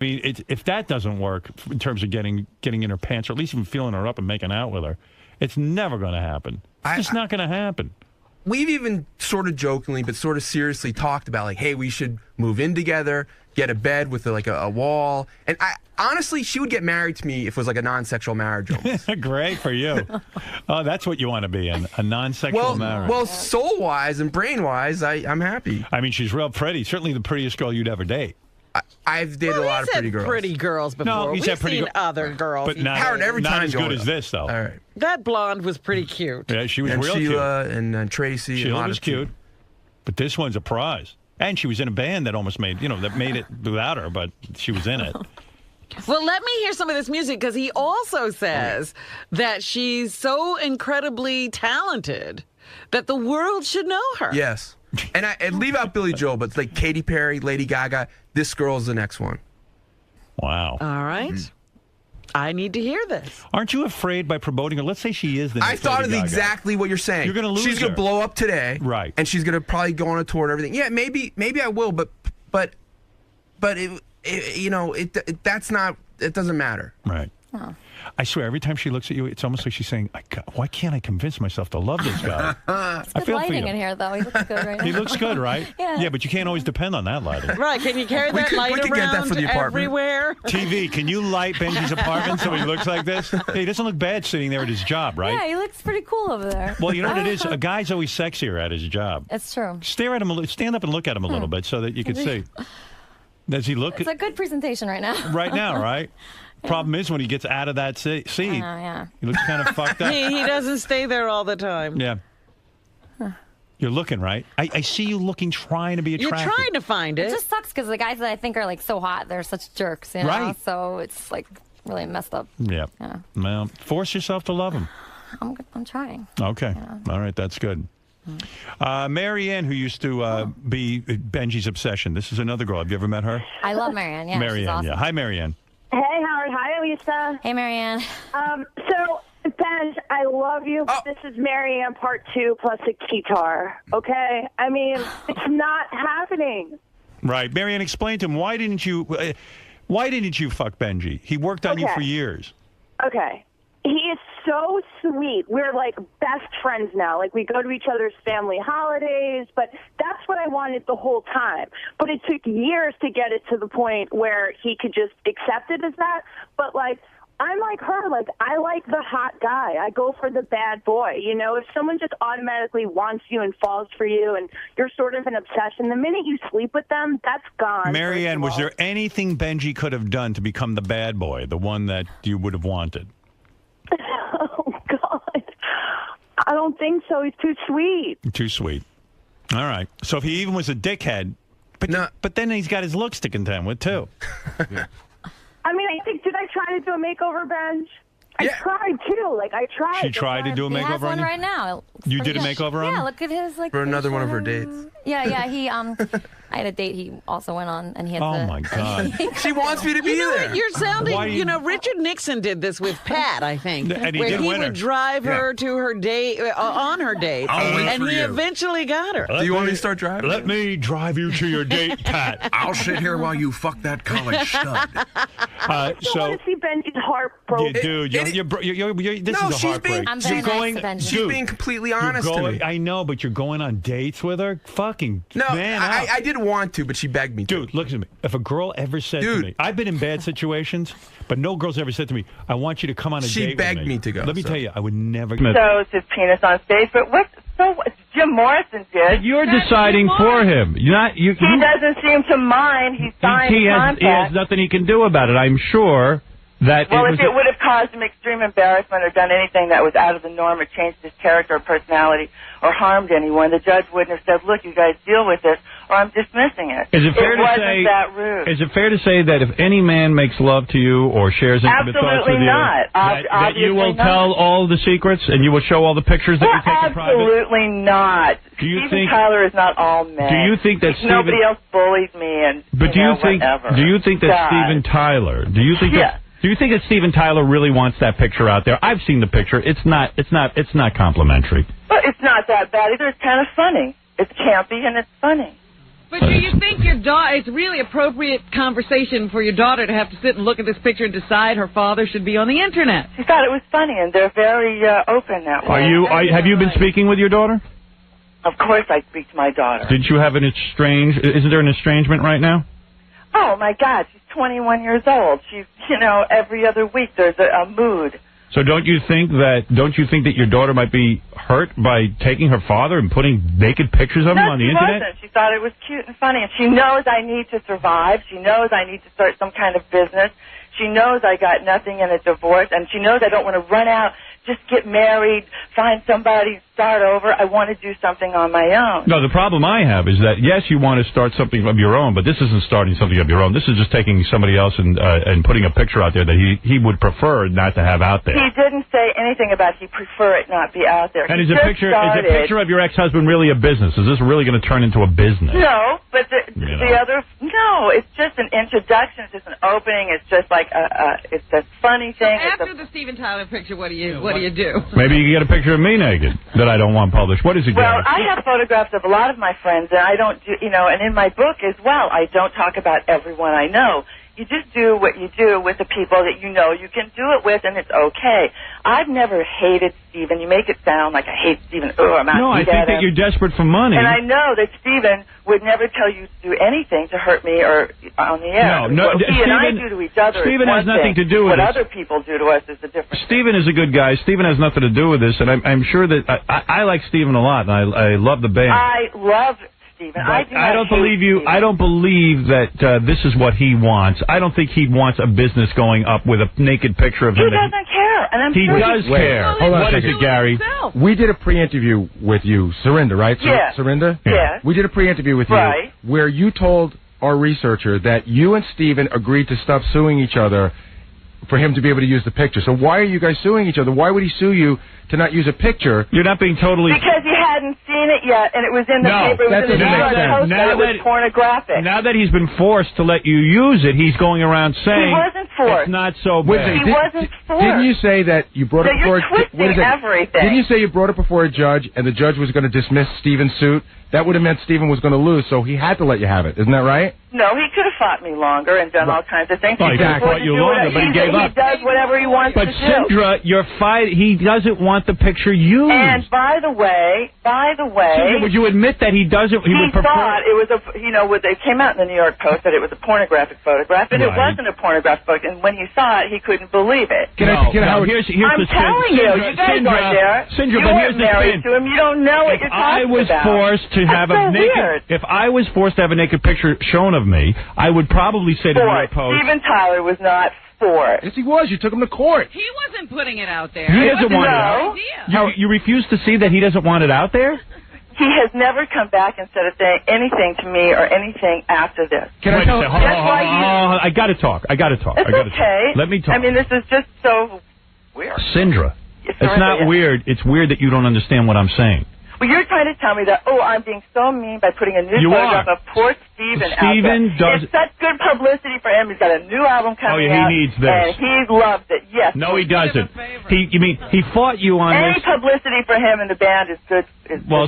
I mean, if that doesn't work in terms of getting in her pants, or at least even feeling her up and making out with her, it's never going to happen. It's just not going to happen. We've even sort of jokingly, but sort of seriously talked about, like, hey, we should move in together, get a bed with like a wall. And honestly, she would get married to me if it was like a non-sexual marriage almost. Great for you. Oh, that's what you want to be in, a non-sexual marriage. Well, soul-wise and brain-wise, I'm happy. I mean, she's real pretty. Certainly the prettiest girl you'd ever date. I've dated a lot of pretty girls. Pretty girls before. No, We've seen other girls. But not, Howard, every not time as good as this, though. All right. That blonde was pretty cute. Yeah, she was and real Sheila cute. And Tracy. Sheila was cute. But this one's a prize. And she was in a band that almost made, that made it without her, but she was in it. Well, let me hear some of this music, because he also says that she's so incredibly talented that the world should know her. Yes. And leave out Billy Joel, but it's like Katy Perry, Lady Gaga. This girl's the next one. Wow. All right. I need to hear this. Aren't you afraid by promoting her? Let's say she is the next I thought of exactly what you're saying. You're going to lose She's going to blow up today. Right. And she's going to probably go on a tour and everything. Yeah, maybe I will, but that's not, it doesn't matter. Right. Oh. I swear, every time she looks at you, it's almost like she's saying, why can't I convince myself to love this guy? It's good lighting in here, though. He looks good right now. He looks good, right? Yeah. Yeah, but you can't always depend on that lighting. Right. Can you carry that light we could around get that for the apartment. everywhere? TV, can you light Benji's apartment so he looks like this? Hey, he doesn't look bad sitting there at his job, right? Yeah, he looks pretty cool over there. Well, you know what it is? A guy's always sexier at his job. It's true. Stare at him, stand up and look at him a little bit so that you can see. Does he look? It's a good presentation right now. Right now, right? Yeah. Problem is when he gets out of that seat, yeah. He looks kind of fucked up. He doesn't stay there all the time. Yeah. Huh. You're looking, right? I see you looking, trying to be attractive. You're trying to find it. It just sucks because the guys that I think are like so hot, they're such jerks, you know? Right. So it's like really messed up. Yeah. Well, force yourself to love him. I'm trying. Okay. All right, that's good. Marianne, who used to be Benji's obsession. This is another girl. Have you ever met her? I love Marianne. Yeah, Marianne, she's awesome. yeah. Hi, Marianne. Hey, Howard. Hi, Lisa. Hey, Marianne. So, Benj, I love you. Oh. This is Marianne part 2 plus a guitar. Okay? I mean, it's not happening. Right. Marianne, explain to him, why didn't you fuck Benji? He worked on you for years. Okay. He is so sweet. We're like best friends now. Like we go to each other's family holidays, but that's what I wanted the whole time. But it took years to get it to the point where he could just accept it as that. But like, I'm like her. Like, I like the hot guy. I go for the bad boy. You know, if someone just automatically wants you and falls for you and you're sort of an obsession, the minute you sleep with them, that's gone. Marianne, was there anything Benji could have done to become the bad boy, the one that you would have wanted? Oh, God. I don't think so. He's too sweet. Too sweet. All right. So if he even was a dickhead, but then he's got his looks to contend with, too. I mean, did I try to do a makeover, Benj? I tried, too. Like, I tried. She tried to do a makeover on you? He has one right now. You did a makeover on him? Yeah, look at his, like... For another one of her dates. Yeah, he, I had a date he also went on, and he had my God. She wants me to be there. What? You're sounding, Richard Nixon did this with Pat, I think. And he where did he win would her. drive her to her date, on her date. And he eventually got her. Do you want me to start driving? Let me drive you to your date, Pat. I'll sit here while you fuck that college stud. I just want to see Benji's heart broken. Yeah, dude, this is a heartbreak. I'm very nice to Benji. She's being completely honest to me. I know, but you're going on dates with her? Fucking man up. I didn't want to, but she begged me to. Dude, look at me. If a girl ever said to me, I've been in bad situations, but no girl's ever said to me, I want you to come on a date with me. She begged me to go. Let me tell you, I would never... Shows his penis on stage, but what Jim Morrison did... You're deciding for him. He doesn't seem to mind. He signed a contract. He has nothing he can do about it, I'm sure. Well, if it would have caused him extreme embarrassment or done anything that was out of the norm or changed his character or personality or harmed anyone, the judge wouldn't have said, look, you guys deal with this, or I'm dismissing it. Is it fair to wasn't say, that rude. Is it fair to say that if any man makes love to you or shares intimate thoughts with you, that you will tell all the secrets and you will show all the pictures that you take in private? Absolutely not. Steven Tyler is not all men. Do you think that nobody else bullies me and whatever. Do you think that Steven Tyler? Do you think that? Do you think that Steven Tyler really wants that picture out there? I've seen the picture. It's not complimentary. But it's not that bad either. It's kind of funny. It's campy and it's funny. But do you think your daughter, it's really appropriate conversation for your daughter to have to sit and look at this picture and decide her father should be on the internet? She thought it was funny, and they're very open that way. Have you been speaking with your daughter? Of course I speak to my daughter. Didn't you have isn't there an estrangement right now? Oh, my God, she's 21 years old. She's, every other week there's a mood. So don't you think that your daughter might be hurt by taking her father and putting naked pictures of him on the internet? No, she wasn't. She thought it was cute and funny, and she knows I need to survive. She knows I need to start some kind of business. She knows I got nothing in a divorce, and she knows I don't want to run out, just get married, find somebody, start over. I want to do something on my own. No, the problem I have is that, yes, you want to start something of your own, but this isn't starting something of your own. This is just taking somebody else and putting a picture out there that he would prefer not to have out there. He didn't say anything about he prefer it not be out there. And is a picture of your ex-husband really a business? Is this really going to turn into a business? No, but no, it's just an introduction. It's just an opening. It's just like it's a funny thing. So after the Steven Tyler picture, what do you do? Maybe you can get a picture of me naked that I don't want published. What is it, Well, Gary? I have photographs of a lot of my friends, and I don't do, and in my book as well, I don't talk about everyone I know. You just do what you do with the people that you know you can do it with, and it's okay. I've never hated Steven. You make it sound like I hate Steven. Oh, I'm out No, I think that you're desperate for money. And I know that Steven would never tell you to do anything to hurt me or on the air. No, what he and I do to each other Steven is has nothing to do with what this. other people do to us is a different Steven is a good guy. Steven has nothing to do with this, and I'm sure that I like Steven a lot, and I love the band. I love Steven. I don't believe you. I don't believe that this is what he wants. I don't think he wants a business going up with a naked picture of him. He doesn't care, and I'm sure he does care. Hold on what is it, Gary? We did a pre-interview with you, Surinder, right? Yeah. Surinder? Yeah. We did a pre-interview with you where you told our researcher that you and Steven agreed to stop suing each other for him to be able to use the picture. So why are you guys suing each other? Why would he sue you to not use a picture? You're not being totally... Because he hadn't seen it yet, and it was in the paper. It was in the New York Post, and it was pornographic. Now that he's been forced to let you use it, he's going around saying... He wasn't forced. It's not so bad. He wasn't forced. Didn't you say that you brought it before... You're twisting everything. Didn't you say you brought it before a judge, and the judge was going to dismiss Steven's suit? That would have meant Steven was going to lose, so he had to let you have it. Isn't that right? No, he could have fought me longer and done all kinds of things. Well, he could have fought you longer, but he gave up. He does whatever he wants to do. But Sindra, he doesn't want the picture used. And by the way, Sindra, would you admit that he doesn't? He would prefer. Thought it was it came out in the New York Post that it was a pornographic photograph, and it wasn't a pornographic photograph. And when he saw it, he couldn't believe it. Here's I'm the telling you, you guys aren't there. Sindra, you but here's weren't the married to him. You don't know what you're talking about. If I was forced to have a naked picture shown of me, I would probably say to the New York Post. Steven Tyler was not forced. Yes, he was. You took him to court. He wasn't putting it out there. He doesn't want it out. You refuse to see that he doesn't want it out there? He has never come back and said anything to me or anything after this. Can I tell? I got to talk. It's okay. Let me talk. I mean, this is just so weird. Sindra, it's not weird. It's weird that you don't understand what I'm saying. Well, you're trying to tell me that, I'm being so mean by putting a new photograph of poor Steven out there. It's such good publicity for him. He's got a new album coming out. He needs this. And he loves it, yes. No, he doesn't. He fought you on Any this. publicity for him in the band is good.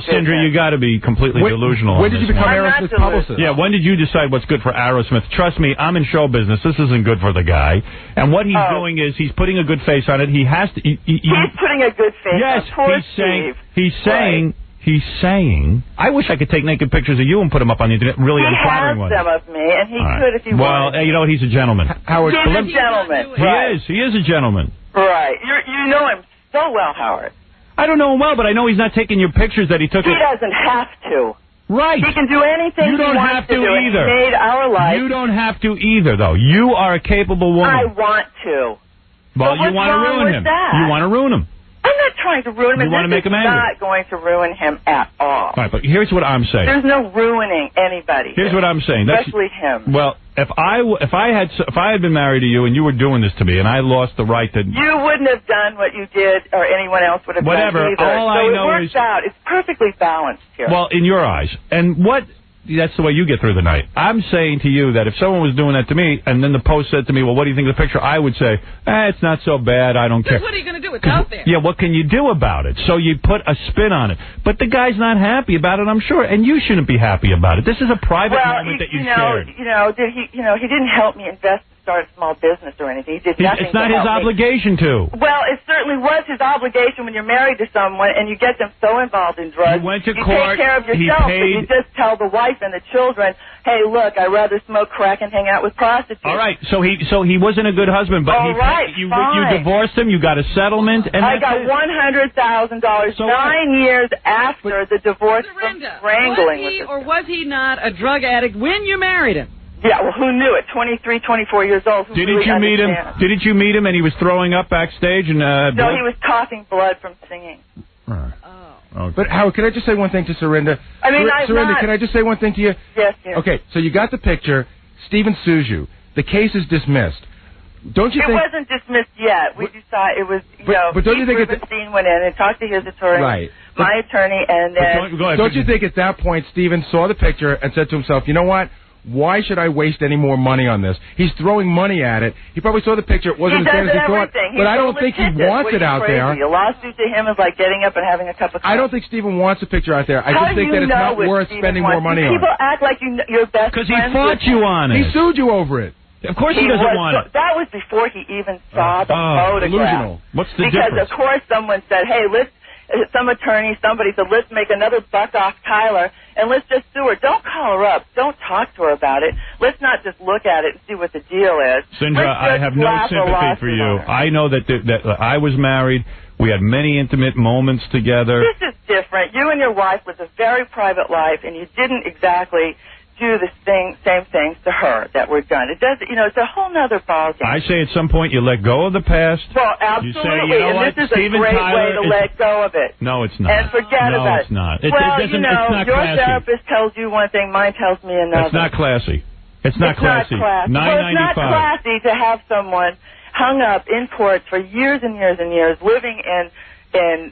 Sindra, you got to be completely delusional. When did you become Aerosmith's publicist? Yeah, when did you decide what's good for Aerosmith? Trust me, I'm in show business. This isn't good for the guy. And what he's doing is he's putting a good face on it. He has to... He's putting a good face on poor Steve. He's saying, I wish I could take naked pictures of you and put them up on the internet. Really unflattering ones. He has some of me, and he could if he wanted. Well, you know what? He's a gentleman. Howard, he's a gentleman. He is a gentleman. Right. You know him so well, Howard. I don't know him well, but I know he's not taking your pictures that he took. He doesn't have to. Right. He can do anything you don't he wants have to do. either. He made our life. You don't have to either, though. You are a capable woman. I want to. Well, so you want to ruin him. You want to ruin him. I'm not trying to ruin him. You want to make him angry. Not going to ruin him at all. All right, but here's what I'm saying. There's no ruining anybody. Here's what I'm saying. Especially him. Well, if I had been married to you and you were doing this to me and I lost the right to... You wouldn't have done what you did or anyone else would have done either. All I know it works out. It's perfectly balanced here. Well, in your eyes. And what that's the way you get through the night. I'm saying to you that if someone was doing that to me, and then the post said to me, well, what do you think of the picture? I would say, it's not so bad. I don't care. What are you going to do? It's out there. Yeah, what can you do about it? So you put a spin on it. But the guy's not happy about it, I'm sure, and you shouldn't be happy about it. This is a private moment that you shared. He didn't help me invest. Start a small business or anything. He did nothing. It's not his obligation to. Well, it certainly was his obligation when you're married to someone and you get them so involved in drugs. You went to You court. take care of yourself, but you just tell the wife and the children, hey, look, I'd rather smoke crack and hang out with prostitutes. All right, so he wasn't a good husband, but you divorced him, you got a settlement, and I got $100,000 9 years after the divorce from strangling. Was he not a drug addict when you married him? Yeah, well, who knew it? 23, 24 years old. Didn't you meet him? Didn't you meet him and he was throwing up backstage? And no, he was coughing blood from singing. But Howard, can I just say one thing to Serinda? Serinda, can I just say one thing to you? Yes. Okay, so you got the picture. Stephen sues you. The case is dismissed. Don't you think... It wasn't dismissed yet. We decided it was, but don't you think Rubenstein went in and talked to his attorney, my attorney, and then... Don't you think at that point Stephen saw the picture and said to himself, you know what? Why should I waste any more money on this? He's throwing money at it. He probably saw the picture. It wasn't as bad as he thought. But I don't think he wants it out there. A lawsuit to him is like getting up and having a cup of coffee. I don't think Stephen wants a picture out there. I just think that it's not worth spending more money on. People act like you're best friends. Because he fought you on it. He sued you over it. Of course he doesn't want it. That was before he even saw the photograph. Delusional. What's the difference? Because, of course, someone said, hey, some attorney, somebody said, let's make another buck off Tyler, and let's just sue her. Don't call her up. Don't talk to her about it. Let's not just look at it and see what the deal is. Sindra, I have no sympathy for you. I know that I was married. We had many intimate moments together. This is different. You and your wife lived a very private life, and you didn't exactly do the same things to her that were done. It does, it's a whole nother ballgame. I say at some point you let go of the past. Well, absolutely. You say, you know what? This is a great way to let go of it. No, it's not. And forget about it. No, it's not. It's not your classy. therapist tells you one thing, mine tells me another. It's not classy. It's not classy. Well, it's not classy to have someone hung up in courts for years and years and years, living in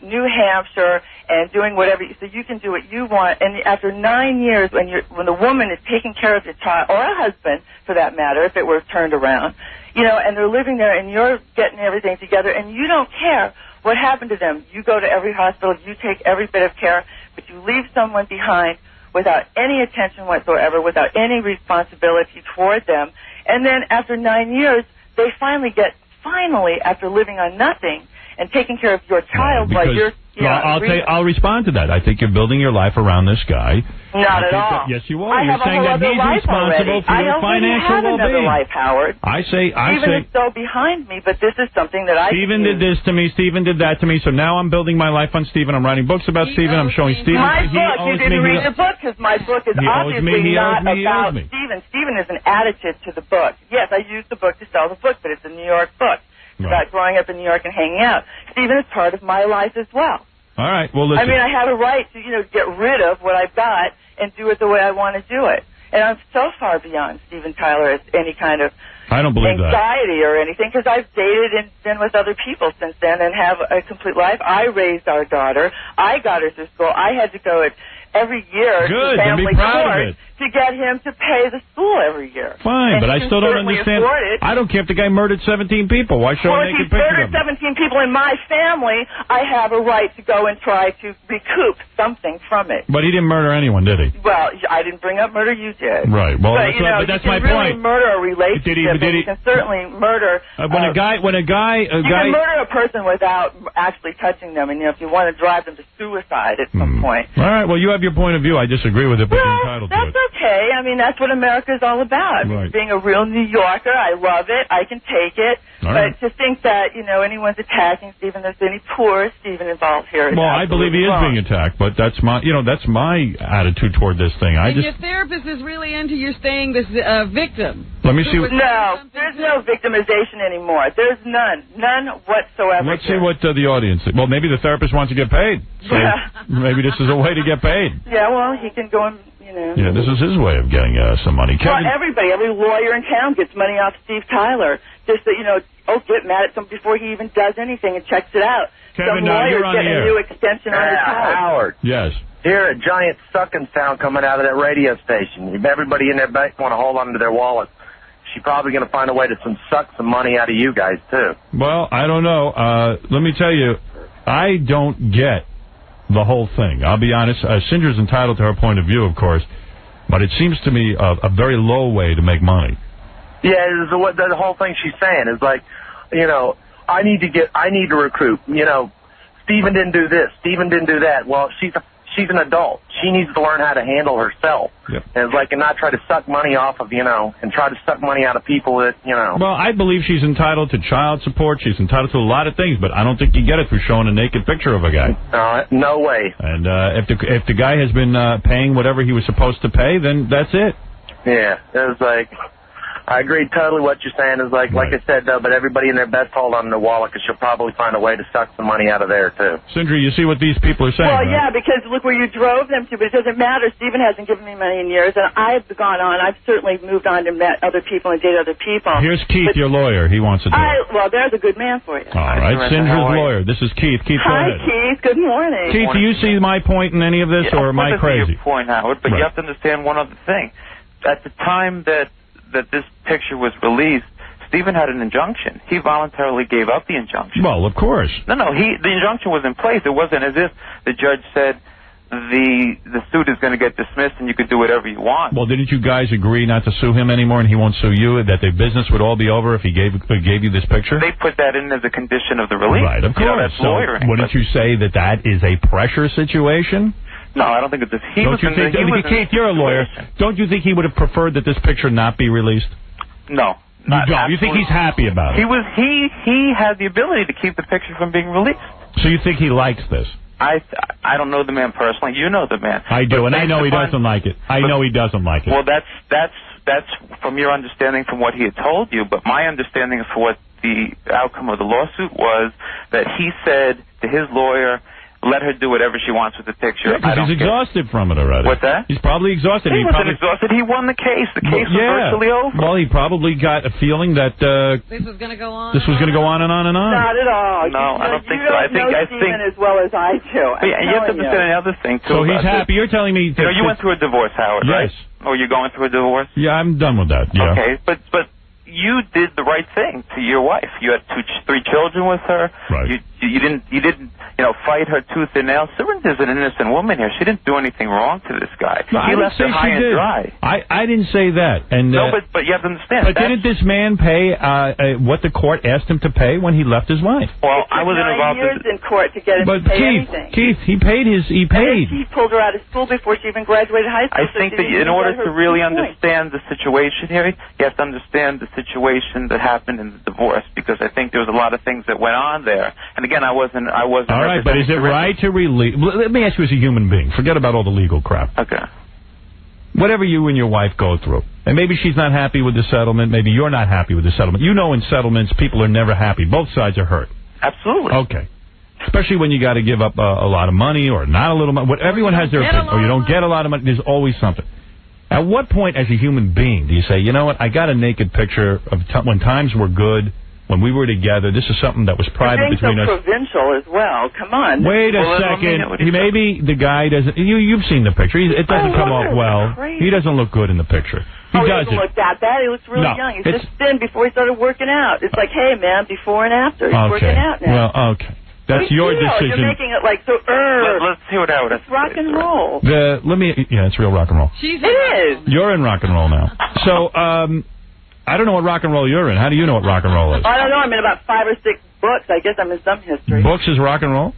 New Hampshire and doing whatever, so you can do what you want. And after 9 years, when the woman is taking care of your child, or a husband for that matter, if it were turned around, and they're living there and you're getting everything together and you don't care what happened to them. You go to every hospital, you take every bit of care, but you leave someone behind without any attention whatsoever, without any responsibility toward them. And then after 9 years, they finally, after living on nothing, and taking care of your child while you're... I'll respond to that. I think you're building your life around this guy. Not at all. Yes, you are. You're saying that he's responsible for your financial well-being. I don't life, Howard. I say... Stephen is so behind me, but this is something that I... Stephen did this to me. Stephen did that to me. So now I'm building my life on Stephen. I'm writing books about Stephen. I'm showing Stephen... My book. You didn't read the book because my book is obviously not about Stephen. Stephen is an additive to the book. Yes, I used the book to sell the book, but it's a New York book. About growing up in New York and hanging out. Stephen is part of my life as well. All right. Well, listen. I mean, I have a right to, get rid of what I've got and do it the way I want to do it. And I'm so far beyond Steven Tyler as any kind of anxiety or anything, because I've dated and been with other people since then and have a complete life. I raised our daughter. I got her through school. I had to go every year to family court to get him to pay the school every year. Fine, but I still don't understand. I don't care if the guy murdered 17 people. Why show a naked picture of him? Well, if he murdered 17 people in my family, I have a right to go and try to recoup something from it. But he didn't murder anyone, did he? Well, I didn't bring up murder. You did. Right. Well, but that's my point. You can really murder a relationship. You can certainly murder. When a guy, you can murder a person without actually touching them, and if you want to drive them to suicide at some point. All right. Well, you have your point of view. I disagree with it, but you're entitled to it. That's okay. I mean, that's what America's all about. Right. Being a real New Yorker, I love it. I can take it. But to think that, anyone's attacking Stephen, there's any poor Stephen involved here. Well, I believe he is being attacked, but that's my attitude toward this thing. Your therapist is really into you staying this victim. Let me see. No, there's no victimization anymore. There's none whatsoever. Let's see what the audience. Well, maybe the therapist wants to get paid. So maybe this is a way to get paid. Yeah, well, he can go and. Yeah, this is his way of getting some money. Well, every lawyer in town gets money off Steve Tyler. Just that, get mad at someone before he even does anything and checks it out. Kevin, some lawyers you're on get the air. A new extension on his house. Howard. Yes. hear a giant sucking sound coming out of that radio station. Everybody in their bank want to hold on to their wallet. She's probably going to find a way to suck some money out of you guys, too. Well, I don't know. Let me tell you, I don't get the whole thing. I'll be honest. Cinder's entitled to her point of view, of course, but it seems to me a very low way to make money. Yeah, the whole thing she's saying is like, you know, I need to recruit. You know, Steven didn't do this. Steven didn't do that. Well, she's an adult. She needs to learn how to handle herself. Yep. And it's like, and not try to suck money off of, you know, and try to suck money out of people that, you know. Well, I believe she's entitled to child support. She's entitled to a lot of things, but I don't think you get it through showing a naked picture of a guy. No way. And if the guy has been paying whatever he was supposed to pay, then that's it. Yeah, it was like, I agree totally what you're saying. Is like I said, though, but everybody in their best hold on their wallet, because she'll probably find a way to suck some money out of there, too. Sindri, you see what these people are saying, Well, right? yeah, because look where you drove them to, but it doesn't matter. Steven hasn't given me money in years, and I've gone on. I've certainly moved on and met other people and dated other people. Here's Keith, your lawyer. He wants to do it. Well, there's a good man for you. All right, Sindra's lawyer. This is Keith. Keith, go Hi, ahead. Keith. Good morning. Keith, do you see my point in any of this, or am I crazy? Your point, Howard, but you have to understand one other thing. At the time that this picture was released, Steven had an injunction. He voluntarily gave up the injunction. Well, of course. No, the injunction was in place. It wasn't as if the judge said the suit is going to get dismissed and you could do whatever you want. Well, didn't you guys agree not to sue him anymore and he won't sue you, that the business would all be over if he gave you this picture? They put that in as a condition of the release. Right, of course. You know, that's lawyering. Wouldn't you say that is a pressure situation? No, I don't think it's. Keith, you're a lawyer. Don't you think he would have preferred that this picture not be released? No. You don't. You think he's happy about it? He had the ability to keep the picture from being released. So you think he likes this? I don't know the man personally. You know the man. I do, and I know he doesn't like it. I know he doesn't like it. Well, that's from your understanding from what he had told you, but my understanding for what the outcome of the lawsuit was that he said to his lawyer, let her do whatever she wants with the picture. Yeah, he's exhausted from it already. What's that? He's probably exhausted. He wasn't exhausted. He won the case. The case was virtually over. Well, he probably got a feeling that this was going to go on. This was going to go on and on and on. Not at all. No, I don't think so. I think Steven as well as I do. Yeah, you have to understand another thing too. So he's happy. You're telling me. You went through a divorce, Howard, right? Yes. Or you're going through a divorce? Yeah, I'm done with that. Yeah. Okay, but you did the right thing to your wife. You had 3 children with her. Right. You didn't fight her tooth and nail. Syringe is an innocent woman here. She didn't do anything wrong to this guy. No, he left her high and dry. I didn't say that. And no, but you have to understand. But didn't this man pay what the court asked him to pay when he left his wife? Well, I wasn't involved in court to get him to pay anything. Keith, he paid. And he pulled her out of school before she even graduated high school. I think that in order to really understand the situation here, you have to understand the situation that happened in the divorce, because I think there was a lot of things that went on there. And again, I wasn't. All right, but is it right to release? Let me ask you as a human being. Forget about all the legal crap. Okay. Whatever you and your wife go through, and maybe she's not happy with the settlement, maybe you're not happy with the settlement. You know, in settlements, people are never happy. Both sides are hurt. Absolutely. Okay. Especially when you got to give up a lot of money or not a little money. Everyone has their opinion. Or you don't get a lot of money. There's always something. At what point, as a human being, do you say, you know what, I got a naked picture of when times were good, when we were together. This is something that was private between us. Provincial as well. Come on. Wait a second. Maybe the guy doesn't. You've seen the picture. It doesn't come out well. He doesn't look good in the picture. He doesn't look that bad. He looks really young. He's just thin before he started working out. It's like, hey, man, before and after. He's working out now. Well, okay. That's your decision. You're making it like so. Let's see what Howard has to say. Rock and roll. It's real rock and roll. It is. You're in rock and roll now. So, I don't know what rock and roll you're in. How do you know what rock and roll is? I don't know. I'm in about 5 or 6 books. I guess I'm in some history. Books is rock and roll?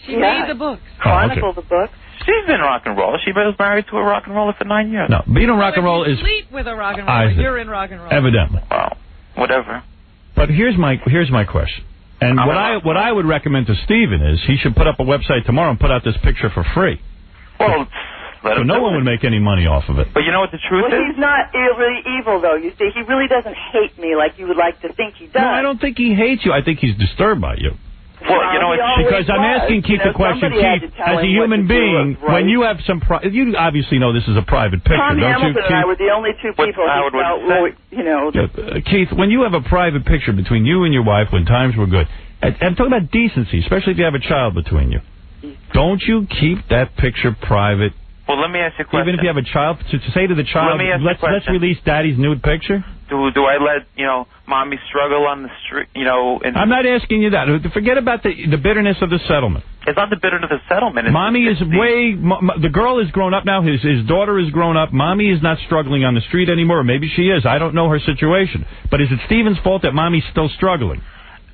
She made the books. Chronicle the books. She's in rock and roll. She was married to a rock and roller for 9 years. No, being in rock and roll is... sleep with a rock and roller. You're in rock and roll. Evidently. Well, whatever. But here's my question. And what I would recommend to Steven is he should put up a website tomorrow and put out this picture for free. Well, so no one would make any money off of it. But you know what the truth is? Well, he's not really evil, though. You see, he really doesn't hate me like you would like to think he does. No, I don't think he hates you. I think he's disturbed by you. Well, you know, because I'm asking Keith the question, Keith, as a human being, when you have some, you obviously know this is a private picture, Tom don't Hamilton you, Keith? and I were the only 2 people who felt, you know. Keith, when you have a private picture between you and your wife when times were good, I'm talking about decency, especially if you have a child between you. Don't you keep that picture private? Well, let me ask you a question. Even if you have a child, to say to the child, let's release Daddy's nude picture? Do I let, Mommy struggle on the street, I'm not asking you that. Forget about the bitterness of the settlement. It's not the bitterness of the settlement. Mommy is the girl is grown up now. His daughter is grown up. Mommy is not struggling on the street anymore. Maybe she is. I don't know her situation. But is it Stephen's fault that Mommy's still struggling?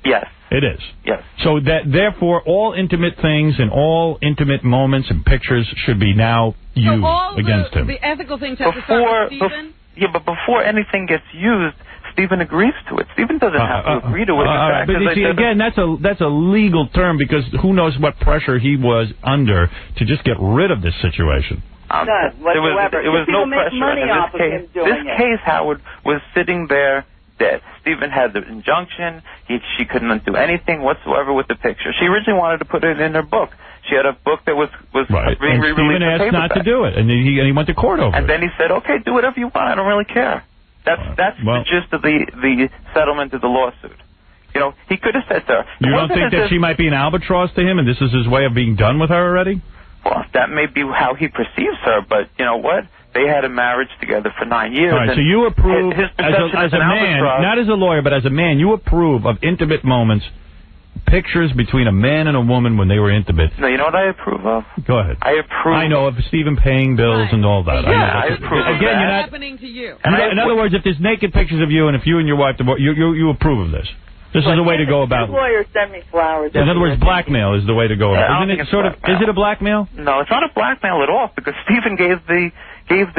Yes. It is. Yes. So therefore, all intimate things and all intimate moments and pictures should be now used against him. The ethical things have to start with Stephen? Yeah, but before anything gets used, Stephen agrees to it. Stephen doesn't have to agree to it. But you see, again, that's a legal term because who knows what pressure he was under to just get rid of this situation. None whatsoever. There was no pressure. In this case, Howard was sitting there dead. Stephen had the injunction. She couldn't do anything whatsoever with the picture. She originally wanted to put it in her book. She had a book that was right. being re-released. Stephen asked not to do it, and he went to court over it. And then he said, "Okay, do whatever you want. I don't really care." That's the gist of the settlement of the lawsuit. He could have said to her. You don't think that she might be an albatross to him, and this is his way of being done with her already? Well, that may be how he perceives her, but you know what? They had a marriage together for 9 years. All right, so you approve, as a man, not as a lawyer, but as a man, you approve of intimate moments, pictures between a man and a woman when they were intimate. No, you know what I approve of? Go ahead. I approve. I know of Stephen paying bills and all that. Yeah, I approve of Again, that. you're not happening to you. In other words, if there's naked pictures of you and if you and your wife, you approve of this. This is the way to go about it. Lawyers send me flowers. In other words, blackmail is the way to go about it. Isn't it sort of? Is it a blackmail? No, it's not a blackmail at all because Stephen gave the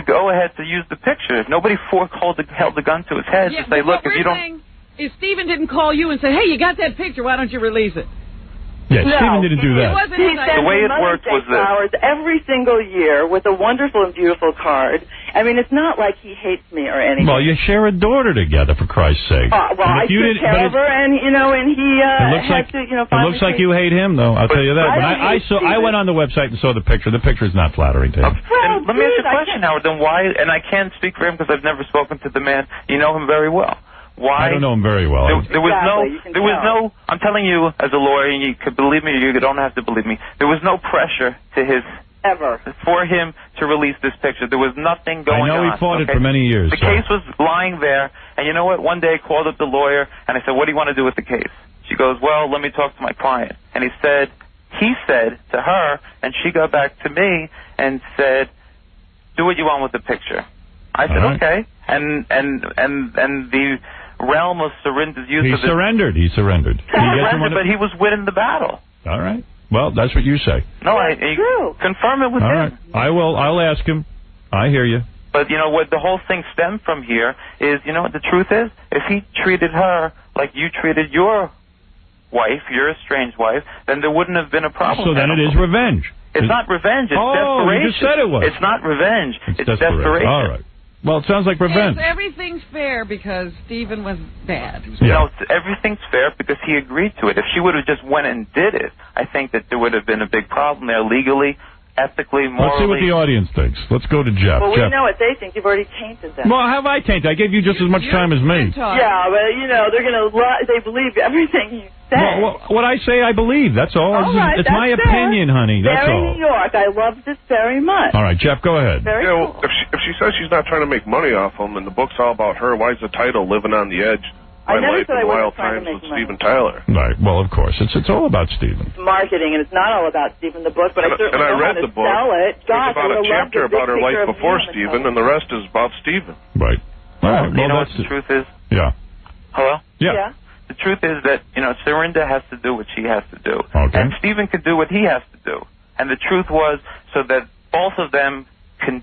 go-ahead to use the picture. Nobody held the gun to his head to say, look, if you don't... If Stephen didn't call you and say, hey, you got that picture, why don't you release it? Yeah, no, Stephen didn't do that. The way it worked was this. Flowers every single year with a wonderful and beautiful card. I mean, it's not like he hates me or anything. Well, you share a daughter together, for Christ's sake. Well, I took care of her, and he had to, It looks like you hate him, though. I'll tell you that. But I went on the website and saw the picture. The picture is not flattering to him. Well, let me ask you a question, Howard. Then why? And I can't speak for him because I've never spoken to the man. You know him very well. Why? I don't know him very well. There was no. I'm telling you, as a lawyer, and you could believe me, or you don't have to believe me. There was no pressure to his for him to release this picture. There was nothing going on. I know he fought it for many years. The case was lying there, and you know what? One day I called up the lawyer, and I said, "What do you want to do with the case?" She goes, "Well, let me talk to my client." And he said to her, and she got back to me and said, "Do what you want with the picture." I said, "Okay," and the realm of Serinda's use of it. He surrendered. He surrendered, but he was winning the battle. All right. Well, that's what you say. No, true. Confirm it with him. All right. I will. I'll ask him. I hear you. But you know what? The whole thing stemmed from here is, you know what the truth is? If he treated her like you treated your wife, your estranged wife, then there wouldn't have been a problem. So then it is revenge. It's not revenge. It's desperation. You just said it was. It's not revenge. It's desperation. All right. Well, it sounds like revenge. Yes, everything's fair because Stephen was bad. Yeah. No, everything's fair because he agreed to it. If she would have just went and did it, I think that there would have been a big problem there legally, ethically, morally. Let's see what the audience thinks. Let's go to Jeff. Well, Jeff. we know what they think. You've already tainted them. Well, how have I tainted? I gave you just as much time as me. Yeah, but, they're going to they believe everything you say. Well, what I say, I believe. That's all. Right, it's my opinion, honey. That's all. New York. I love this very much. All right, Jeff, go ahead. Very cool. If she says she's not trying to make money off him and the book's all about her, why is the title Living on the Edge? My Life in Wild Times with Steven Tyler. Right. Well, of course. It's all about Steven. It's marketing, and it's not all about Steven, the book, but I certainly I read the book. Sell it. Gosh, there's about a chapter about her life before Steven, and the rest is about Steven. Right. All right. You know what the truth is? Yeah. Hello? Yeah. The truth is that, Serinda has to do what she has to do. Okay. And Steven can do what he has to do. And the truth was, so that both of them can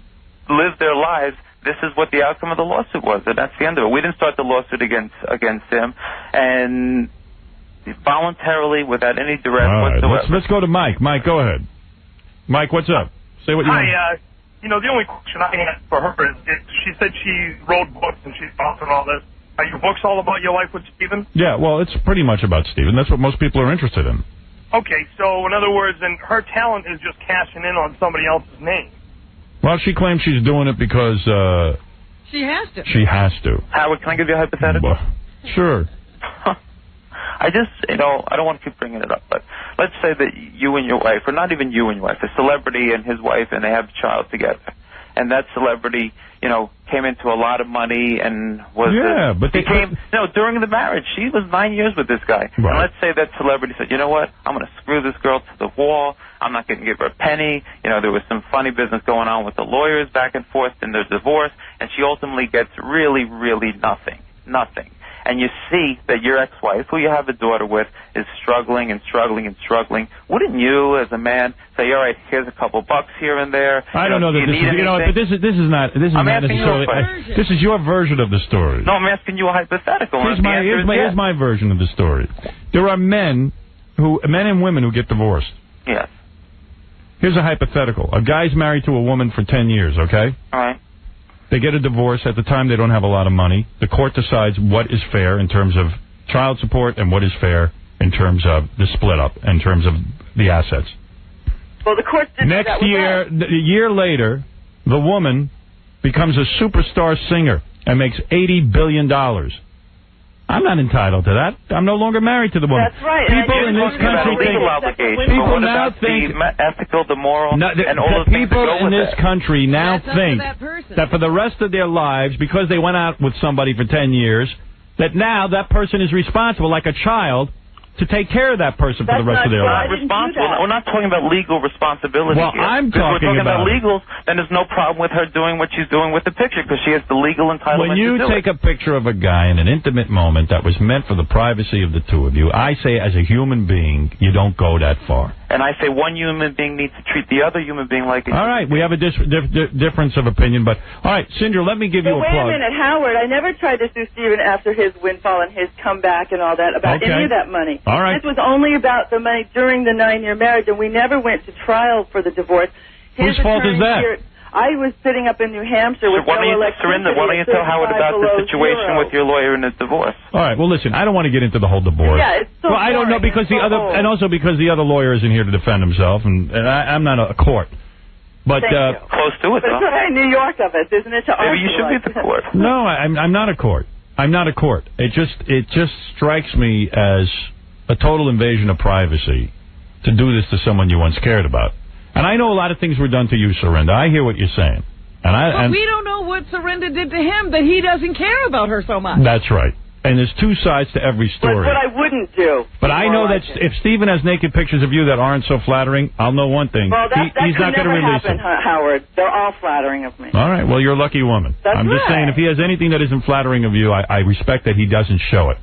live their lives, this is what the outcome of the lawsuit was, and that's the end of it. We didn't start the lawsuit against him, and voluntarily, without any duress whatsoever. Let's go to Mike. Mike, go ahead. Mike, what's up? Say what you want. Hi, the only question I had for her is she said she wrote books and she's authored all this. Are your books all about your life with Steven? Yeah, well, it's pretty much about Steven. That's what most people are interested in. Okay, so in other words, then her talent is just cashing in on somebody else's name. Well, she claims she's doing it because... she has to. She has to. Howard, can I give you a hypothetical? Sure. I just, I don't want to keep bringing it up, but let's say that you and your wife, or not even you and your wife, a celebrity and his wife, and they have a child together. And that celebrity, you know, came into a lot of money and was... Yeah, but they became... No, during the marriage, she was 9 years with this guy. Right. And let's say that celebrity said, you know what, I'm going to screw this girl to the wall. I'm not going to give her a penny. You know, there was some funny business going on with the lawyers back and forth in their divorce, and she ultimately gets really, really nothing. Nothing. And you see that your ex-wife, who you have a daughter with, is struggling and struggling and struggling. Wouldn't you, as a man, say, all right, here's a couple bucks here and there? I don't know that this is, you know, but this is not necessarily. This is your version of the story. No, I'm asking you a hypothetical. Here's my version of the story. There are men and women who get divorced. Yes. Here's a hypothetical. A guy's married to a woman for 10 years, okay? All right. They get a divorce. At the time, they don't have a lot of money. The court decides what is fair in terms of child support and what is fair in terms of the split up, in terms of the assets. Well, the court didn't do that Next with year, us. a year later, the woman becomes a superstar singer and makes $80 billion. I'm not entitled to that. I'm no longer married to the woman. That's right. People in this country think... People now think... The ethical, the moral, no, and all the things that people go in with this it. country now think that for the rest of their lives, because they went out with somebody for 10 years, that now that person is responsible, like a child, to take care of that person for the rest of their life. We're not talking about legal responsibility Well, here. I'm If we're talking about about legals, then there's no problem with her doing what she's doing with the picture because she has the legal entitlement When you to do take it. a picture of a guy in an intimate moment that was meant for the privacy of the two of you, I say as a human being, you don't go that far. And I say one human being needs to treat the other human being like a All right, we have a difference of opinion, but all right, Cinder, let me give you a wait plug. a minute, Howard. I never tried to sue Stephen after his windfall and his comeback and all that about any of that money. All right. This was only about the money during the 9-year marriage, and we never went to trial for the divorce. Whose fault is that? I was sitting up in New Hampshire with why don't no you electricity. why don't you tell Howard about the situation zero. with your lawyer and his divorce? All right, well, listen, I don't want to get into the whole divorce. Yeah, it's so well, I don't know because the other, and also because the other lawyer isn't here to defend himself, and I'm not a court. But close to it, but though. it's right, New York of it, isn't it? Maybe you should be at the court. No, I'm not a court. I'm not a court. It just strikes me as a total invasion of privacy to do this to someone you once cared about. And I know a lot of things were done to you, Surrender. I hear what you're saying. But we don't know what Surrender did to him, that he doesn't care about her so much. That's right. And there's two sides to every story. But what I wouldn't do. But I know that if Stephen has naked pictures of you that aren't so flattering, I'll know one thing. Well, he's not going to release happen, them. Howard. They're all flattering of me. All right. Well, you're a lucky woman. I'm just saying, if he has anything that isn't flattering of you, I respect that he doesn't show it.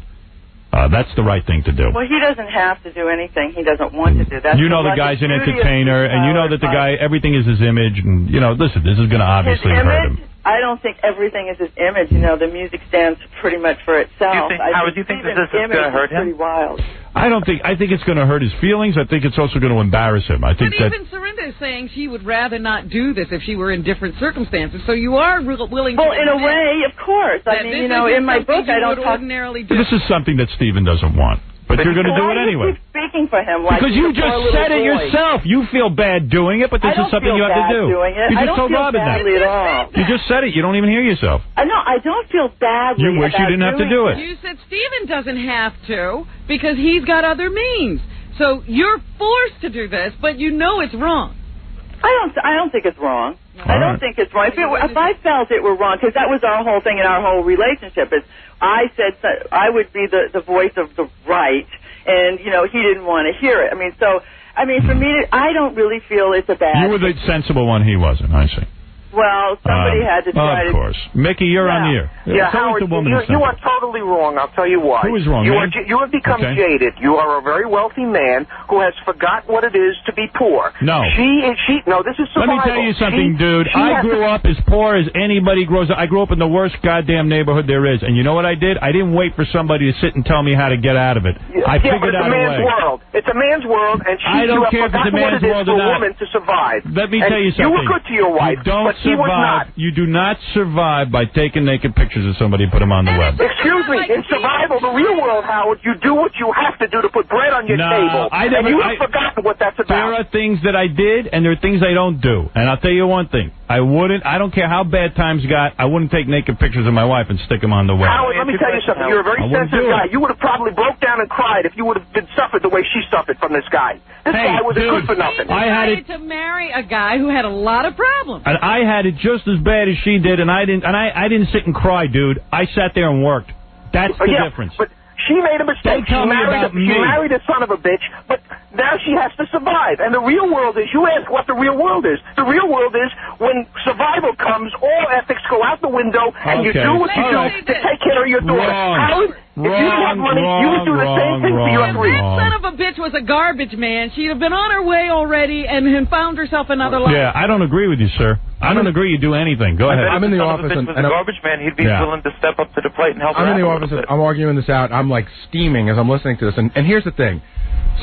That's the right thing to do. Well, he doesn't have to do anything he doesn't want to do. That's you know the guy's an entertainer, and you know that the guy, everything is his image, and, you know, listen, this is going to obviously hurt him. I don't think everything is his image. You know, the music stands pretty much for itself. Howard, do you think this is going to hurt him? Pretty wild. I think it's going to hurt his feelings. I think it's also going to embarrass him. I think but even Surrender is saying she would rather not do this if she were in different circumstances. So you are willing to... Well, in a way, of course. I mean, you know, in my book, I don't talk... ordinarily do. This is something that Stephen doesn't want. But you're going to do it anyway. Keep speaking for him like because you just said it yourself. You feel bad doing it, but this is something you have to do. You just told Robin that. At all. You just said it. You don't even hear yourself. No, I don't feel badly. You wish you didn't have to do it. You said Stephen doesn't have to because he's got other means. So you're forced to do this, but you know it's wrong. I don't think it's wrong. I don't think it's wrong. If I felt it were wrong, because that was our whole thing in our whole relationship, is I said I would be the voice of the right, and, you know, he didn't want to hear it. I mean, for me, I don't really feel it's a bad... You were the sensible one, he wasn't, I see. Well, somebody had to try to... Of course. Mickey, you're on the air. Yeah, Howard, you are totally wrong. I'll tell you why. Who is wrong, You have become jaded. You are a very wealthy man who has forgotten what it is to be poor. No. No, this is survival. Let me tell you something, dude. I grew up as poor as anybody grows up. I grew up in the worst goddamn neighborhood there is. And you know what I did? I didn't wait for somebody to sit and tell me how to get out of it. I figured out a way. World. It's a man's world, and I don't care if it's a man's world or not. For a woman to survive. Let me tell you something. You were good to your wife, but he was not. You do not survive by taking naked pictures of somebody and put them on the web. Excuse me, in survival, the real world, Howard, you do what you have to do to put bread on your table. And you have forgotten what that's about. There are things that I did, and there are things I don't do. And I'll tell you one thing. I don't care how bad times got, I wouldn't take naked pictures of my wife and stick them on the web. Howard, let me tell you something. You're a very sensitive guy. You would have probably broke down and cried if you would have been suffered the way she suffered from this guy. This guy was a good for nothing. I had to marry a guy who had a lot of problems. And I had it just as bad as she did, and I didn't sit and cry, dude. I sat there and worked. That's the difference. But she made a mistake. She married a son of a bitch, but now she has to survive. And the real world is, you ask what the real world is. The real world is when survival comes, all ethics go out the window, and you do what you do to take care of your daughter. Howard, if you didn't have money, you would do the same thing for your three. That son of a bitch was a garbage man. She'd have been on her way already and found herself another life. Yeah, I don't agree with you, sir. I don't agree you do anything. Go ahead. I'm in the office. And a garbage man, he'd be willing to step up to the plate and help her out. I'm in the office. I'm arguing this out. I'm like steaming as I'm listening to this. And here's the thing.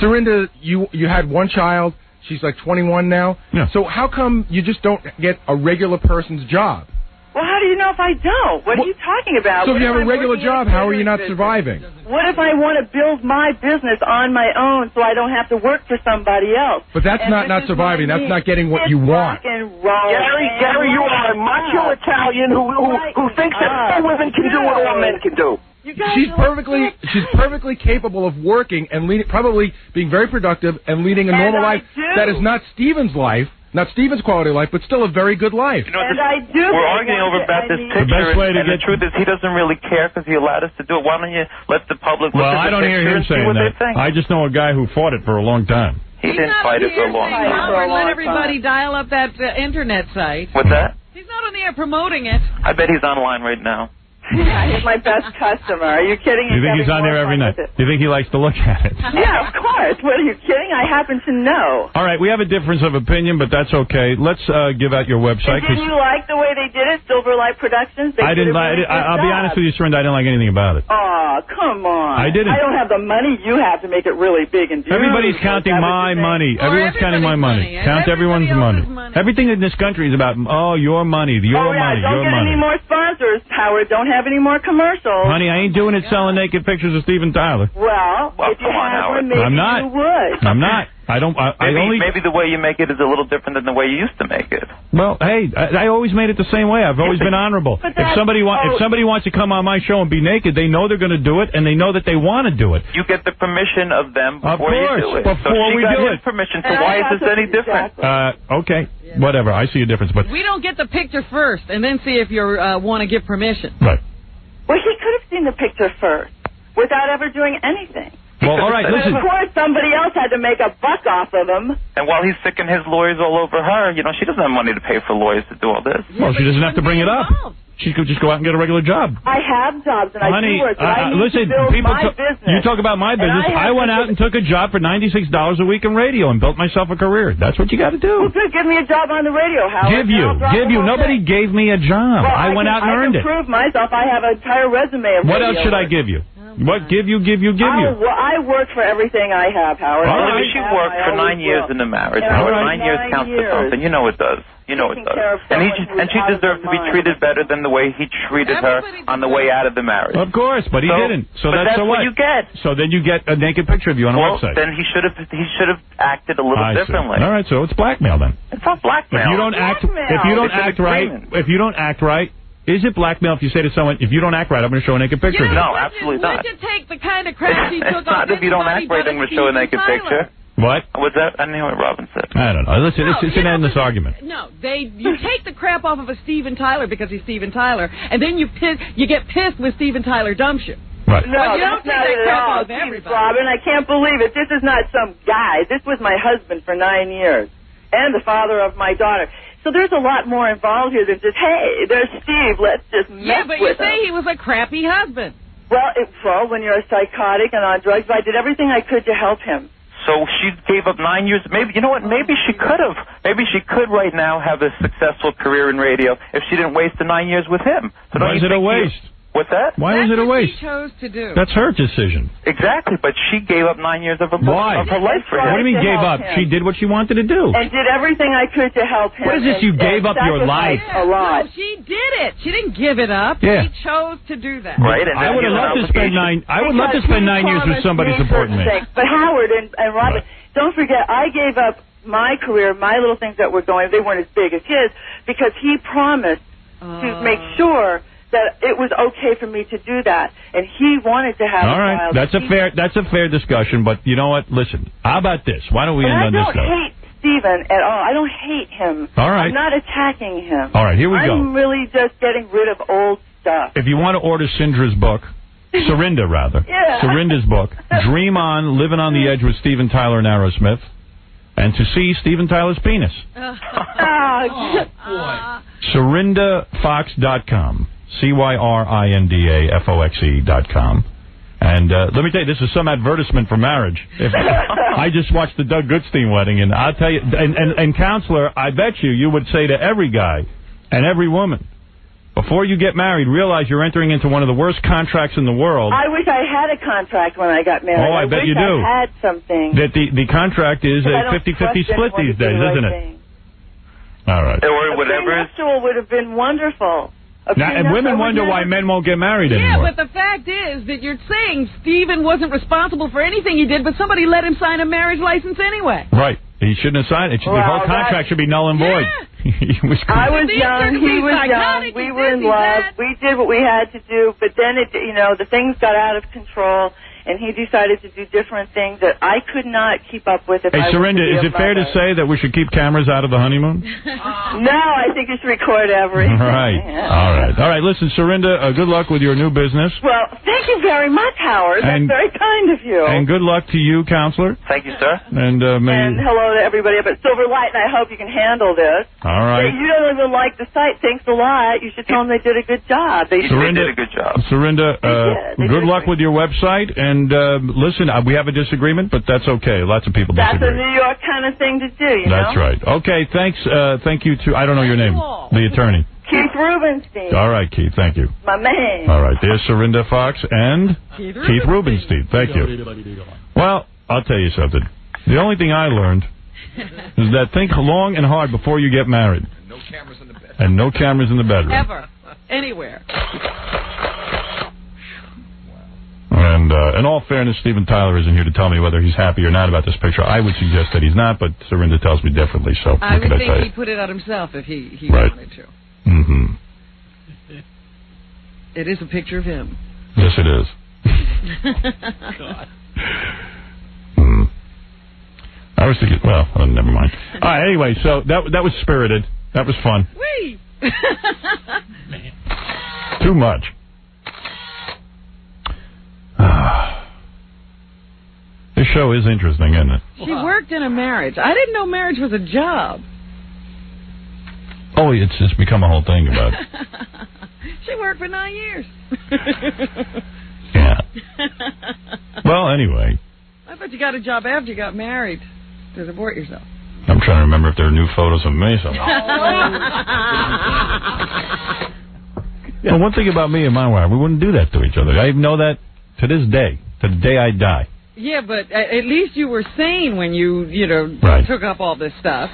Serinda, you had one child. She's like 21 now. Yeah. So how come you just don't get a regular person's job? Well, how do you know if I don't? What are you talking about? So if you have a regular job, how are you not surviving? What if I want to build my business on my own so I don't have to work for somebody else? But that's not surviving. That's not getting what you want. Gary, you are a macho Italian who thinks that all women can do what all men can do. She's perfectly capable of working and probably being very productive and leading a normal life that is not Stephen's life. Not Stephen's quality of life, but still a very good life. You know, we're arguing over about this picture, and the truth is he doesn't really care because he allowed us to do it. Why don't you let the public look at the picture and see what they think? I just know a guy who fought it for a long time. He didn't fight it for a long time. Let everybody dial up that internet site. What's that? He's not on the air promoting it. I bet he's online right now. Yeah, he's my best customer. Are you kidding? You think he's on there every night? Do you think he likes to look at it? Yeah, of course. What, are you kidding? I happen to know. All right, we have a difference of opinion, but that's okay. Let's give out your website. Didn't you like the way they did it, Silverlight Productions? I didn't like it. I'll be honest with you, Serinda, I didn't like anything about it. Oh, come on. I didn't. I don't have the money you have to make it really big and beautiful. Everybody's counting my money. Everyone's counting my money. Count everyone's money. Everything in this country is about, your money, your money, don't get any more sponsors, Howard. Don't have any more commercials. Honey, I ain't doing it selling naked pictures of Steven Tyler. Well if you have one, maybe you would. I'm not. Maybe the way you make it is a little different than the way you used to make it. Well, hey, I always made it the same way. I've always been honorable. If somebody wants to come on my show and be naked, they know they're going to do it, and they know that they want to do it. You get the permission of them before you do it. Before we do it. Permission. So why is this any different? Okay, whatever. I see a difference, but we don't get the picture first, and then see if you want to give permission. Right. Well, he could have seen the picture first without ever doing anything. Well, all right, listen. Of course, somebody else had to make a buck off of him. And while he's sicking his lawyers all over her, she doesn't have money to pay for lawyers to do all this. Well, she doesn't have to bring it up. She could just go out and get a regular job. I have jobs, and Honey, I do work. I need listen, to build people my business. you talk about my business. I went out and took a job for $96 a week in radio and built myself a career. That's what you got to do. Well, good. Give me a job on the radio, Howard. Give you. Nobody gave me a job. Well, I went out and earned it. I can prove myself. I have an entire resume of What radio else should I work. give you? What give you? Well, I work for everything I have, Howard. All right. She worked for 9 years in the marriage. Howard, 9 years counts for something. You know it does. You know it does. And she deserves to be treated better than the way he treated her on the way out of the marriage. Of course, but he didn't. So that's so what you get. So then you get a naked picture of you on a website. Then he should have acted a little differently. All right, so it's blackmail then. It's not blackmail. If you don't act right, is it blackmail if you say to someone, if you don't act right, I'm going to show a naked picture of you? No, absolutely not. Would you take the kind of crap she took off? It's not if you don't act right, I'm going to show a naked picture. What? What's that? I didn't hear what Robin said. I don't know. Listen, it's an endless argument. No, you take the crap off of a Steven Tyler because he's Steven Tyler, and then you get pissed when Steven Tyler dumps you. Right. No, but you don't that's not it at all. Robin, I can't believe it. This is not some guy. This was my husband for 9 years and the father of my daughter. So there's a lot more involved here than just, hey, there's Steve, let's just mess with him. Yeah, but you say he was a crappy husband. Well, when you're a psychotic and on drugs, I did everything I could to help him. So she gave up 9 years. Maybe, you know what? Maybe she could have. Maybe she could right now have a successful career in radio if she didn't waste the 9 years with him. So why is it a waste? What's that? Why is it a waste? That's what she chose to do. That's her decision. Exactly, but she gave up 9 years of her life for him. What do you mean gave up? She did what she wanted to do. And did everything I could to help him. What is this? You gave up your life? A lot. No, she did it. She didn't give it up. Yeah. She chose to do that. Right. And I would have loved to spend 9. I would love to spend 9 years with somebody supporting me. But Howard and Robin, don't forget, I gave up my career, my little things that were going. They weren't as big as his because he promised to make sure that it was okay for me to do that, and he wanted to have All a right, child. that's a fair discussion, but you know what? Listen, how about this? Why don't we end on this note? I don't hate Stephen at all. I don't hate him. All right. I'm not attacking him. All right, here we go. I'm really just getting rid of old stuff. If you want to order Syndra's book, Serinda rather, Yeah. Serinda's book, Dream On, Living on the Edge with Steven Tyler and Aerosmith, and to see Steven Tyler's penis. SerindaFox.com. CYRINDAFOXE.com. And let me tell you, this is some advertisement for marriage. I just watched the Doug Goodstein wedding, and I'll tell you, and counselor, I bet you would say to every guy and every woman, before you get married, realize you're entering into one of the worst contracts in the world. I wish I had a contract when I got married. Oh, I bet you do. I had something. That the contract is a 50-50 split these days, isn't it? All right. Or whatever. A prenuptial would have been wonderful. Now, and women wonder why men won't get married anymore. Yeah, but the fact is that you're saying Stephen wasn't responsible for anything he did, but somebody let him sign a marriage license anyway. Right. He shouldn't have signed it. The whole contract should be null and void. I was young, he was young, we were in love, we did what we had to do, but then, the things got out of control, and he decided to do different things that I could not keep up with. Hey, Serinda, is it fair to say that we should keep cameras out of the honeymoon? No, I think you should record everything. Right. Yeah. All right. Listen, Serinda, good luck with your new business. Well, thank you very much, Howard. That's very kind of you. And good luck to you, counselor. Thank you, sir. And hello to everybody up at Silver Light, and I hope you can handle this. All right. You don't even like the site. Thanks a lot. You should tell them they did a good job. They did a good job. Serinda, good luck with your website. And listen, we have a disagreement, but that's okay. Lots of people disagree. That's a New York kind of thing to do, you know? That's right. Okay, thanks. Thank you to, I don't know your name, the attorney. Keith Rubenstein. All right, Keith, thank you. My man. All right, there's Serinda Fox and Keith Rubenstein. Thank you. Well, I'll tell you something. The only thing I learned is that think long and hard before you get married. No cameras in the bedroom. And no cameras in the bedroom. Ever. Anywhere. And in all fairness, Steven Tyler isn't here to tell me whether he's happy or not about this picture. I would suggest that he's not, but Serinda tells me differently. So I would think he'd put it out himself if he right. wanted to. Mm-hmm. It is a picture of him. Yes, it is. God. I was thinking, well, never mind. All right, anyway, so that was spirited. That was fun. Whee! Too much. This show is interesting, isn't it? She worked in a marriage. I didn't know marriage was a job. Oh, it's just become a whole thing about it. She worked for 9 years. Yeah. Well, anyway. I bet you got a job after you got married to support yourself. I'm trying to remember if there are new photos of me somewhere. Well, one thing about me and my wife, we wouldn't do that to each other. I know that to this day, to the day I die. Yeah, but at least you were sane when you right. took up all this stuff.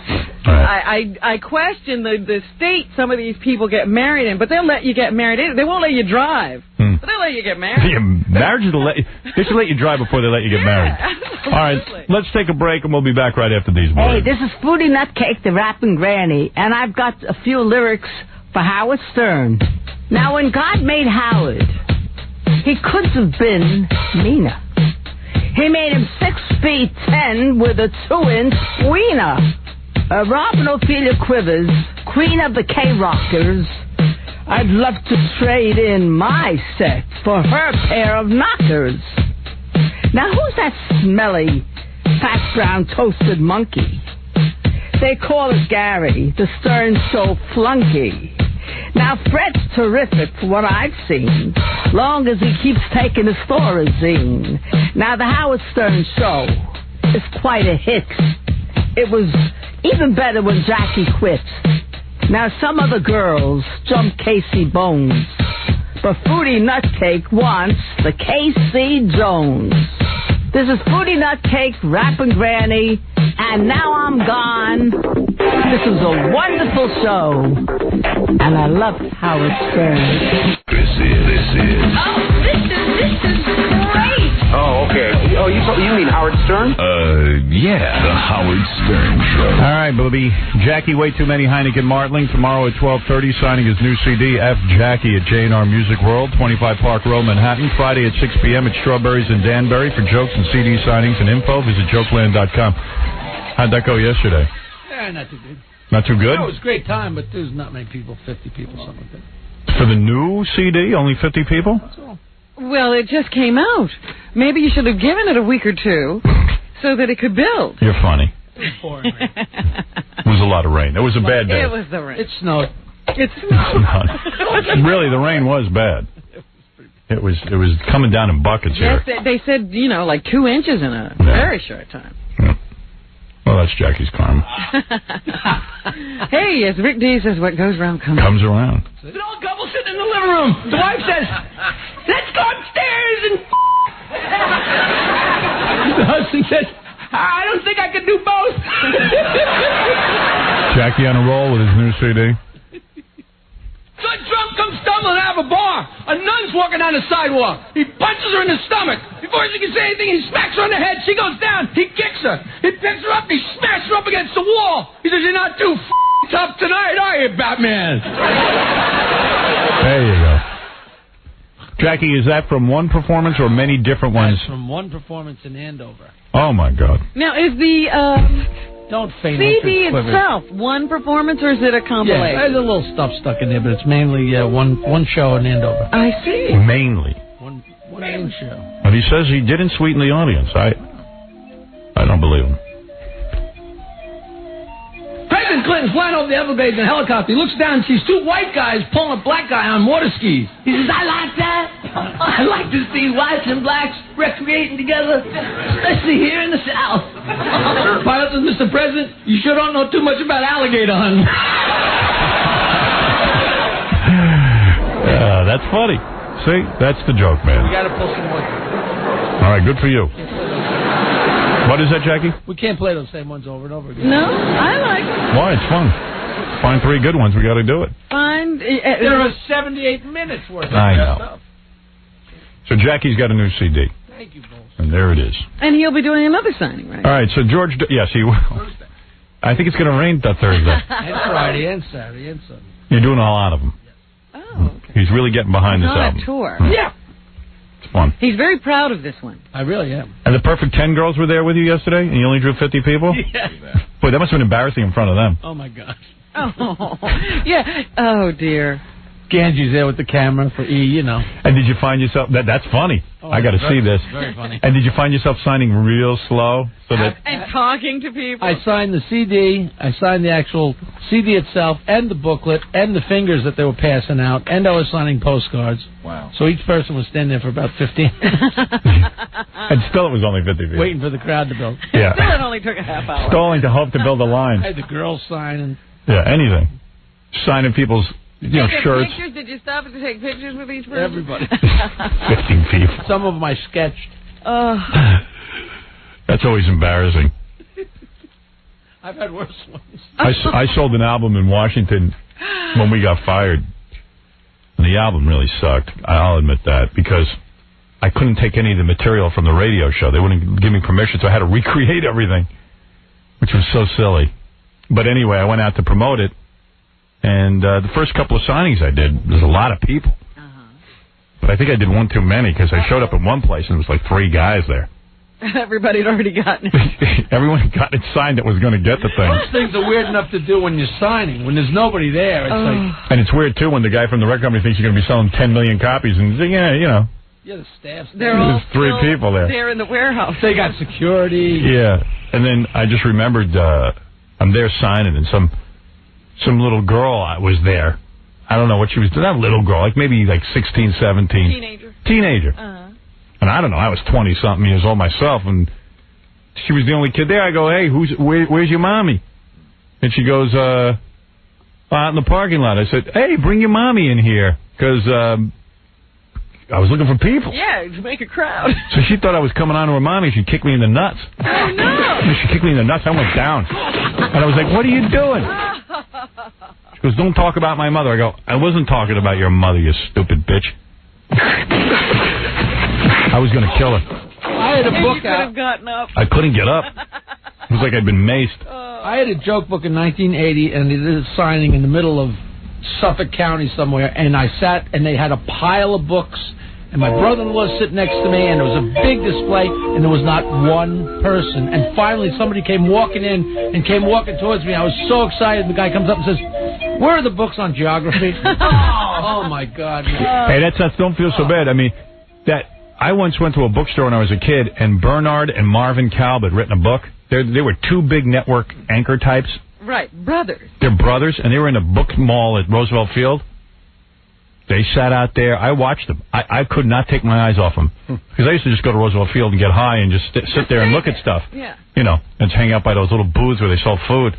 Right. I question the state some of these people get married in, but they'll let you get married in. They won't let you drive, but they'll let you get married. Yeah, marriage is they should let you drive before they let you get married. Absolutely. All right, let's take a break, and we'll be back right after these words. Hey, this is Fruity Nutcake, the rapping granny, and I've got a few lyrics for Howard Stern. Now, when God made Howard, he could have been meaner. He made him 6'10" with a 2-inch wiener. Robin Ophelia Quivers, queen of the K-Rockers. I'd love to trade in my sex for her pair of knockers. Now, who's that smelly, fat, brown, toasted monkey? They call it Gary, the Stern Show flunky. Now, Fred's terrific for what I've seen, long as he keeps taking his Thorazine. Now, the Howard Stern Show is quite a hit. It was even better when Jackie quit. Now, some of the girls jump Casey Bones, but Fruity Nutcake wants the Casey Jones. This is Fruity Nutcake, rapping granny, and now I'm gone. This is a wonderful show, and I love Howard Stern. This is. Oh, this is great. Oh, okay. Oh, you mean Howard Howard Stern? Yeah, the Howard Stern Show. All right, Booby. Jackie, Way Too Many, Heineken Martling. Tomorrow at 12:30, signing his new CD, F. Jackie, at J&R Music World, 25 Park Row, Manhattan. Friday at 6 p.m. at Strawberries and Danbury. For jokes and CD signings and info, visit jokeland.com. How'd that go yesterday? Yeah, not too good. Not too good? No, it was a great time, but there's not many people, 50 people, something like that. For the new CD, only 50 people? That's all. Well, it just came out. Maybe you should have given it a week or two so that it could build. You're funny. It was pouring rain. It was a lot of rain. It was a bad day. It was the rain. It snowed. It snowed. Really, the rain was bad. It was coming down in buckets Yes, here. they said, like 2 inches in a very short time. Yeah. Well, that's Jackie's karma. Hey, as Rick D says, what goes around comes around. An old couple sitting in the living room. The wife says, let's go upstairs and the husband says, I don't think I can do both. Jackie on a roll with his new CD. Some drunk comes stumbling out of a bar. A nun's walking down the sidewalk. He punches her in the stomach. Before she can say anything, he smacks her on the head. She goes down. He kicks her. He picks her up. He smashes her up against the wall. He says, you're not too tough tonight, are you, Batman? There you go. Jackie, is that from one performance or many different ones? That's from one performance in Andover. Oh, my God. Now, is the Don't faint CD Quivers. itself one performance, or is it a compilation? Yeah, there's a little stuff stuck in there, but it's mainly one show in Andover. I see. Mainly. One main show. And he says he didn't sweeten the audience. I don't believe him. President Clinton's flying over the Everglades in a helicopter. He looks down and sees 2 white guys pulling a black guy on water skis. He says, I like that. I like to see whites and blacks recreating together, especially here in the South. Pilot says, Mr. President, you sure don't know too much about alligator hunting. That's funny. See, that's the joke, man. We got to pull some more. All right, good for you. What is that, Jackie? We can't play those same ones over and over again. No, I like it. Why? It's fun. Find 3 good ones. We got to do it. There are 78 minutes worth of I know. stuff. So Jackie's got a new CD. Thank you, both. And there it is. And he'll be doing another signing, right? All right, so George, yes, he will. I think it's going to rain that Thursday. And Friday and Saturday and Sunday. You're doing a lot of them. Oh, okay. He's really getting behind He's this on album. a tour. Yeah. It's fun. He's very proud of this one. I really am. And the Perfect 10 girls were there with you yesterday, and you only drew 50 people? Yeah. Boy, that must have been embarrassing in front of them. Oh, my gosh. Oh, yeah. Oh, dear. Ganji's there with the camera for E, you know. And did you find yourself... That's funny. Oh, I got to see this. Very funny. And did you find yourself signing real slow? So that And talking to people. I signed the CD, I signed the actual CD itself, and the booklet, and the fingers that they were passing out, and I was signing postcards. Wow. So each person was standing there for about 15 And still it was only 50 people. waiting for the crowd to build. Yeah. Still, it only took a half hour. Stalling to hope to build a line. I had the girls signing. Yeah, anything. Signing people's, Taking shirts. Pictures? Did you stop to take pictures with each person? Everybody. 15 people. Some of them I sketched. That's always embarrassing. I've had worse ones. I sold an album in Washington when we got fired. And the album really sucked. I'll admit that, because I couldn't take any of the material from the radio show. They wouldn't give me permission, so I had to recreate everything, which was so silly. But anyway, I went out to promote it, and the first couple of signings I did, there's a lot of people. But I think I did one too many, because I showed up in one place and there was like 3 guys there. Everybody had already gotten it. Everyone had gotten it signed that was going to get the thing. Those things are weird enough to do when you're signing. When there's nobody there, it's like... And it's weird, too, when the guy from the record company thinks you're going to be selling 10 million copies, and yeah, you know. Yeah, the staff's They're all there's 3 people there. They're in the warehouse. They got security. Yeah, and then I just remembered I'm there signing, and some little girl was there. I don't know what she was doing. Not a little girl, like maybe like 16, 17. Teenager. And I don't know, I was 20-something years old myself, and she was the only kid there. I go, hey, where's your mommy? And she goes, out in the parking lot. I said, hey, bring your mommy in here, because I was looking for people. Yeah, to make a crowd. So she thought I was coming on to her mommy. She kicked me in the nuts. Oh, no. She kicked me in the nuts. I went down. And I was like, what are you doing? She goes, don't talk about my mother. I go, I wasn't talking about your mother, you stupid bitch. I was going to kill her. I had a book You could have gotten up. I couldn't get up. It was like I'd been maced. I had a joke book in 1980, and they did a signing in the middle of Suffolk County somewhere, and I sat, and they had a pile of books, and my brother-in-law sitting next to me, and there was a big display, and there was not one person. And finally, somebody came walking in and came walking towards me. I was so excited. The guy comes up and says, "Where are the books on geography?" Oh, my God. Hey, don't feel so bad. I mean, I once went to a bookstore when I was a kid, and Bernard and Marvin Kalb had written a book. They were two big network anchor types. Right, brothers. They're brothers, and they were in a book mall at Roosevelt Field. They sat out there. I watched them. I could not take my eyes off them. Because I used to just go to Roosevelt Field and get high and just sit there and look at stuff. Yeah. You know, and hang out by those little booths where they sold food.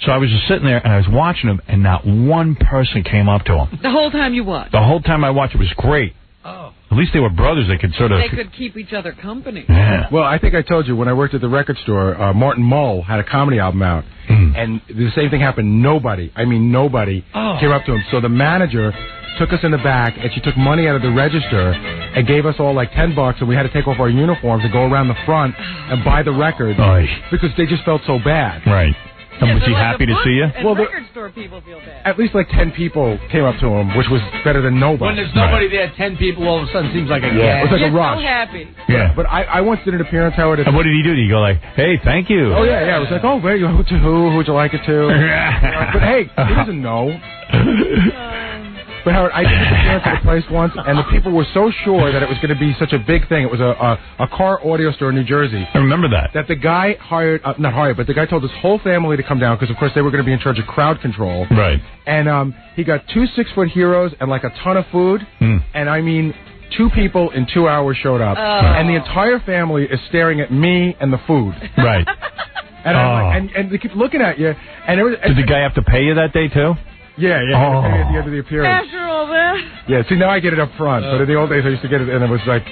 So I was just sitting there, and I was watching them, and not one person came up to them. The whole time you watched? The whole time I watched, it was great. Oh. At least they were brothers. They could sort of... They could keep each other company. Yeah. Well, I think I told you, when I worked at the record store, Martin Mull had a comedy album out, and the same thing happened. Nobody came up to him. So the manager took us in the back, and she took money out of the register and gave us all like $10, and we had to take off our uniforms and go around the front and buy the records because they just felt so bad. Right. And was he happy to see you? Well, record store people feel bad. At least like 10 people came up to him, which was better than nobody. When there's nobody there, 10 people all of a sudden seems like a it was like a rush. So happy. Yeah. But I once did an appearance, Howard. And what did he do? Did he go like, "Hey, thank you"? Oh, yeah. It was like, "Oh, great. Who would you like it to?" But hey, he doesn't know. But Howard, I did this appearance at a place once, and the people were so sure that it was going to be such a big thing. It was a car audio store in New Jersey. I remember that. That the guy but the guy told his whole family to come down because, of course, they were going to be in charge of crowd control. Right. And he got 2 6-foot heroes and like a ton of food. And I mean, 2 people in 2 hours showed up, and the entire family is staring at me and the food. Right. And I'm like, and they keep looking at you. And did the guy have to pay you that day too? Yeah, at the end of the appearance. After all that? Yeah, see, now I get it up front, but in the old days I used to get it, and it was like,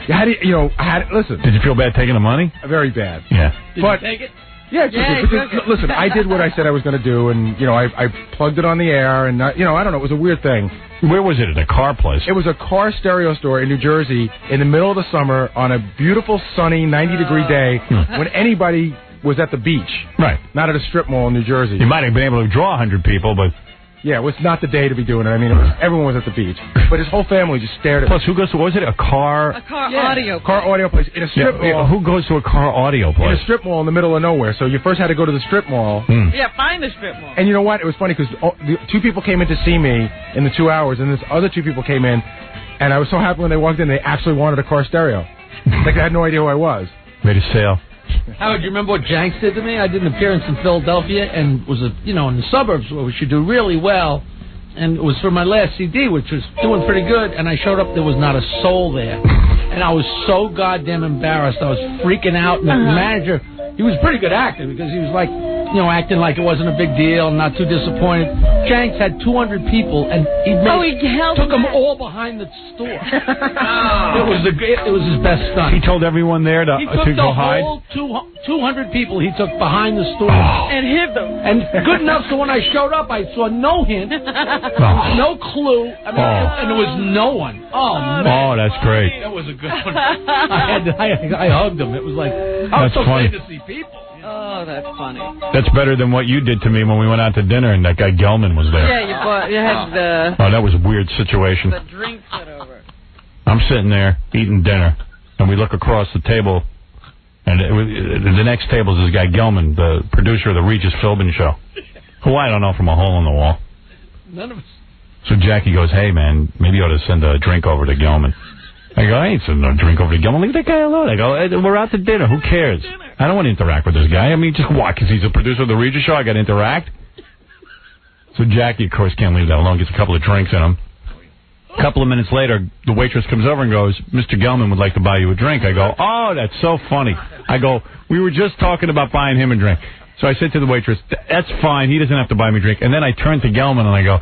how do you listen. Did you feel bad taking the money? Very bad. Yeah. Did you take it? Yeah, listen, I did what I said I was going to do, and, I plugged it on the air, and, I don't know, it was a weird thing. Where was it? At a car place? It was a car stereo store in New Jersey in the middle of the summer on a beautiful, sunny, 90-degree day when anybody was at the beach. Right. Not at a strip mall in New Jersey. You might have been able to draw 100 people, but... Yeah, it was not the day to be doing it. I mean, everyone was at the beach. But his whole family just stared at Plus, who goes to, what was it, a car audio place. Car audio place. In a strip mall. Who goes to a car audio place? In a strip mall in the middle of nowhere. So you first had to go to the strip mall. Yeah, find the strip mall. And you know what? It was funny because the 2 people came in to see me in the 2 hours, and this other 2 people came in, and I was so happy when they walked in, they actually wanted a car stereo. Like, they had no idea who I was. Made a sale. Howard, you remember what Janks did to me? I did an appearance in Philadelphia and was, in the suburbs where we should do really well. And it was for my last CD, which was doing pretty good. And I showed up, there was not a soul there. And I was so goddamn embarrassed. I was freaking out. And the manager, he was a pretty good actor because he was like, acting like it wasn't a big deal, not too disappointed. Janks had 200 people, and he took them all behind the store. It was his best stunt. He told everyone there to go hide? He took the whole 200 people he took behind the store. And hid them. And good enough so when I showed up, I saw no hint, no clue, and there was no one. Oh, man. Oh, that's great. That was a good one. I hugged him. It was like, I was so glad to see people. Oh, that's funny. That's better than what you did to me when we went out to dinner and that guy Gelman was there. Yeah, you had the... Oh, that was a weird situation. The drink set over. I'm sitting there eating dinner, and we look across the table, and the next table is this guy Gelman, the producer of the Regis Philbin show, who I don't know from a hole in the wall. None of us. So Jackie goes, "Hey, man, maybe you ought to send a drink over to Gelman." I go, "I ain't sending no drink over to Gelman. Leave that guy alone." I go, "We're out to dinner. Who cares? I don't want to interact with this guy. I mean, just what? Because he's a producer of the Regis show, I got to interact?" So Jackie, of course, can't leave that alone. Gets a couple of drinks in him. A couple of minutes later, the waitress comes over and goes, "Mr. Gelman would like to buy you a drink." I go, "Oh, that's so funny." I go, "We were just talking about buying him a drink." So I said to the waitress, "That's fine. He doesn't have to buy me a drink." And then I turned to Gelman and I go,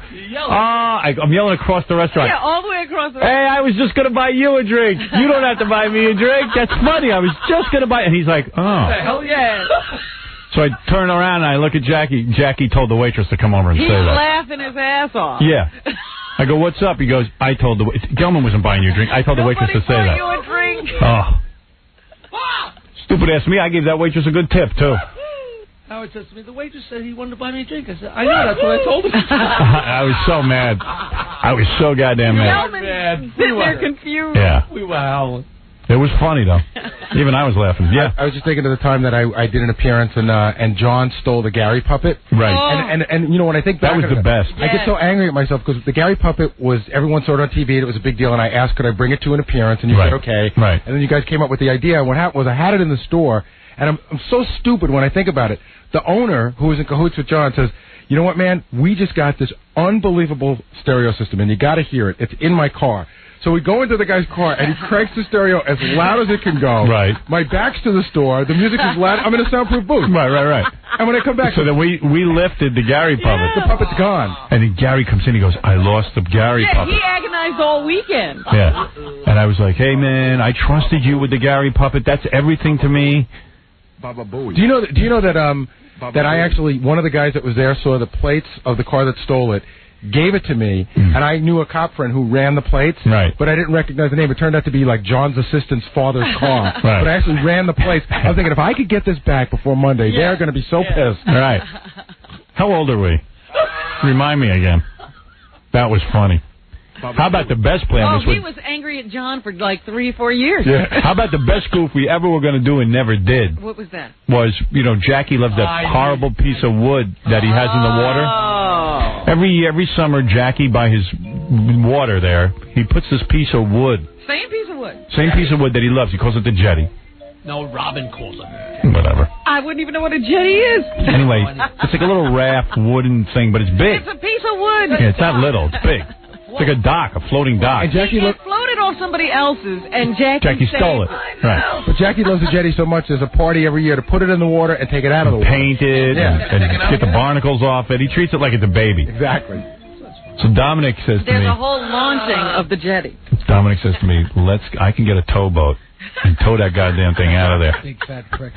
I'm yelling across the restaurant. Yeah, all the way across the restaurant. "Hey, I was just going to buy you a drink. You don't have to buy me a drink. That's funny. I was just going to buy..." And he's like, "Oh." Hell yeah. So I turn around and I look at Jackie. Jackie told the waitress to come over and say that. He's laughing his ass off. Yeah. I go, "What's up?" He goes, "I told the Gelman wasn't buying you a drink. I told the waitress to say that." Nobody bought you a drink. Oh. Stupid ass me. I gave that waitress a good tip, too. Howard says to me, the waitress said he wanted to buy me a drink. I said, I know, that's what I told him. I was so mad. I was so goddamn mad. We were confused. Yeah. We were howling. It was funny, though. Even I was laughing. Yeah. I was just thinking of the time that I did an appearance and John stole the Gary puppet. Right. And you know, when I think back... That was the best. I get so angry at myself because the Gary puppet was... Everyone saw it on TV and it was a big deal, and I asked, could I bring it to an appearance? And you said, okay. Right. And then you guys came up with the idea. And what happened was I had it in the store, and I'm so stupid when I think about it. The owner, who was in cahoots with John, says, you know what, man? We just got this unbelievable stereo system, and you got to hear it. It's in my car. So we go into the guy's car, and he cranks the stereo as loud as it can go. Right. My back's to the store. The music is loud. I'm in a soundproof booth. Right. And when I come back... So then we lifted the Gary puppet. The puppet's gone. And then Gary comes in. He goes, I lost the Gary puppet. He agonized all weekend. Yeah. And I was like, hey, man, I trusted you with the Gary puppet. That's everything to me. Baba Booey. Do you know that I actually, one of the guys that was there saw the plates of the car that stole it, gave it to me, and I knew a cop friend who ran the plates, but I didn't recognize the name. It turned out to be like John's assistant's father's car. But I actually ran the plates. I was thinking, if I could get this back before Monday, they're going to be so pissed. Right. How old are we? Remind me again. That was funny. How about the best plan? He was angry at John for like 3-4 years. Yeah. How about the best goof we ever were going to do and never did? What was that? Was, Jackie loved that horrible piece of wood that he has in the water. Oh. Every summer, Jackie, by his water there, he puts this piece of wood. Same piece of wood. Same piece of wood that he loves. He calls it the jetty. No, Robin calls it. Whatever. I wouldn't even know what a jetty is. Anyway, it's like a little raft wooden thing, but it's big. It's a piece of wood. Yeah, it's not little. It's big. It's like a dock, a floating dock. And Jackie floated off somebody else's, and Jackie stole it. Right. But Jackie loves the jetty so much, there's a party every year to put it in the water and take it out of the water. Paint it, and get the barnacles off it. He treats it like it's a baby. Exactly. So Dominic says to me... There's a whole launching of the jetty. Dominic says to me, I can get a towboat and tow that goddamn thing out of there. Big fat prick.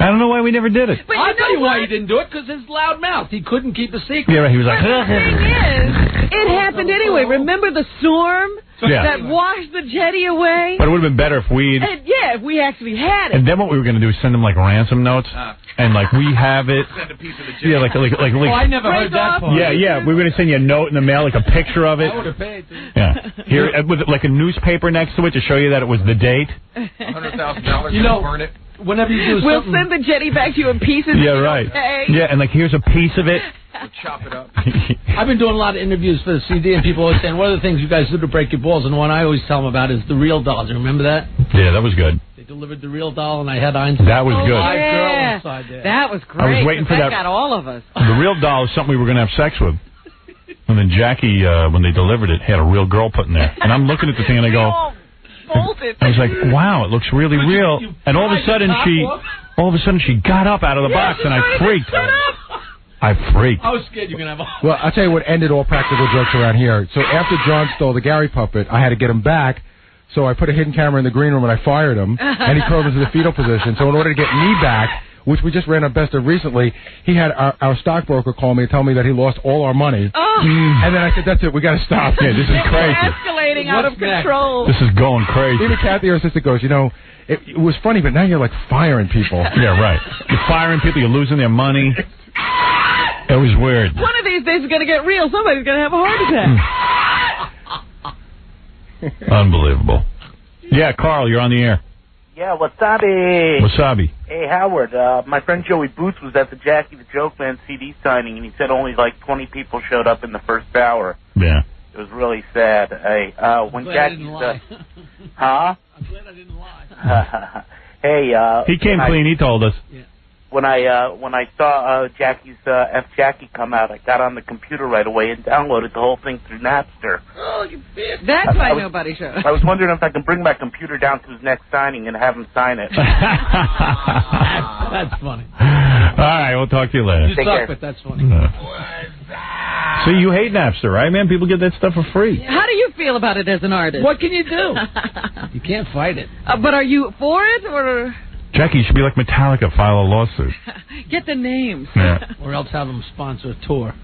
I don't know why we never did it. But I'll tell you why he didn't do it, because his loud mouth. He couldn't keep a secret. Yeah, right. He was like... The thing is, it happened anyway. Remember the storm that washed the jetty away? But it would have been better if we... if we actually had it. And then what we were going to do is send him, like, ransom notes. And, like, we have it. Send a piece of the jetty. Yeah, like I never heard that part. Yeah. We were going to send you a note in the mail, like a picture of it. I would have paid. Yeah. Here, with, like, a newspaper next to it to show you that it was the date. $100,000 burn it. Whenever you do we'll something... send the jetty back to you in pieces. Yeah, right. Yeah, and, like, here's a piece of it. We'll chop it up. I've been doing a lot of interviews for the CD, and people always saying, what are the things you guys do to break your balls? And the one I always tell them about is the real doll. Do you remember that? Yeah, that was good. They delivered the real doll, and I had Einstein. That was good. Live girl inside there. That was great. I was waiting for that. Got all of us. The real doll is something we were going to have sex with. And then Jackie, when they delivered it, had a real girl put in there. And I'm looking at the thing, and I go... I was like, wow, it looks really real. And all of a sudden, she got up out of the box, and I freaked. I freaked. I was scared you were going to have a... Well, I'll tell you what ended all practical jokes around here. So after John stole the Gary puppet, I had to get him back. So I put a hidden camera in the green room, and I fired him. And he curled into the fetal position. So in order to get me back, which we just ran our best of recently, he had our stockbroker call me and tell me that he lost all our money. And then I said, that's it, we got to stop. Yeah, this is crazy. Escalating out of control. This is going crazy. Even Kathy, our assistant, goes, it was funny, but now you're like firing people. Yeah, right. You're firing people, you're losing their money. It was weird. One of these days is going to get real. Somebody's going to have a heart attack. Unbelievable. Yeah, Carl, you're on the air. Yeah, wasabi. Wasabi. Hey, Howard, my friend Joey Boots was at the Jackie the Joke Man CD signing, and he said only like 20 people showed up in the first hour. Yeah. It was really sad. Hey, when Jackie's... Huh? I'm glad I didn't lie. Hey, he came clean, he told us. Yeah. When I saw Jackie's F. Jackie come out, I got on the computer right away and downloaded the whole thing through Napster. Oh, you bitch. That's why nobody showed. I was wondering if I can bring my computer down to his next signing and have him sign it. That's funny. All right, we'll talk to you later. You suck, but that's funny. So you hate Napster, right, man? People get that stuff for free. How do you feel about it as an artist? What can you do? You can't fight it. But are you for it, or... Jackie, you should be like Metallica, file a lawsuit. Get the names. Yeah. Or else have them sponsor a tour,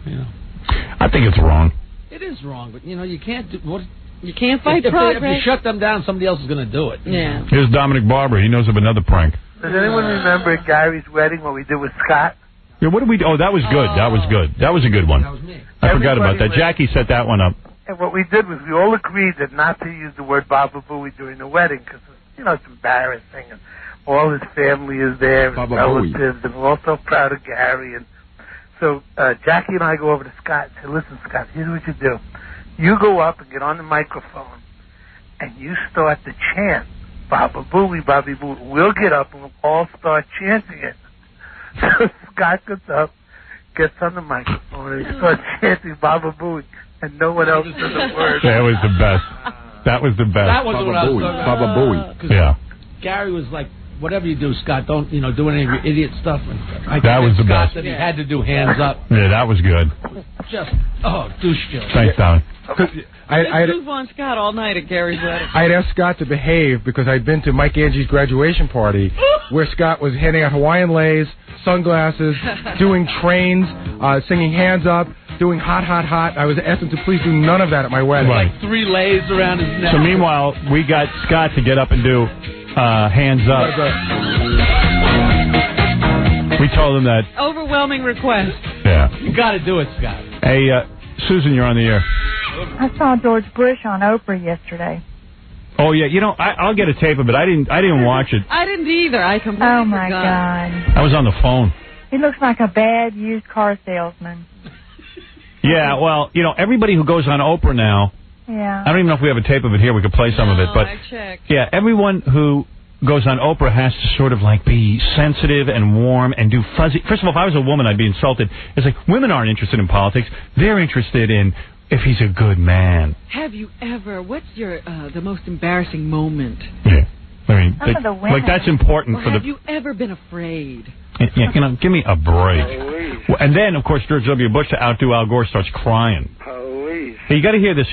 I think it's wrong. It is wrong, but, you can't do... What You can't fight if progress. If you shut them down, somebody else is going to do it. Yeah. Here's Dominic Barber. He knows of another prank. Does anyone remember Gary's wedding, what we did with Scott? Yeah, what did we do? Oh, that was good. That was good. That was a good one. That was me. I forgot about that. Jackie set that one up. And what we did was we all agreed that not to use the word Baba Booey during the wedding because, it's embarrassing. And all his family is there, his relatives, and we're all so proud of Gary. And so Jackie and I go over to Scott and say, listen, Scott, here's what you do. You go up and get on the microphone, and you start to chant, Baba Booey, Bobby Booey. We'll get up and we'll all start chanting it. So Scott gets up, gets on the microphone, and he starts chanting Baba Booey, and no one else says a word. That was the best. That was the best. That was what I was talking about. Baba Booey. Yeah. Gary was like, whatever you do, Scott, don't, do any of your idiot stuff. And that was the Scott best. That he had to do hands up. Yeah, that was good. Just, douche joke. Thanks, Don. I move on Scott all night at Gary's wedding. I had asked Scott to behave because I'd been to Mike Angie's graduation party where Scott was handing out Hawaiian leis, sunglasses, doing trains, singing hands up, doing hot, hot, hot. I was asked him to please do none of that at my wedding. Right. Like 3 leis around his neck. So meanwhile, we got Scott to get up and do hands up. We told him that. Overwhelming request. Yeah. You got to do it, Scott. Hey, Susan, you're on the air. I saw George Bush on Oprah yesterday. Oh yeah, I'll get a tape of it. I didn't watch it. I didn't either. I completely Oh my forgot. God! I was on the phone. He looks like a bad used car salesman. Yeah, well, everybody who goes on Oprah now. Yeah. I don't even know if we have a tape of it here. We could play some of it, but I checked. yeah, everyone who goes on Oprah has to sort of like be sensitive and warm and do fuzzy. First of all, if I was a woman, I'd be insulted. It's like women aren't interested in politics. They're interested in if he's a good man. Have you ever? What's your the most embarrassing moment? Yeah, I mean, Some of the women. like that's important Or for have the. you ever been afraid? Yeah, give me a break. And then, of course, George W. Bush, to outdo Al Gore, starts crying. Police. Hey, you got to hear this.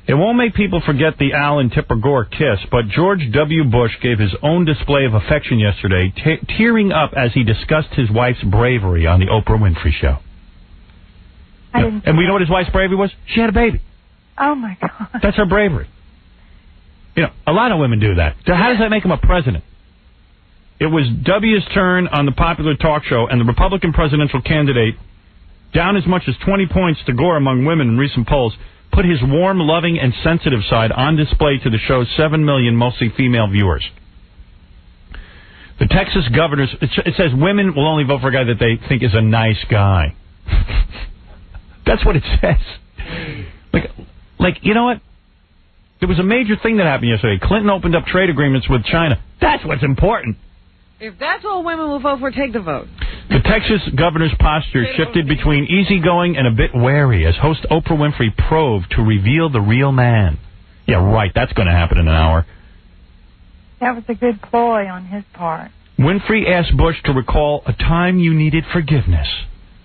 It won't make people forget the Al and Tipper Gore kiss, but George W. Bush gave his own display of affection yesterday, tearing up as he discussed his wife's bravery on the Oprah Winfrey Show. And we know what his wife's bravery was? She had a baby. Oh my God! That's her bravery. A lot of women do that. So how does that make him a president? It was W's turn on the popular talk show, and the Republican presidential candidate, down as much as 20 points to Gore among women in recent polls, put his warm, loving, and sensitive side on display to the show's 7 million, mostly female viewers. The Texas governors, it says women will only vote for a guy that they think is a nice guy. That's what it says. Like, you know what? There was a major thing that happened yesterday. Clinton opened up trade agreements with China. That's what's important. If that's all women will vote for, take the vote. The Texas governor's posture shifted between easygoing and a bit wary as host Oprah Winfrey probed to reveal the real man. Yeah, right. That's going to happen in an hour. That was a good ploy on his part. Winfrey asked Bush to recall a time you needed forgiveness.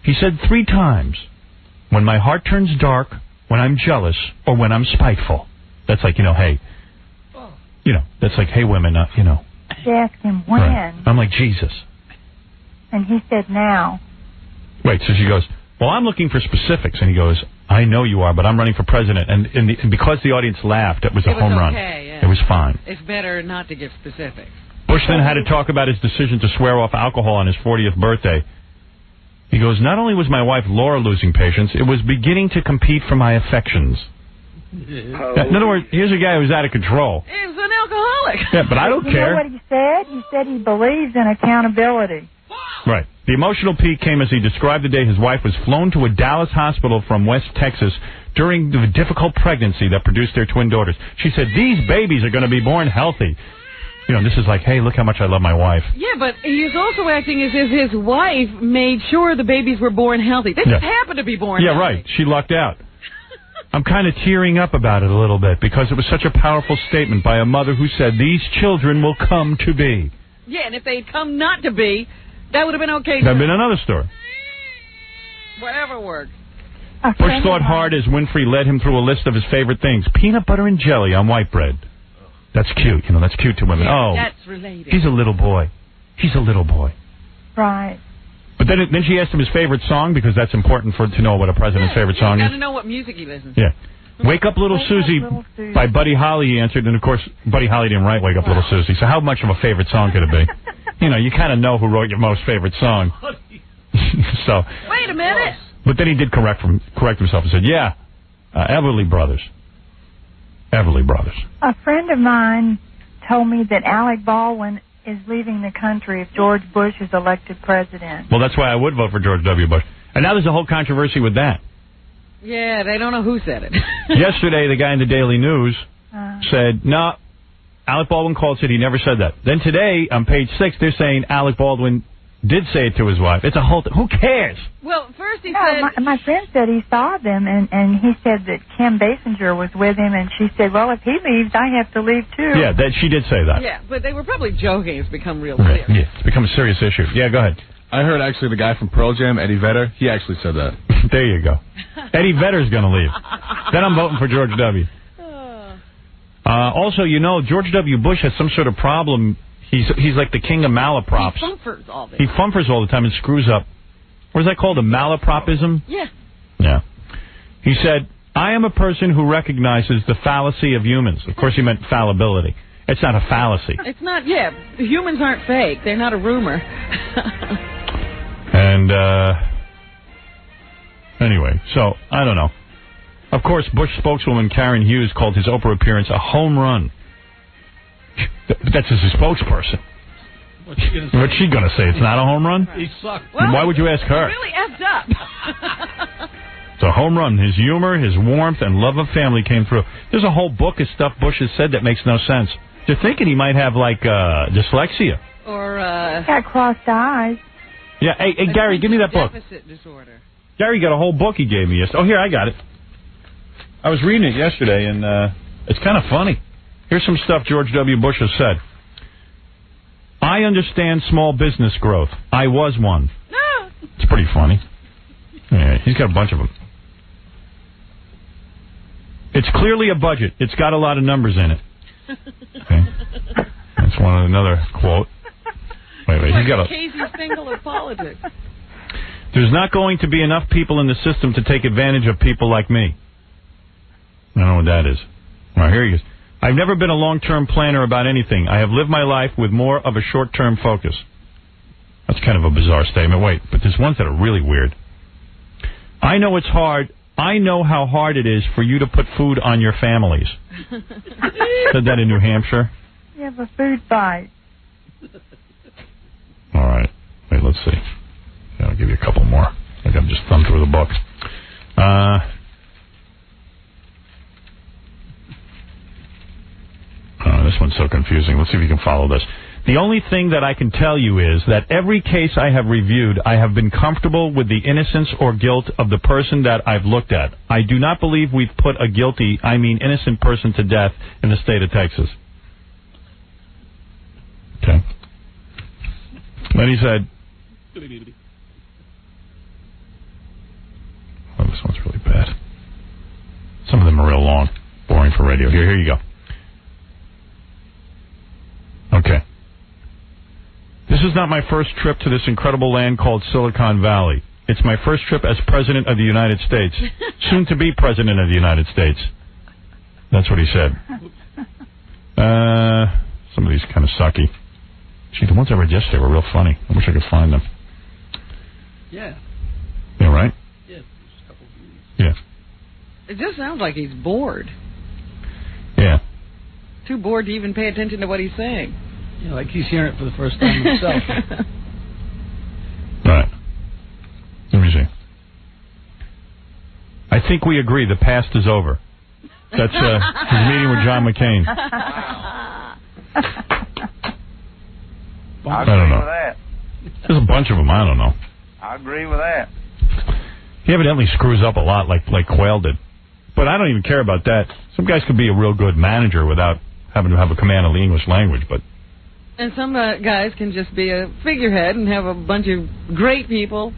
He said 3 times, when my heart turns dark, when I'm jealous, or when I'm spiteful. That's like, hey. That's like, hey, women, She asked him when. Right. I'm like, Jesus. And he said now. Wait, so she goes, well, I'm looking for specifics. And he goes, I know you are, but I'm running for president. And because the audience laughed, it was a home run. Yeah. It was fine. It's better not to give specifics. Bush then had to talk about his decision to swear off alcohol on his 40th birthday. He goes, not only was my wife Laura losing patience, it was beginning to compete for my affections. In other words, here's a guy who's out of control. He was an alcoholic. Yeah, but I don't care. You know what he said? He said he believes in accountability. Right. The emotional peak came as he described the day his wife was flown to a Dallas hospital from West Texas during the difficult pregnancy that produced their twin daughters. She said, these babies are going to be born healthy. This is like, hey, look how much I love my wife. Yeah, but he was also acting as if his wife made sure the babies were born healthy. They just happened to be born healthy. Yeah, right. She lucked out. I'm kind of tearing up about it a little bit because it was such a powerful statement by a mother who said, these children will come to be. Yeah, and if they'd come not to be, that would have been okay. That would have been another story. Whatever works. Bush thought hard as Winfrey led him through a list of his favorite things. Peanut butter and jelly on white bread. That's cute. That's cute to women. Yeah, that's related. He's a little boy. He's a little boy. Right. But then she asked him his favorite song because that's important to know what a president's favorite song you is. got to know what music he listens to. Yeah. Wake Up Little Susie by Buddy Holly, he answered. And, of course, Buddy Holly didn't write Wake Up Little Susie. So how much of a favorite song could it be? You know, you kind of know who wrote your most favorite song. So. Wait a minute. But then he did correct himself and said, yeah, Everly Brothers. Everly Brothers. A friend of mine told me that Alec Baldwin is leaving the country if George Bush is elected president. Well, that's why I would vote for George W. Bush. And now there's a whole controversy with that. Yeah, they don't know who said it. Yesterday, the guy in the Daily News said, no, Alec Baldwin called, said he never said that. Then today, on page 6, they're saying Alec Baldwin did say it to his wife. It's a whole who cares? Well, first he said... My friend said he saw them, and he said that Kim Basinger was with him, and she said, well, if he leaves, I have to leave, too. Yeah, she did say that. Yeah, but they were probably joking. It's become real serious. Yeah, it's become a serious issue. Yeah, go ahead. I heard actually the guy from Pearl Jam, Eddie Vedder, he actually said that. There you go. Eddie Vedder's going to leave. Then I'm voting for George W. Also, you know, George W. Bush has some sort of problem. He's like the king of malaprops. He fumfers all the time. He fumfers all the time and screws up. What is that called? A malapropism? Yeah. Yeah. He said, I am a person who recognizes the fallacy of humans. Of course, he meant fallibility. It's not a fallacy. It's not, humans aren't fake. They're not a rumor. And, anyway, so, I don't know. Of course, Bush spokeswoman Karen Hughes called his Oprah appearance a home run. That's his spokesperson. What's she going to say? It's not a home run? He sucked. Well, why would you ask her? Really effed up. It's a home run. His humor, his warmth, and love of family came through. There's a whole book of stuff Bush has said that makes no sense. You're thinking he might have, like, dyslexia. Or, got crossed eyes. Yeah, hey, Gary, give me that book. Deficit disorder. Gary got a whole book he gave me yesterday. Oh, here, I got it. I was reading it yesterday, and it's kind of funny. Here's some stuff George W. Bush has said. I understand small business growth. I was one. No. It's pretty funny. Yeah, he's got a bunch of them. It's clearly a budget. It's got a lot of numbers in it. Okay. That's another quote. Wait, he's got a... Casey Stengel of politics. There's not going to be enough people in the system to take advantage of people like me. I don't know what that is. All right, here he is. I've never been a long-term planner about anything. I have lived my life with more of a short-term focus. That's kind of a bizarre statement. Wait, but there's ones that are really weird. I know it's hard. I know how hard it is for you to put food on your families. Said that in New Hampshire. You have a food fight. All right. Wait, let's see. I'll give you a couple more. I got to just thumb through the book. This one's so confusing. Let's see if you can follow this. The only thing that I can tell you is that every case I have reviewed, I have been comfortable with the innocence or guilt of the person that I've looked at. I do not believe we've put a guilty, innocent person to death in the state of Texas. Okay. Then he said... Oh, this one's really bad. Some of them are real long. Boring for radio. Here you go. Okay. This is not my first trip to this incredible land called Silicon Valley. It's my first trip as President of the United States. Soon to be President of the United States. That's what he said. Some of these kind of sucky. Gee, the ones I read yesterday were real funny. I wish I could find them. Yeah. Yeah, right? Yeah, just a couple of views. Yeah. It just sounds like he's bored. Yeah. Too bored to even pay attention to what he's saying. Yeah, like he's hearing it for the first time himself. All right. Let me see. I think we agree the past is over. That's his meeting with John McCain. I don't know. With that. There's a bunch of them. I don't know. I agree with that. He evidently screws up a lot like Quayle did. But I don't even care about that. Some guys could be a real good manager without having to have a command of the English language, but... And some guys can just be a figurehead and have a bunch of great people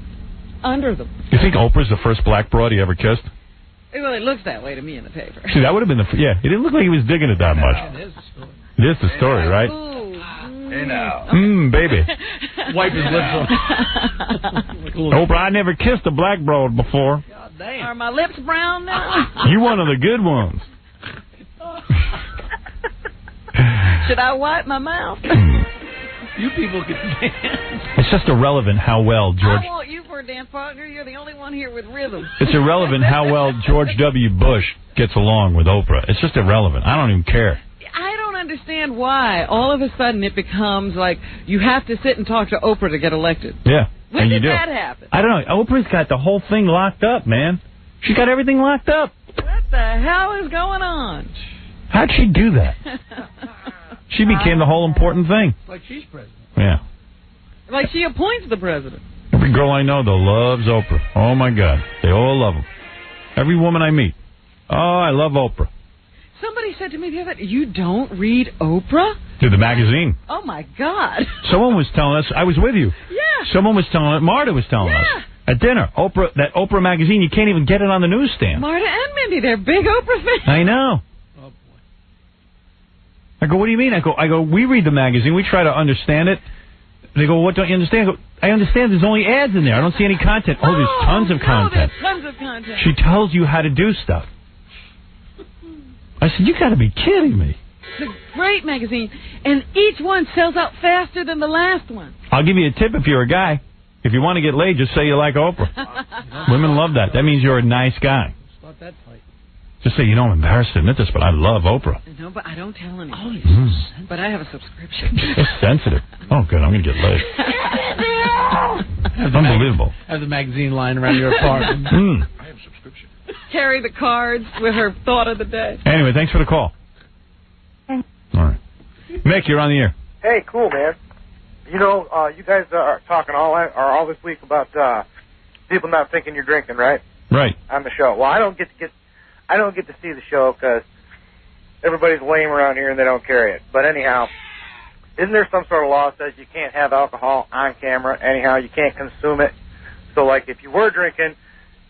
under them. You think Oprah's the first black broad he ever kissed? Well, it looks that way to me in the paper. See, that would have been the... Yeah, it didn't look like he was digging it that much. It is the story. It is the story, right? Hey, now. Baby. Wipe his lips off. Oprah, I never kissed a black broad before. God damn. Are my lips brown now? You one of the good ones. Should I wipe my mouth? You people can dance. It's just irrelevant how well George... I want you for a dance partner. You're the only one here with rhythm. It's irrelevant how well George W. Bush gets along with Oprah. It's just irrelevant. I don't even care. I don't understand why all of a sudden it becomes like you have to sit and talk to Oprah to get elected. Yeah. When did that happen? I don't know. Oprah's got the whole thing locked up, man. She's got everything locked up. What the hell is going on? How'd she do that? She became the whole important thing. Like she's president. Yeah. Like she appoints the president. Every girl I know, though, loves Oprah. Oh, my God. They all love them. Every woman I meet. Oh, I love Oprah. Somebody said to me the other day, you don't read Oprah? Through the magazine. Oh, my God. Someone was telling us, I was with you. Yeah. Someone was telling us, Marta was telling us. At dinner, that Oprah magazine, you can't even get it on the newsstand. Marta and Mindy, they're big Oprah fans. I know. Oh, boy. I go, what do you mean? I go, we read the magazine. We try to understand it. They go, what don't you understand? I go, I understand there's only ads in there. I don't see any content. Oh, there's tons of content. There's tons of content. She tells you how to do stuff. I said, you got to be kidding me. It's a great magazine, and each one sells out faster than the last one. I'll give you a tip if you're a guy. If you want to get laid, just say you like Oprah. Women love that. That means you're a nice guy. Start that fight. Just say, I'm embarrassed to admit this, but I love Oprah. No, but I don't tell anyone. Oh, But I have a subscription. It's sensitive. Oh, good. I'm going to get laid. Unbelievable. Have the magazine lying around your apartment. I have a subscription. Carry the cards with her thought of the day. Anyway, thanks for the call. All right. Mick, you're on the air. Hey, cool, man. You know, you guys are talking all this week about people not thinking you're drinking, right? Right. On the show. Well, I don't get to see the show because everybody's lame around here and they don't carry it. But anyhow, isn't there some sort of law that says you can't have alcohol on camera? Anyhow, you can't consume it. So, like, if you were drinking,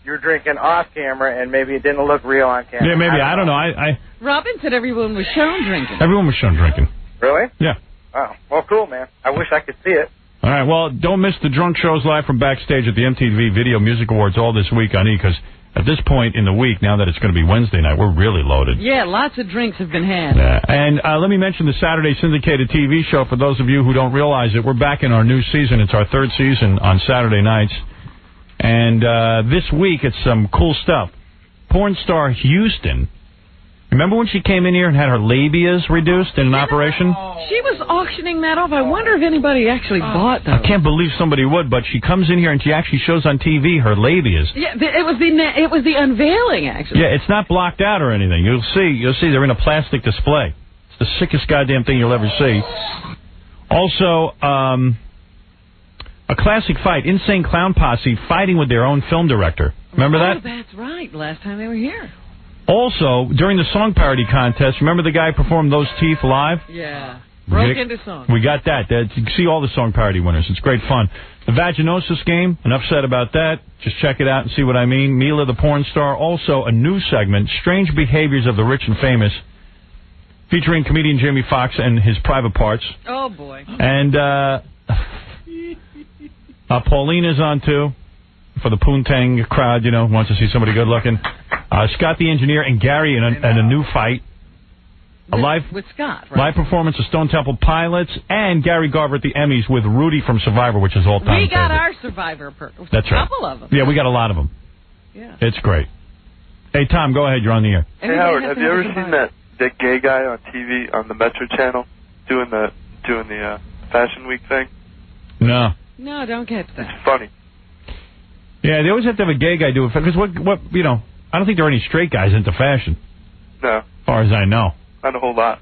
you're drinking off camera and maybe it didn't look real on camera. Yeah, maybe. I don't know. Robin said everyone was shown drinking. Everyone was shown drinking. Really? Yeah. Oh, well, cool, man. I wish I could see it. All right, well, don't miss the drunk shows live from backstage at the MTV Video Music Awards all this week on E, because at this point in the week, now that it's going to be Wednesday night, we're really loaded. Yeah, lots of drinks have been had. Yeah. And let me mention the Saturday syndicated TV show for those of you who don't realize it. We're back in our new season. It's our third season on Saturday nights. And this week, it's some cool stuff. Porn star Houston. Remember when she came in here and had her labias reduced in an operation? She was auctioning that off. I wonder if anybody actually bought those. I can't believe somebody would, but she comes in here and she actually shows on TV her labias. Yeah, it was the unveiling, actually. Yeah, it's not blocked out or anything. You'll see they're in a plastic display. It's the sickest goddamn thing you'll ever see. Also, a classic fight, Insane Clown Posse fighting with their own film director. Remember that? Oh, that's right. Last time they were here. Also, during the song parody contest, remember the guy who performed Those Teeth live? Yeah. Broke into song. We got that. You can see all the song parody winners. It's great fun. The Vaginosis game, enough said about that. Just check it out and see what I mean. Mila the porn star. Also, a new segment, Strange Behaviors of the Rich and Famous, featuring comedian Jamie Foxx and his private parts. Oh, boy. And Pauline is on, too, for the Poontang crowd, wants to see somebody good looking. Scott the Engineer and Gary in a new fight. With Scott, right? Live performance of Stone Temple Pilots and Gary Garver at the Emmys with Rudy from Survivor, which is all-time We got favorite. our Survivor That's a right. couple of them. Yeah, we got a lot of them. Yeah. It's great. Hey, Tom, go ahead. You're on the air. Hey, Howard, have you ever seen that gay guy on TV on the Metro Channel doing the Fashion Week thing? No. No, don't get that. It's funny. Yeah, they always have to have a gay guy do it because I don't think there are any straight guys into fashion. No. As far as I know. Not a whole lot.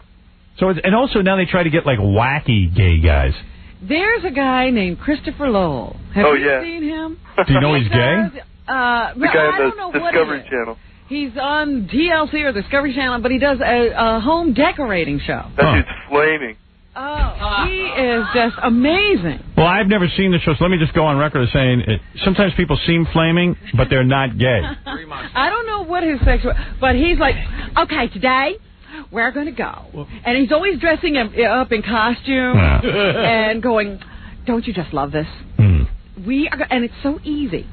So and also now they try to get like wacky gay guys. There's a guy named Christopher Lowell. Have you seen him? Do you know he's gay? The guy on the Discovery Channel. He's on TLC or Discovery Channel, but he does a home decorating show. That dude's flaming. Oh, he is just amazing. Well, I've never seen the show, so let me just go on record as saying sometimes people seem flaming, but they're not gay. I don't know what his sexual, but he's like, okay, today we're going to go. And he's always dressing up in costume and going, don't you just love this? and it's so easy.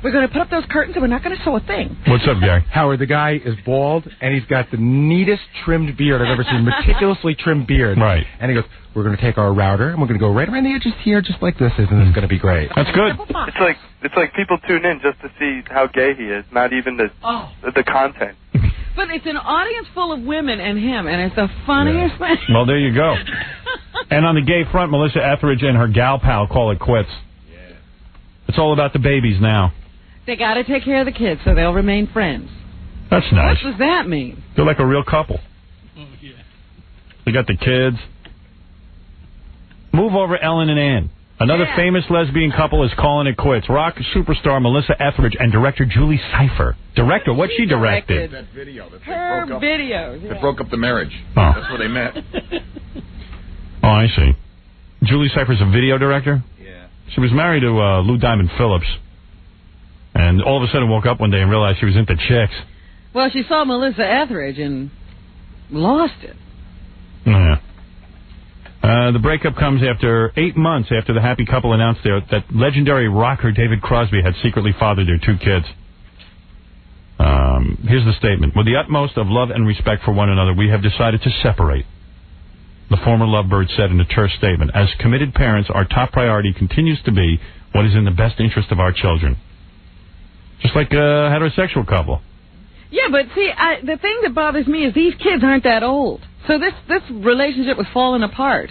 We're going to put up those curtains and we're not going to sew a thing. What's up, Gary? Howard, the guy is bald, and he's got the neatest trimmed beard I've ever seen, meticulously trimmed beard. Right. And he goes, we're going to take our router, and we're going to go right around the edges here, just like this is, and it's going to be great. That's good. It's like people tune in just to see how gay he is, not even the content. But it's an audience full of women and him, and it's the funniest thing. Well, there you go. And on the gay front, Melissa Etheridge and her gal pal call it quits. Yeah. It's all about the babies now. They got to take care of the kids so they'll remain friends. That's nice. What does that mean? They're like a real couple. Oh, yeah. They got the kids. Move over Ellen and Ann. Another famous lesbian couple is calling it quits. Rock superstar Melissa Etheridge and director Julie Cypher. Director? What she directed? That video. That Her video. They broke up the marriage. Oh. That's where they met. Oh, I see. Julie Cypher's a video director? Yeah. She was married to Lou Diamond Phillips. And all of a sudden woke up one day and realized she was into chicks. Well, she saw Melissa Etheridge and lost it. Yeah. The breakup comes after 8 months after the happy couple announced that legendary rocker David Crosby had secretly fathered their 2 kids. Here's the statement. With the utmost of love and respect for one another, we have decided to separate. The former lovebird said in a terse statement, as committed parents, our top priority continues to be what is in the best interest of our children. Just like a heterosexual couple. Yeah, but see, the thing that bothers me is these kids aren't that old. So this relationship was falling apart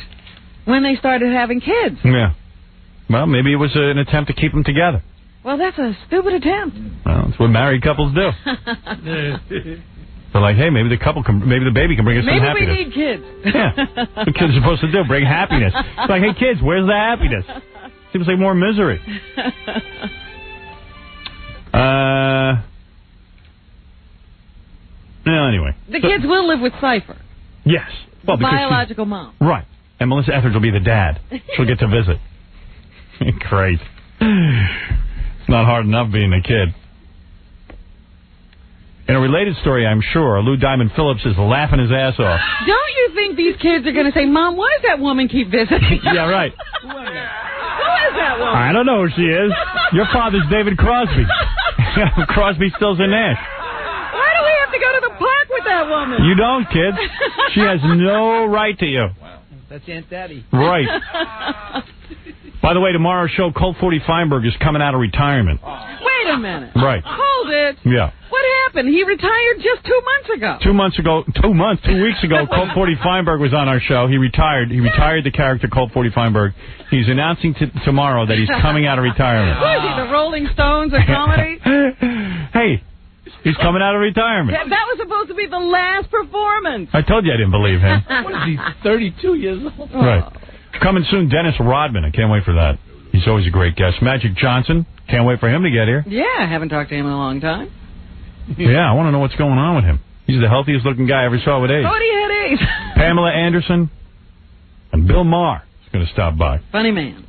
when they started having kids. Yeah. Well, maybe it was an attempt to keep them together. Well, that's a stupid attempt. Well, that's what married couples do. They're like, hey, maybe the baby can bring us some happiness. Maybe we need kids. Yeah. What kids are supposed to do, bring happiness. It's like, hey, kids, where's the happiness? Seems like more misery. Anyway. The kids will live with Cypher. Yes. Well, because biological mom. Right. And Melissa Etheridge will be the dad. She'll get to visit. Great. It's not hard enough being a kid. In a related story, I'm sure, Lou Diamond Phillips is laughing his ass off. Don't you think these kids are going to say, Mom, why does that woman keep visiting? Yeah, right. Who is that woman? I don't know who she is. Your father's David Crosby. Crosby, Stills, and Nash. Why do we have to go to the park with that woman? You don't, kids. She has no right to you. Wow. That's Aunt Daddy. Right. By the way, tomorrow's show, Colt 40 Feinberg is coming out of retirement. Wait a minute. Right. Hold it. Yeah. What happened? He retired just 2 months ago. 2 weeks ago, Colt 40 Feinberg was on our show. He retired. He retired the character Colt 40 Feinberg. He's announcing tomorrow that he's coming out of retirement. Who is he, the Rolling Stones of comedy? Hey, he's coming out of retirement. That was supposed to be the last performance. I told you I didn't believe him. What is he, 32 years old? Right. Coming soon, Dennis Rodman. I can't wait for that. He's always a great guest. Magic Johnson. Can't wait for him to get here. Yeah, I haven't talked to him in a long time. Yeah, I want to know what's going on with him. He's the healthiest looking guy I ever saw with AIDS. Oh, he had AIDS. Pamela Anderson and Bill Maher is going to stop by. Funny man.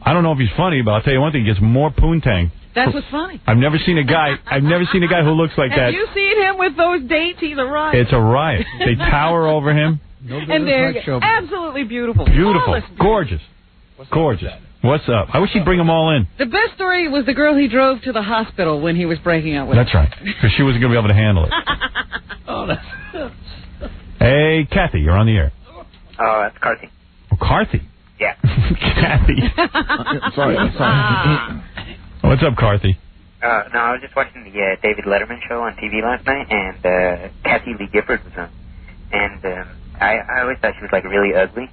I don't know if he's funny, but I'll tell you one thing. He gets more poontang. That's what's funny. I've never seen a guy who looks like that. Have you seen him with those dates? He's a riot. It's a riot. They tower over him. And they're absolutely beautiful. Beautiful. Gorgeous. Gorgeous. What's up? I wish he'd bring them all in. The best story was the girl he drove to the hospital when he was breaking up with. That's right. Because she wasn't going to be able to handle it. Oh, that's... Hey, Kathy, you're on the air. Oh, that's Carthy. Oh, Carthy? Yeah. Kathy. Sorry. What's up, Carthy? No, I was just watching the David Letterman show on TV last night, and Kathy Lee Gifford was on. And I always thought she was, like, really ugly.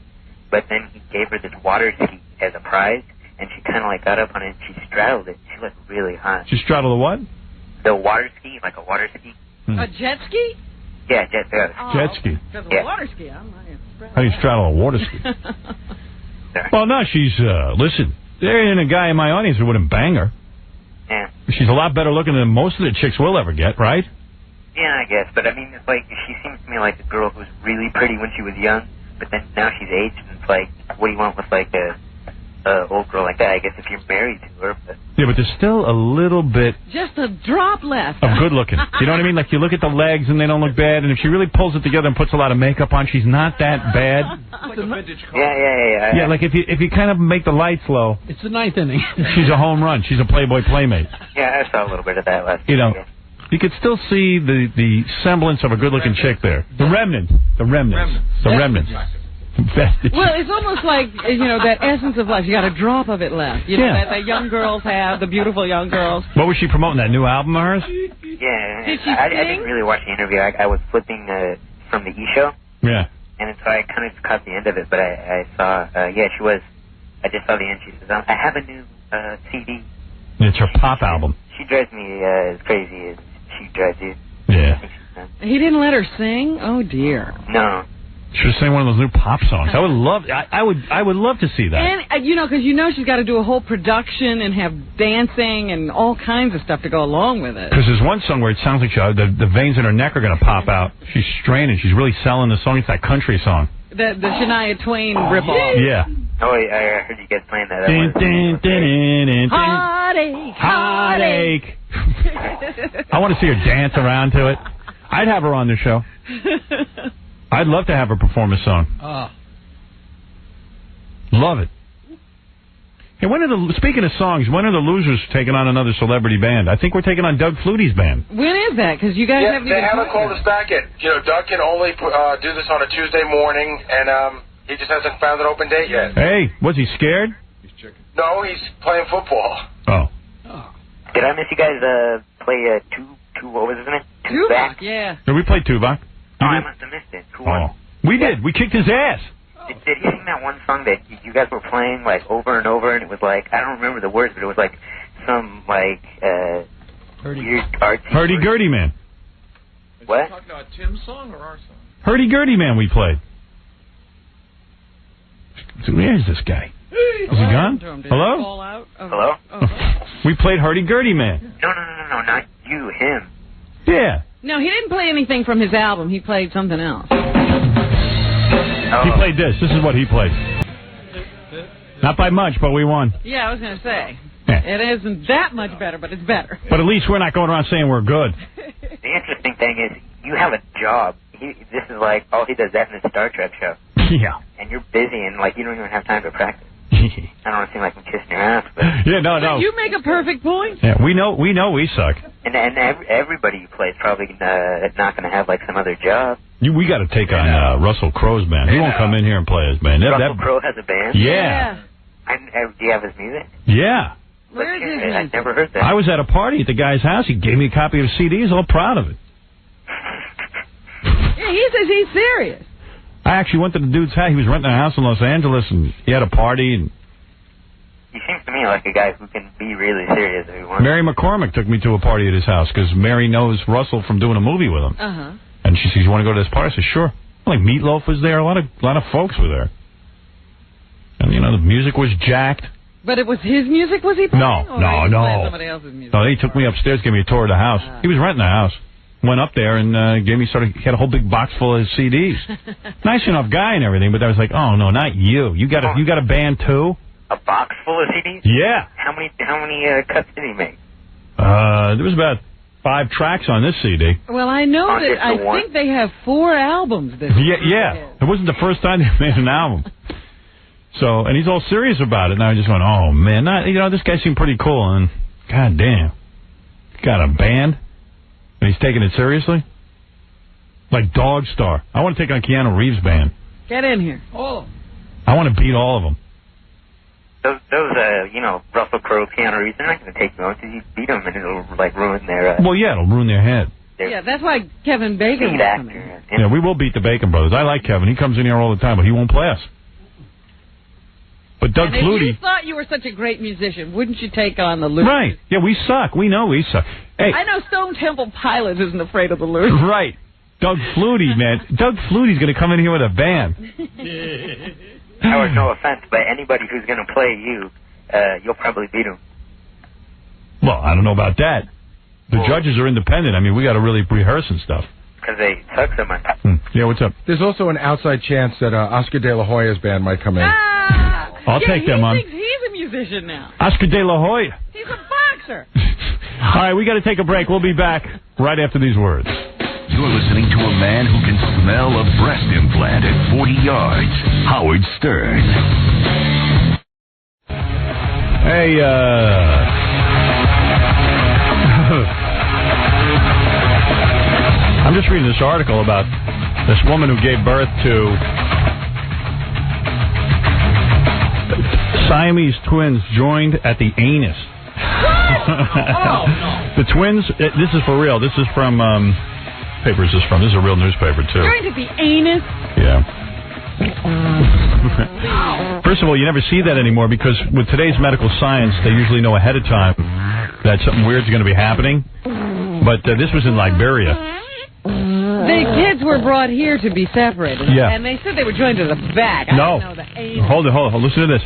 But then he gave her this water ski as a prize, and she kind of, like, got up on it, and she straddled it. She looked really hot. She straddled the what? The water ski, like a water ski. A jet ski? Yeah, jet ski. Because a water ski, I'm not How do you straddle a water ski? Well, no, she's, listen, there ain't a guy in my audience who wouldn't bang her. Yeah. She's a lot better looking than most of the chicks we'll ever get, right? Yeah, I guess. But, I mean, it's like, she seems to me like a girl who was really pretty when she was young, but then now she's aged, and it's like, what do you want with, like, a old girl like that. I guess if you're married to her, but Yeah, but there's still a little bit Just a drop left. of good looking. You know what I mean? Like, you look at the legs and they don't look bad, and if she really pulls it together and puts a lot of makeup on, she's not that bad. Like a vintage car. yeah. Yeah, like if you kind of make the lights low, It's the ninth inning. she's a home run. She's a Playboy playmate. Yeah, I saw a little bit of that last You know, week. you could still see the semblance of a good-looking chick there. The remnants. Well, it's almost like, that essence of life. You got a drop of it left. You know, Yeah. that young girls have, the beautiful young girls. What was she promoting, that new album of hers? Yeah, Did she I sing? didn't really watch the interview. I was flipping from the E-show, Yeah. and so I kind of just caught the end of it, but I saw, she was, I just saw the end. She says, I have a new CD. It's her pop album. She drives me as crazy as she drives you. Yeah. He didn't let her sing? Oh, dear. No. Should have sang one of those new pop songs. I would love. I would love to see that. And, because she's got to do a whole production and have dancing and all kinds of stuff to go along with it. Because there's one song where it sounds like the veins in her neck are going to pop out. She's straining. She's really selling the song. It's that country song. The Shania Twain ripoff. Yeah. Oh, I heard you guys playing that. Heartache. I want to see her dance around to it. I'd have her on the show. I'd love to have her perform a song. Love it. Hey, speaking of songs, when are the Losers taking on another celebrity band? I think we're taking on Doug Flutie's band. When is that? Because you guys haven't they even haven't called us back yet. Doug can only do this on a Tuesday morning, and he just hasn't found an open date yet. Hey, was he scared? No, he's playing football. Oh. Did I miss you guys play what was his name? Tuvok, yeah. Did we play Tuvok? Oh, I must have missed it. Who won? We did. We kicked his ass. Did he sing that one song that you guys were playing like over and over, and it was like, I don't remember the words, but it was like some like weird artsy. Hurdy-gurdy man. What? Are you talking about Tim's song or our song? Hurdy-gurdy man we played. So where's this guy? Is he gone? Hello? Hello? We played Hurdy-gurdy man. No, not you, him. Yeah. No, he didn't play anything from his album. He played something else. He played this. This is what he played. Not by much, but we won. Yeah, I was going to say. Yeah. It isn't that much better, but it's better. But at least we're not going around saying we're good. The interesting thing is, you have a job. This is like, he does that in the Star Trek show. Yeah. And you're busy, and like you don't even have time to practice. I don't want to seem like I'm kissing your ass, but yeah, no. You make a perfect point. Yeah, we know we suck. And everybody you play is probably not going to have like some other job. We got to take on Russell Crowe's band. He won't come in here and play his band. Russell Crowe has a band. Yeah. Do you have his music? Yeah. Where is his music? I never heard that. I was at a party at the guy's house. He gave me a copy of the CD. He's all proud of it. Yeah, he says he's serious. I actually went to the dude's house. He was renting a house in Los Angeles, and he had a party. And he seems to me like a guy who can be really serious if he wants. Mary McCormick took me to a party at his house because Mary knows Russell from doing a movie with him. Uh-huh. And she says, "You want to go to this party?" I said, "Sure." Like Meatloaf was there. A lot of folks were there. And the music was jacked. But it was his music, was he playing? No. Playing somebody else's music? No, they took me upstairs, gave me a tour of the house. He was renting a house. Went up there and gave me he had a whole big box full of CDs. Nice enough guy and everything, but I was like, oh no, not you. You got a band too? A box full of CDs? Yeah. How many cuts did he make? There was about 5 tracks on this CD. Well, I know that I think they have 4 albums this year. Yeah. It wasn't the first time they made an album. So, and he's all serious about it. And I just went, oh man, this guy seemed pretty cool. And god damn, got a band. And he's taking it seriously? Like Dog Star. I want to take on Keanu Reeves' band. Get in here. I want to beat all of them. Those Russell Crowe, Keanu Reeves, they're not going to take you on because you beat them and it'll, like, ruin their... Well, yeah, it'll ruin their head. Yeah, that's why Kevin Bacon will come in. Yeah, we will beat the Bacon Brothers. I like Kevin. He comes in here all the time, but he won't play us. But Doug and Flutie... if you thought you were such a great musician, wouldn't you take on the Losers? Right. Yeah, we suck. We know we suck. Hey, I know Stone Temple Pilots isn't afraid of the Losers. Right. Doug Flutie, man. Doug Flutie's going to come in here with a band. Howard, no offense, but anybody who's going to play you, you'll probably beat him. Well, I don't know about that. The judges are independent. I mean, we got to really rehearse and stuff. Because they suck so much. Yeah, what's up? There's also an outside chance that Oscar De La Hoya's band might come in. I'll take them on. He thinks he's a musician now. Oscar De La Hoya. He's a boxer. All right, we got to take a break. We'll be back right after these words. You're listening to a man who can smell a breast implant at 40 yards. Howard Stern. Hey, I'm just reading this article about this woman who gave birth to Siamese twins joined at the anus. Oh, no. The twins, this is for real. This is from, paper is this from? This is a real newspaper, too. Joined at the anus? Yeah. First of all, you never see that anymore because with today's medical science, they usually know ahead of time that something weird's going to be happening. But this was in Liberia. The kids were brought here to be separated. Yeah. And they said they were joined to the back. No. I don't know the anus. Hold it. Listen to this.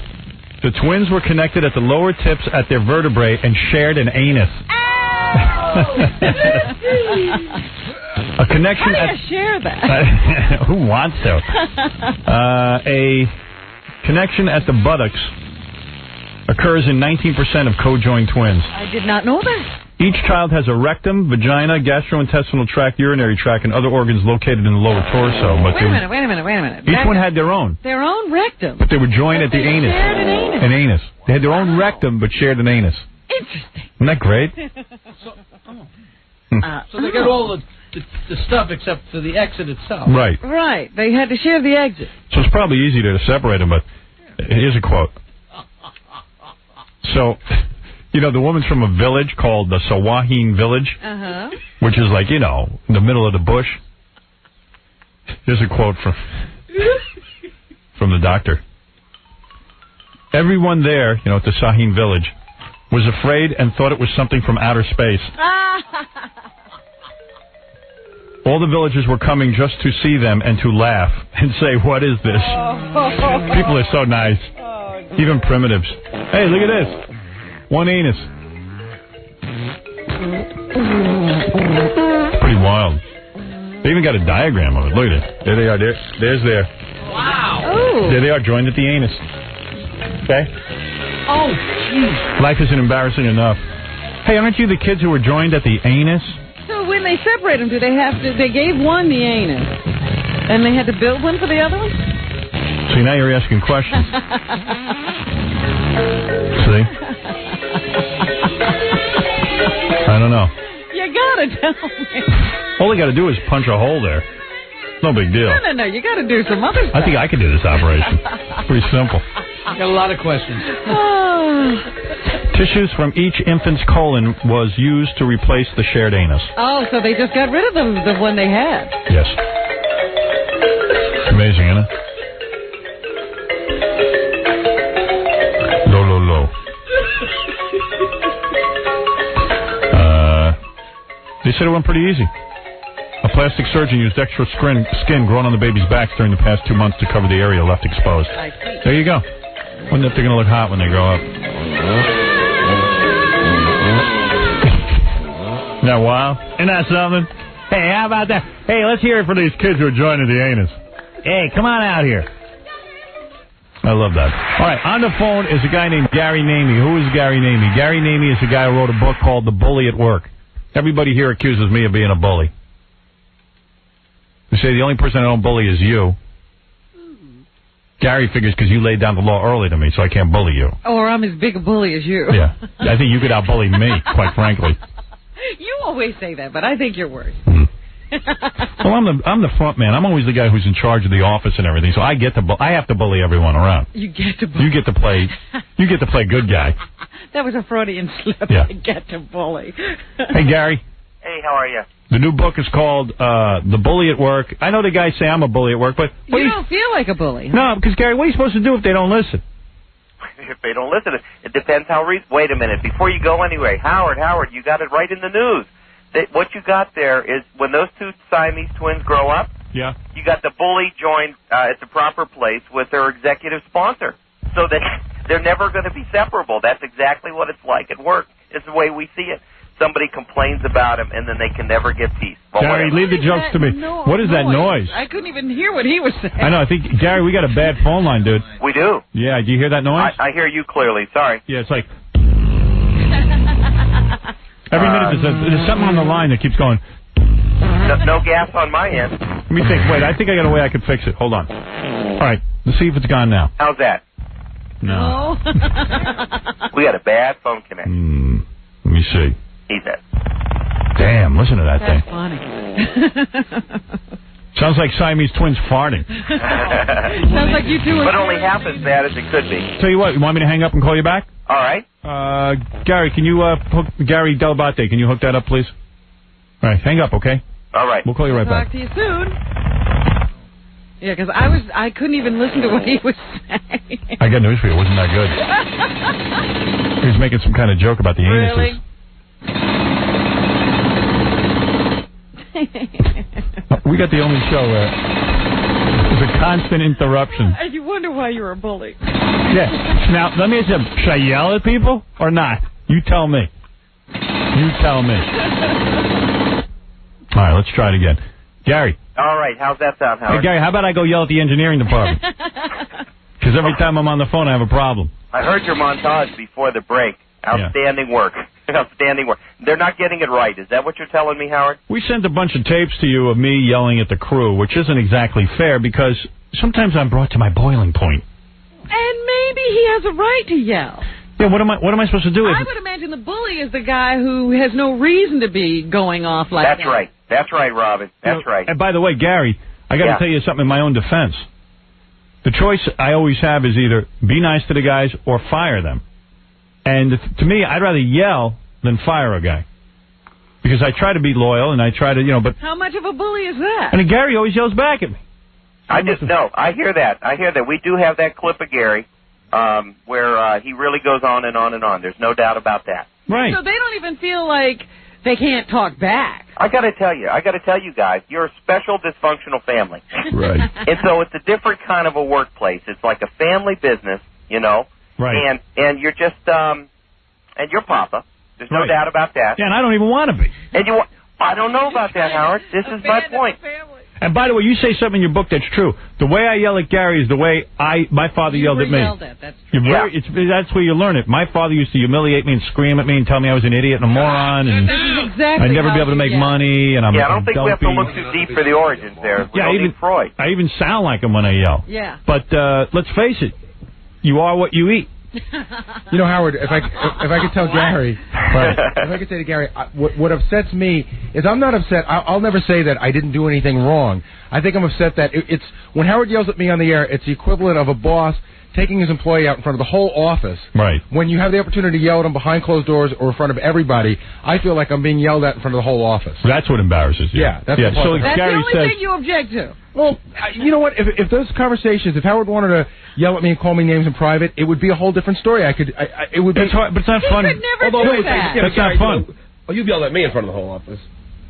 The twins were connected at the lower tips at their vertebrae and shared an anus. A connection. How do you share that? Who wants to? A connection at the buttocks occurs in 19% of co-joined twins. I did not know that. Each child has a rectum, vagina, gastrointestinal tract, urinary tract, and other organs located in the lower torso. But Wait a minute. Each one had their own. Their own rectum. But they were joined at the anus. Shared an anus. An anus. They had their own rectum, but shared an anus. Interesting. Isn't that great? So they got all the stuff except for the exit itself. Right. Right. They had to share the exit. So it's probably easy to separate them, but here's a quote. So, you know, the woman's from a village called the Sawahin village, which is like, you know, in the middle of the bush. Here's a quote from the doctor. Everyone there, you know, at the Sahin village, was afraid and thought it was something from outer space. All the villagers were coming just to see them and to laugh and say, what is this? People are so nice. Even primitives. Hey, look at this. One anus. Pretty wild. They even got a diagram of it. Look at it. There they are. There's there. Wow. Ooh. There they are, joined at the anus. Okay? Oh, jeez. Life isn't embarrassing enough. Hey, aren't you the kids who were joined at the anus? So when they separate them, do they have to? They gave one the anus, and they had to build one for the other one. See, now you're asking questions. See? I don't know. You gotta tell me. All they got to do is punch a hole there. No big deal. No. You gotta do some other stuff. I think I could do this operation. Pretty simple. I got a lot of questions. Tissues from each infant's colon was used to replace the shared anus. Oh, so they just got rid of the one they had. Yes. Amazing, isn't it? Low. They said it went pretty easy. A plastic surgeon used extra skin grown on the baby's backs during the past 2 months to cover the area left exposed. I see. There you go. Wonder if they're going to look hot when they grow up. Isn't that wild? Isn't that something? Hey, how about that? Hey, let's hear it for these kids who are joining the anus. Hey, come on out here. I love that. All right, on the phone is a guy named Gary Namey. Who is Gary Namey? Gary Namey is a guy who wrote a book called The Bully at Work. Everybody here accuses me of being a bully. They say the only person I don't bully is you. Gary figures because you laid down the law early to me, so I can't bully you. Or I'm as big a bully as you. Yeah. I think you could out-bully me, quite frankly. You always say that, but I think you're worse. Well, I'm the front man. I'm always the guy who's in charge of the office and everything, so I have to bully everyone around. You get to bully. You get to play good guy. That was a Freudian slip. Yeah. I get to bully. Hey, Gary. Hey, how are you? The new book is called The Bully at Work. I know the guys say I'm a bully at work, but... You don't feel like a bully. No, because, Gary, what are you supposed to do if they don't listen? If they don't listen, it depends how... Wait a minute. Before you go anyway, Howard, you got it right in the news. What you got there is when those two Siamese twins grow up, yeah, you got the bully joined at the proper place with their executive sponsor. So that they're never going to be separable. That's exactly what it's like at work. It's the way we see it. somebody complains about him, and then they can never get peace. Gary, leave the jokes to me. What is that noise? I couldn't even hear what he was saying. I know. I think, Gary, we got a bad phone line, dude. We do. Yeah, do you hear that noise? I hear you clearly. Sorry. Yeah, it's like... Every minute there's something on the line that keeps going... No gas on my end. Let me think. Wait, I think I got a way I could fix it. Hold on. All right, let's see if it's gone now. How's that? No. We got a bad phone connection. Let me see. He's it. Damn, listen to that thing. That's funny. Sounds like Siamese twins farting. Sounds like you two are... But only half as bad as it could be. Tell you what, you want me to hang up and call you back? All right. Gary, can you hook... Gary Dell'Abate, can you hook that up, please? All right, hang up, okay? All right. We'll call you right back. Talk to you soon. Yeah, because I couldn't even listen to what he was saying. I got news for you. It wasn't that good. He was making some kind of joke about the anuses. Really? We got the only show where there's a constant interruption. And you wonder why you're a bully. Yeah. Now, let me ask you, should I yell at people or not? You tell me. You tell me. All right, let's try it again. Gary. All right, how's that sound, Howard? Hey, Gary, how about I go yell at the engineering department? Because every time I'm on the phone, I have a problem. I heard your montage before the break. Outstanding work. Outstanding work. They're not getting it right. Is that what you're telling me, Howard? We sent a bunch of tapes to you of me yelling at the crew, which isn't exactly fair because sometimes I'm brought to my boiling point. And maybe he has a right to yell. Yeah, what am I supposed to do? I would imagine the bully is the guy who has no reason to be going off like that. That's right. That's right, Robin. That's right. And by the way, Gary, I got to tell you something in my own defense. The choice I always have is either be nice to the guys or fire them. And to me, I'd rather yell than fire a guy. Because I try to be loyal and I try to, but... How much of a bully is that? And Gary always yells back at me. I hear that. I hear that. We do have that clip of Gary where he really goes on and on and on. There's no doubt about that. Right. So they don't even feel like they can't talk back. I got to tell you guys, you're a special dysfunctional family. Right. And so it's a different kind of a workplace. It's like a family business, Right. And you're just, and you're Papa. There's no doubt about that. Yeah, and I don't even want to be. And I don't know about that, Howard. This is my point. And by the way, you say something in your book that's true. The way I yell at Gary is the way my father yelled at me. That's where you learn it. My father used to humiliate me and scream at me and tell me I was an idiot and a moron and I'd never be able to make money. And I don't think we have to look too deep for the origins there. We don't need Freud. I even sound like him when I yell. Yeah. But let's face it, you are what you eat. Howard, if I could tell Gary, if I could say to Gary, what upsets me is I'm not upset. I'll never say that I didn't do anything wrong. I think I'm upset that it's when Howard yells at me on the air, it's the equivalent of a boss taking his employee out in front of the whole office. Right. When you have the opportunity to yell at him behind closed doors or in front of everybody, I feel like I'm being yelled at in front of the whole office. That's what embarrasses you. Yeah, that's so that's Gary the only thing you object to. Well, you know what? If those conversations, if Howard wanted to yell at me and call me names in private, it would be a whole different story. It would be. That's hard, but it's not fun. He could never do that. That's not fun. You've yelled at me in front of the whole office.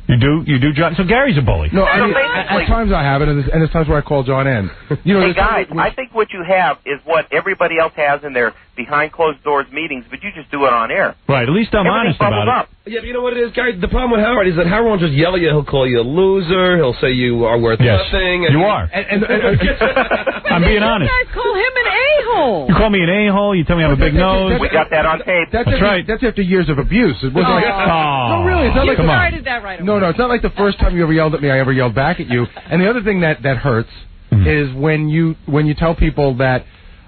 You do, John. So Gary's a bully. No, at times I have it, and there's times where I call John in. Hey guys, I think what you have is what everybody else has in their behind closed doors meetings, but you just do it on air. Right. At least I'm honest about it. Yeah, but you know what it is, Gary? The problem with Howard is that Howard won't just yell at you. He'll call you a loser. He'll say you are worth nothing. You are. I'm being honest. You guys call him an a-hole. You call me an a-hole. You tell me I have a big nose. We got that on tape. That's right. That's after years of abuse. It wasn't no, really. It's not like you started that right away. No, it's not like the first time you ever yelled at me, I ever yelled back at you. And the other thing that hurts is when you tell people that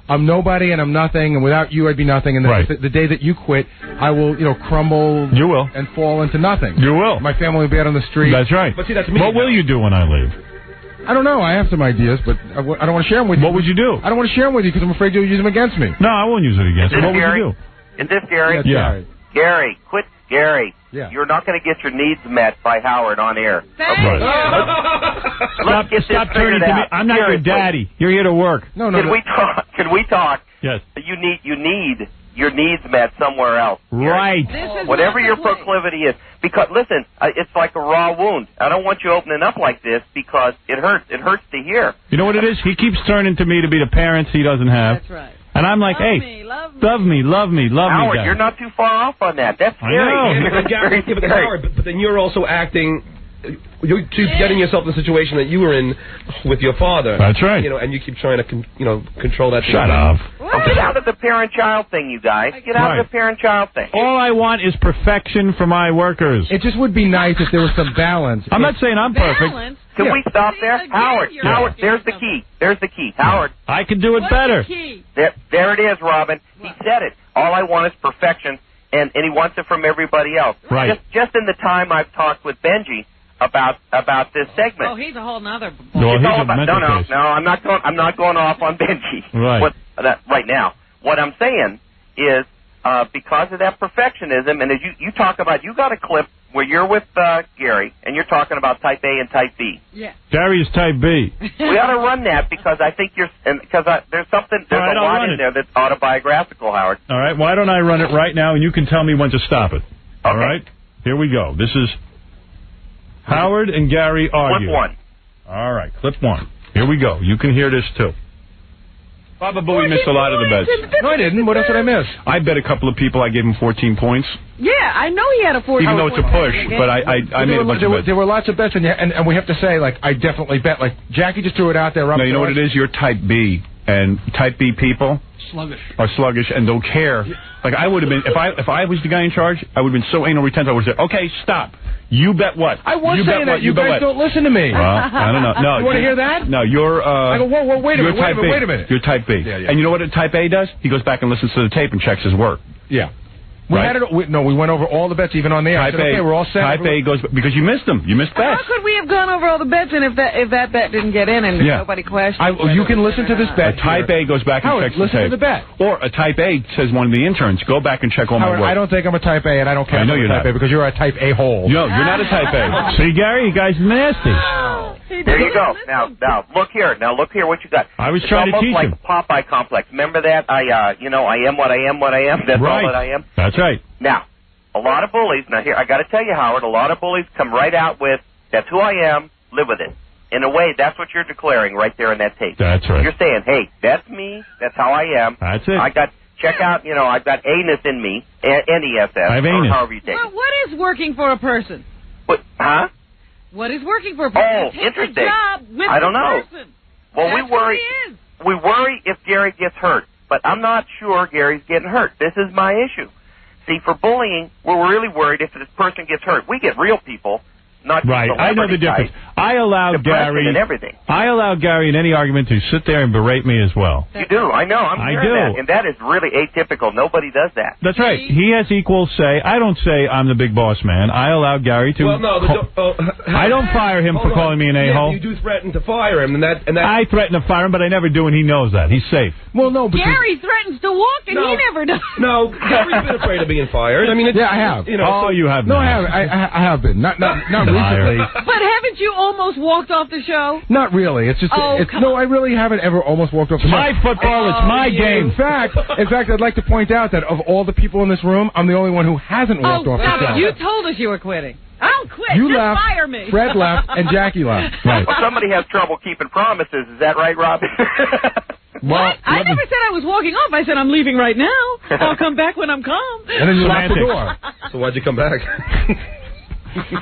I'm nobody and I'm nothing, and without you I'd be nothing, and the day that you quit, I will, crumble. You will. And fall into nothing. You will. My family will be out on the street. That's right. But see, that's me. What will you do when I leave? I don't know. I have some ideas, but I don't want to share them with you. What would you do? I don't want to share them with you because I'm afraid you'll use them against me. No, I won't use it against you. What would you do? Is this Gary? Yeah. Gary, quit. Gary, yeah. You're not going to get your needs met by Howard on air. Thank you. Let's get Stop turning to me. I'm not your daddy. You're here to work. No. Can we talk? Yes. You need your needs met somewhere else. Right. Whatever your proclivity is. Because, listen, it's like a raw wound. I don't want you opening up like this because it hurts. It hurts to hear. You know what it is? He keeps turning to me to be the parents he doesn't have. That's right. And I'm like, hey, love me. Howard, Dad. you're not too far off on that. That's scary. I know. Howard, but then you're also acting. You're getting yourself in the situation that you were in with your father. That's right. You know, and you keep trying to, control that. Shut up. Get out of the parent-child thing, you guys. Get out of the parent-child thing. All I want is perfection for my workers. It just would be nice if there was some balance. I'm not saying I'm perfect. Can we stop there? Howard, there's the key. There's the key. Howard. I can do it better. There it is, Robin. He said it. All I want is perfection, and he wants it from everybody else. Right. Just in the time I've talked with Benjy about this segment. Oh, he's a whole nother. No, I'm not going off on Benjy. Right. Right now. What I'm saying is because of that perfectionism, and as you talk about, you got a clip where you're with Gary, and you're talking about type A and type B. Yeah. Gary is type B. We ought to run that because I think there's a lot in there that's autobiographical, Howard. All right, why don't I run it right now, and you can tell me when to stop it. All right? Here we go. This is Howard and Gary argue. Clip 1. All right, clip 1. Here we go. You can hear this, too. Baba Booey missed a lot of the bets. No, I didn't. What else did I miss? I bet a couple of people. I gave him 14 points. Yeah, I know he had a 14. Even though it's a push, but I made a bunch of bets. There were lots of bets, and we have to say, like, I definitely bet. Like, Jackie just threw it out there. No, you know what it is? You're type B, and type B people are sluggish and don't care. Like, I would have been, if I was the guy in charge, I would have been so anal retentive. I would have said, okay, stop. You bet what? I was saying that. You guys don't listen to me. Well, I don't know. No, you want to hear that? No, you're... I go, whoa, wait a minute. You're type B. Yeah. And you know what a type A does? He goes back and listens to the tape and checks his work. Yeah. We went over all the bets even on the air. Type A, okay, we're all set. Type A goes... Because you missed them. You missed bets. How could we have gone over all the bets and if that bet didn't get in and nobody questioned? You can listen to this bet. A type A goes back and checks the tape. Listen to the bet. Or a type A says one of the interns, go back and check all my work. I don't think I'm a type A, and I don't care if I'm a type A because you're a type A hole. No, you're not a type A. See, Gary, you guys nasty. There you go. Now look here. What you got? I was trying to teach him. It's almost like Popeye complex. Remember that? I am what I am. That's all that I am. That's right. Now, a lot of bullies. Now here, I got to tell you, Howard. A lot of bullies come right out with, "That's who I am. Live with it." In a way, that's what you're declaring right there in that tape. That's right. You're saying, "Hey, that's me. That's how I am." That's it. I've got anus in me. NESS. I have anus. Or however you take it. What is working for a person? What? Huh? What is working for a person? Oh, Take interesting. The job with I don't the know. Person. Well, That's we worry if Gary gets hurt, but I'm not sure Gary's getting hurt. This is my issue. See, for bullying, we're really worried if this person gets hurt. We get real people, not just right. I know the difference. I allow Gary and everything. I allow Gary in any argument to sit there and berate me as well. You do. I know. I'm hearing that, and that is really atypical. Nobody does that. That's right. He has equal say. I don't say I'm the big boss man. I allow Gary to. Well, no, I don't fire him for calling me an a-hole. You do threaten to fire him, and that. I threaten to fire him, but I never do, and he knows that. He's safe. Well, no, because Gary threatens to walk, and he never does. No, Gary's been afraid of being fired. I mean, I have. You have. No, I haven't. I have been. Not recently. But haven't you almost walked off the show? Not really. It's just I really haven't ever almost walked off the show. My football, it's my game. In fact, I'd like to point out that of all the people in this room, I'm the only one who hasn't walked off the show. You told us you were quitting. I'll quit. You Just left, fire me. Fred left, and Jackie left. Right. Well, somebody has trouble keeping promises. Is that right, Robin? What? I never said I was walking off. I said I'm leaving right now. I'll come back when I'm calm. And then you locked the door. So why'd you come back?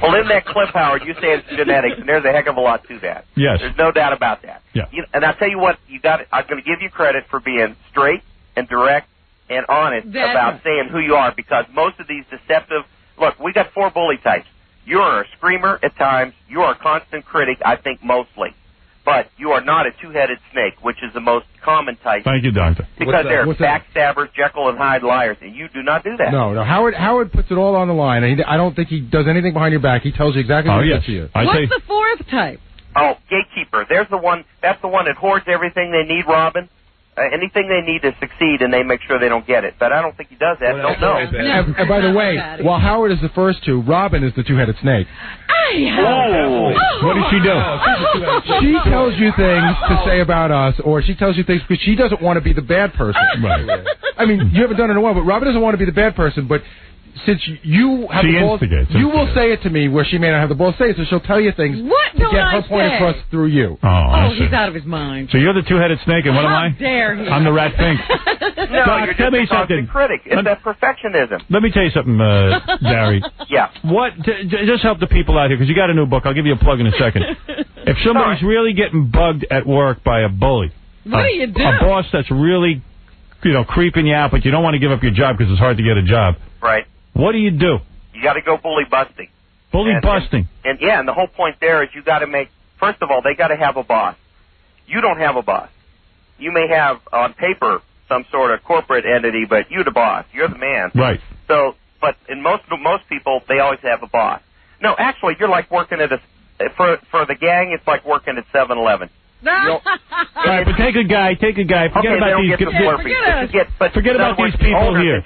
Well, in that clip, Howard, you say it's genetics, and there's a heck of a lot to that. Yes. There's no doubt about that. Yeah. And I'll tell you what, I'm going to give you credit for being straight and direct and honest about saying who you are, because most of these deceptive... Look, we got 4 bully types. You're a screamer at times. You are a constant critic, I think, mostly. But you are not a two-headed snake, which is the most common type. Thank you, Doctor. Because they're backstabbers, Jekyll and Hyde liars, and you do not do that. No. Howard puts it all on the line, and I don't think he does anything behind your back. He tells you exactly what he is. What's the 4th type? Oh, gatekeeper. There's the one. That's the one that hoards everything they need, Robin. Anything they need to succeed, and they make sure they don't get it. But I don't think he does that. Don't know. And by the way, while Howard is the first 2, Robin is the two-headed snake. What does she do? She tells you things to say about us, or she tells you things because she doesn't want to be the bad person. Right. I mean, you haven't done it in a while, but Robin doesn't want to be the bad person, but since you have She the balls, instigates. you will say it to me where she may not have the balls to say it, so she'll tell you things What to don't get I her point say? across through you. I see. He's out of his mind. So you're the two-headed snake, and what am I? How dare he? I'm the rat pink. No, Doc, you're tell just me a something. constant critic. It's that perfectionism. Let me tell you something, Gary. Yeah. Just help the people out here, because you got a new book. I'll give you a plug in a second. If somebody's really getting bugged at work by a bully, what do you do? A boss that's really, creeping you out, but you don't want to give up your job because it's hard to get a job. Right. What do you do? You got to go bully busting. Bully busting. And the whole point there is you got to make, first of all, they got to have a boss. You don't have a boss. You may have, on paper, some sort of corporate entity, but you're the boss. You're the man. Right. So, but in most people, they always have a boss. No, actually, you're like working at for the gang, it's like working at 7-Eleven. All right, but take a guy. Forget about these. Forget about these people here.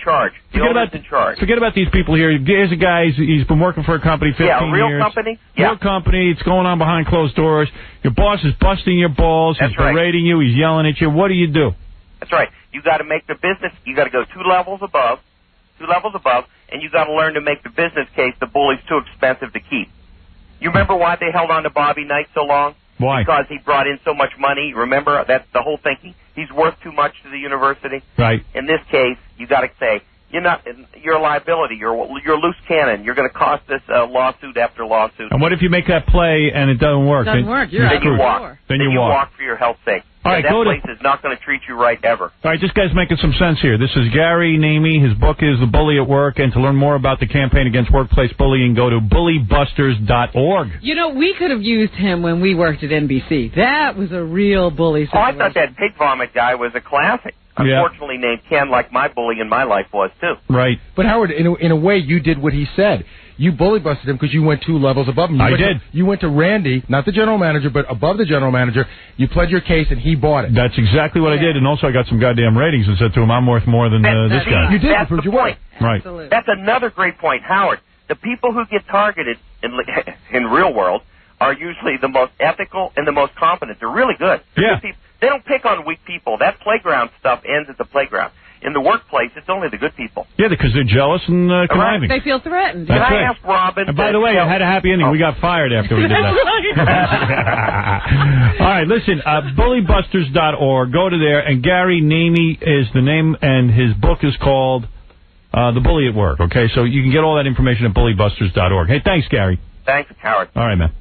Forget about these people here. Here's a guy. He's been working for a company 15 years. Real company. Real company. It's going on behind closed doors. Your boss is busting your balls. He's berating you. He's yelling at you. What do you do? That's right. You got to make the business. You got to go 2 levels above, and you got to learn to make the business case. The bully's too expensive to keep. You remember why they held on to Bobby Knight so long? Why? Because he brought in so much money. Remember, that's the whole thinking. He's worth too much to the university. Right. In this case, you got to say, you're a liability. You're a loose cannon. You're going to cost us lawsuit after lawsuit. And what if you make that play and it doesn't work? Then you walk. Then you walk for your health's sake. All right, that place is not going to treat you right ever. All right, this guy's making some sense here. This is Gary Namey. His book is The Bully at Work. And to learn more about the campaign against workplace bullying, go to bullybusters.org. We could have used him when we worked at NBC. That was a real bully situation. I thought that pig vomit guy was a classic. Unfortunately named Ken, like my bully in my life was, too. Right. But, Howard, in a way, you did what he said. You bully busted him because you went 2 levels above him. You went to Randy, not the general manager, but above the general manager. You pled your case, and he bought it. That's exactly what I did, and also I got some goddamn ratings and said to him, I'm worth more than this guy. You did. That's the point. Right. That's another great point, Howard. The people who get targeted in real world are usually the most ethical and the most competent. They're really good. They don't pick on weak people. That playground stuff ends at the playground. In the workplace, it's only the good people. Yeah, because they're jealous and conniving. They feel threatened. Can I ask Robin? And by the way, I had a happy ending. We got fired after we did that. All right, listen, bullybusters.org. Go to there, and Gary Namey is the name, and his book is called The Bully at Work. Okay, so you can get all that information at bullybusters.org. Hey, thanks, Gary. Thanks, Howard. All right, man.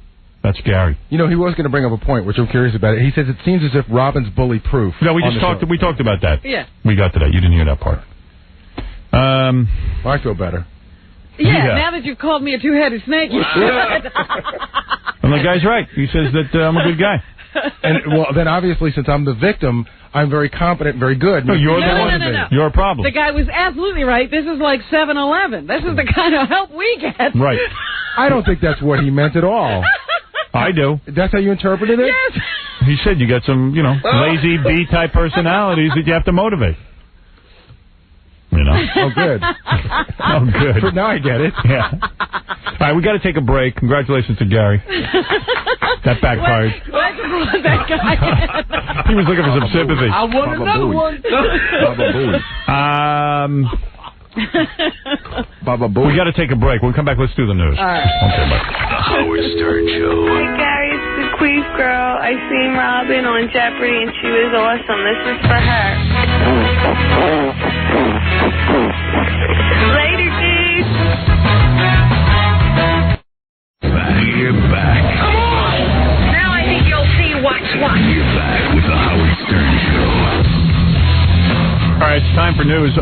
That's Gary. He was going to bring up a point, which I'm curious about. He says it seems as if Robin's bully-proof. No, we talked about that. Yeah. We got to that. You didn't hear that part. I feel better. Yeah, now that you've called me a 2-headed snake, you should. And the guy's right. He says that I'm a good guy. And then obviously, since I'm the victim, I'm very competent, very good. No, you're the one. No. You're a problem. The guy was absolutely right. This is like 7-Eleven. This is the kind of help we get. Right. I don't think that's what he meant at all. I do. That's how you interpreted it? Yes. He said you got some, lazy B-type personalities that you have to motivate. Oh, good. Oh, good. But now I get it. Yeah. All right, we got to take a break. Congratulations to Gary. That backfired. That guy. He was looking for some sympathy. I want another one. Baba Boo. We got to take a break. When we come back, let's do the news. All right. Okay, bye. The Howard Stern Show. Hey, Gary, it's the Queef girl. I seen Robin on Jeopardy, and she was awesome. This is for her. Later, dude. You're back. Come on! Now I think you'll see what's what. You're back with the Howard Stern Show. All right, it's time for news.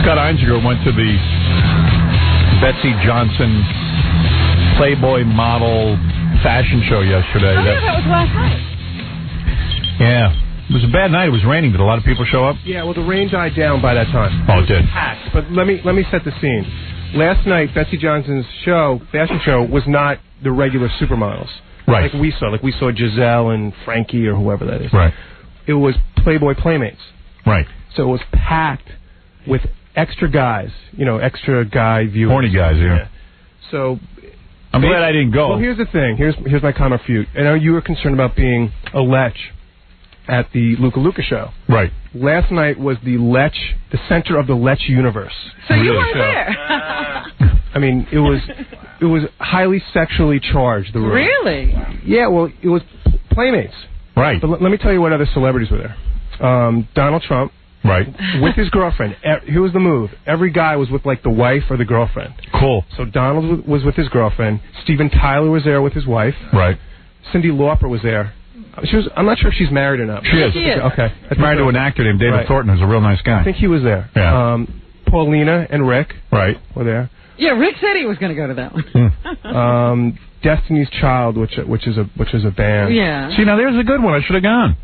Scott Einziger went to the Betsy Johnson Playboy model fashion show yesterday. That was last night. Yeah. It was a bad night. It was raining. Did a lot of people show up? Yeah, well, the rain died down by that time. Oh, it did. Packed. But let me set the scene. Last night, Betsy Johnson's fashion show, was not the regular supermodels. Right. Like we saw Giselle and Frankie or whoever that is. Right. It was Playboy Playmates. Right. So it was packed with extra guys, extra guy viewers. Horny guys, yeah. So I'm glad I didn't go. Well, here's the thing. Here's my comment for you. I know you were concerned about being a lech. at the Luca Luca show. Right. Last night was the center of the Lech universe. So you weren't there. I mean, it was highly sexually charged, the room. Really? Yeah, well, it was Playmates. Right. But let me tell you what other celebrities were there. Donald Trump. Right. With his girlfriend. Here was the move. Every guy was with, like, the wife or the girlfriend. Cool. So Donald was with his girlfriend. Steven Tyler was there with his wife. Right. Cyndi Lauper was there. I'm not sure if she's married or not. She is. Okay. That's married to an actor named David Thornton, who's a real nice guy. I think he was there. Yeah. Paulina and Rick. Right. Were there. Yeah, Rick said he was going to go to that one. Destiny's Child, which is a band. Yeah. See, now there's a good one. I should have gone.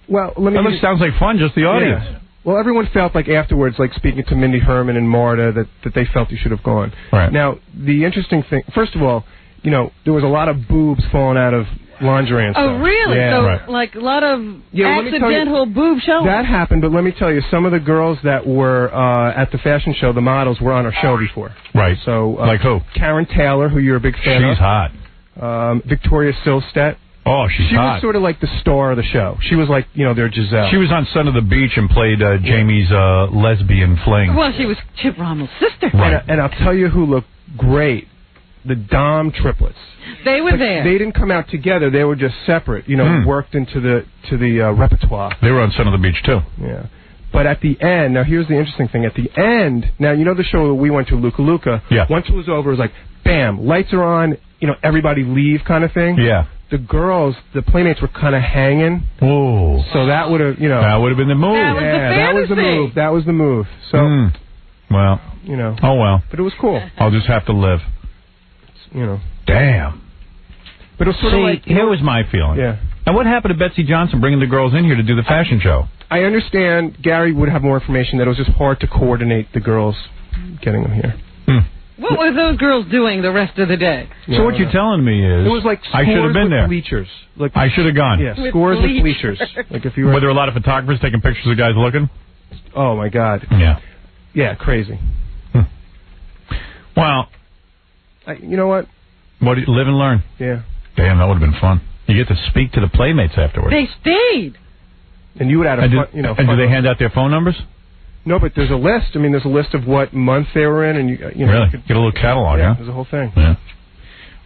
Well, that sounds like fun, just the audience. Yeah. Well, everyone felt like afterwards, like speaking to Mindy Herman and Marta, that they felt you should have gone. Right. Now, the interesting thing, first of all, there was a lot of boobs falling out of lingerie and stuff. Oh, really? Yeah. So, like, a lot of let me tell you, accidental boob showing? That happened, but let me tell you, some of the girls that were at the fashion show, the models, were on our show before. Right. So, like who? Karen Taylor, who you're a big fan of. She's hot. Victoria Silvstedt. Oh, she's She hot. was sort of like the star of the show. She was like, their Giselle. She was on Son of the Beach and played Jamie's lesbian fling. Well, she was Chip Rommel's sister. Right. And I'll tell you who looked great. The Dom triplets. They were there. They didn't come out together. They were just separate, worked into the repertoire. They were on Son of the Beach, too. Yeah. But at the end, now here's the interesting thing. At the end, now the show that we went to, Luca Luca, once it was over, it was like, bam, lights are on, everybody leave kind of thing. Yeah. The girls, the Playmates were kind of hanging. Oh. So that would have, That would have been the move. That was the move. That was the move. So, well. Oh, well. But it was cool. I'll just have to live. Damn. But it was sort of like... here was my feeling. Yeah. And what happened to Betsy Johnson bringing the girls in here to do the fashion show? I understand Gary would have more information that it was just hard to coordinate the girls getting them here. What were those girls doing the rest of the day? So what you're telling me is... It was like I should have been there. Bleachers. Like, I should have gone. Yeah, scores of bleachers. Like if you were... Were there a lot of photographers taking pictures of guys looking? Oh, my God. Yeah. Yeah, crazy. Well... you know what? What do you live and learn? Yeah. Damn, that would have been fun. You get to speak to the Playmates afterwards. They stayed. And you would have and do they hand out their phone numbers? No, but there's a list. I mean, there's a list of what month they were in, and you know. Really? You could get a little catalog, yeah, huh? There's a whole thing. Yeah.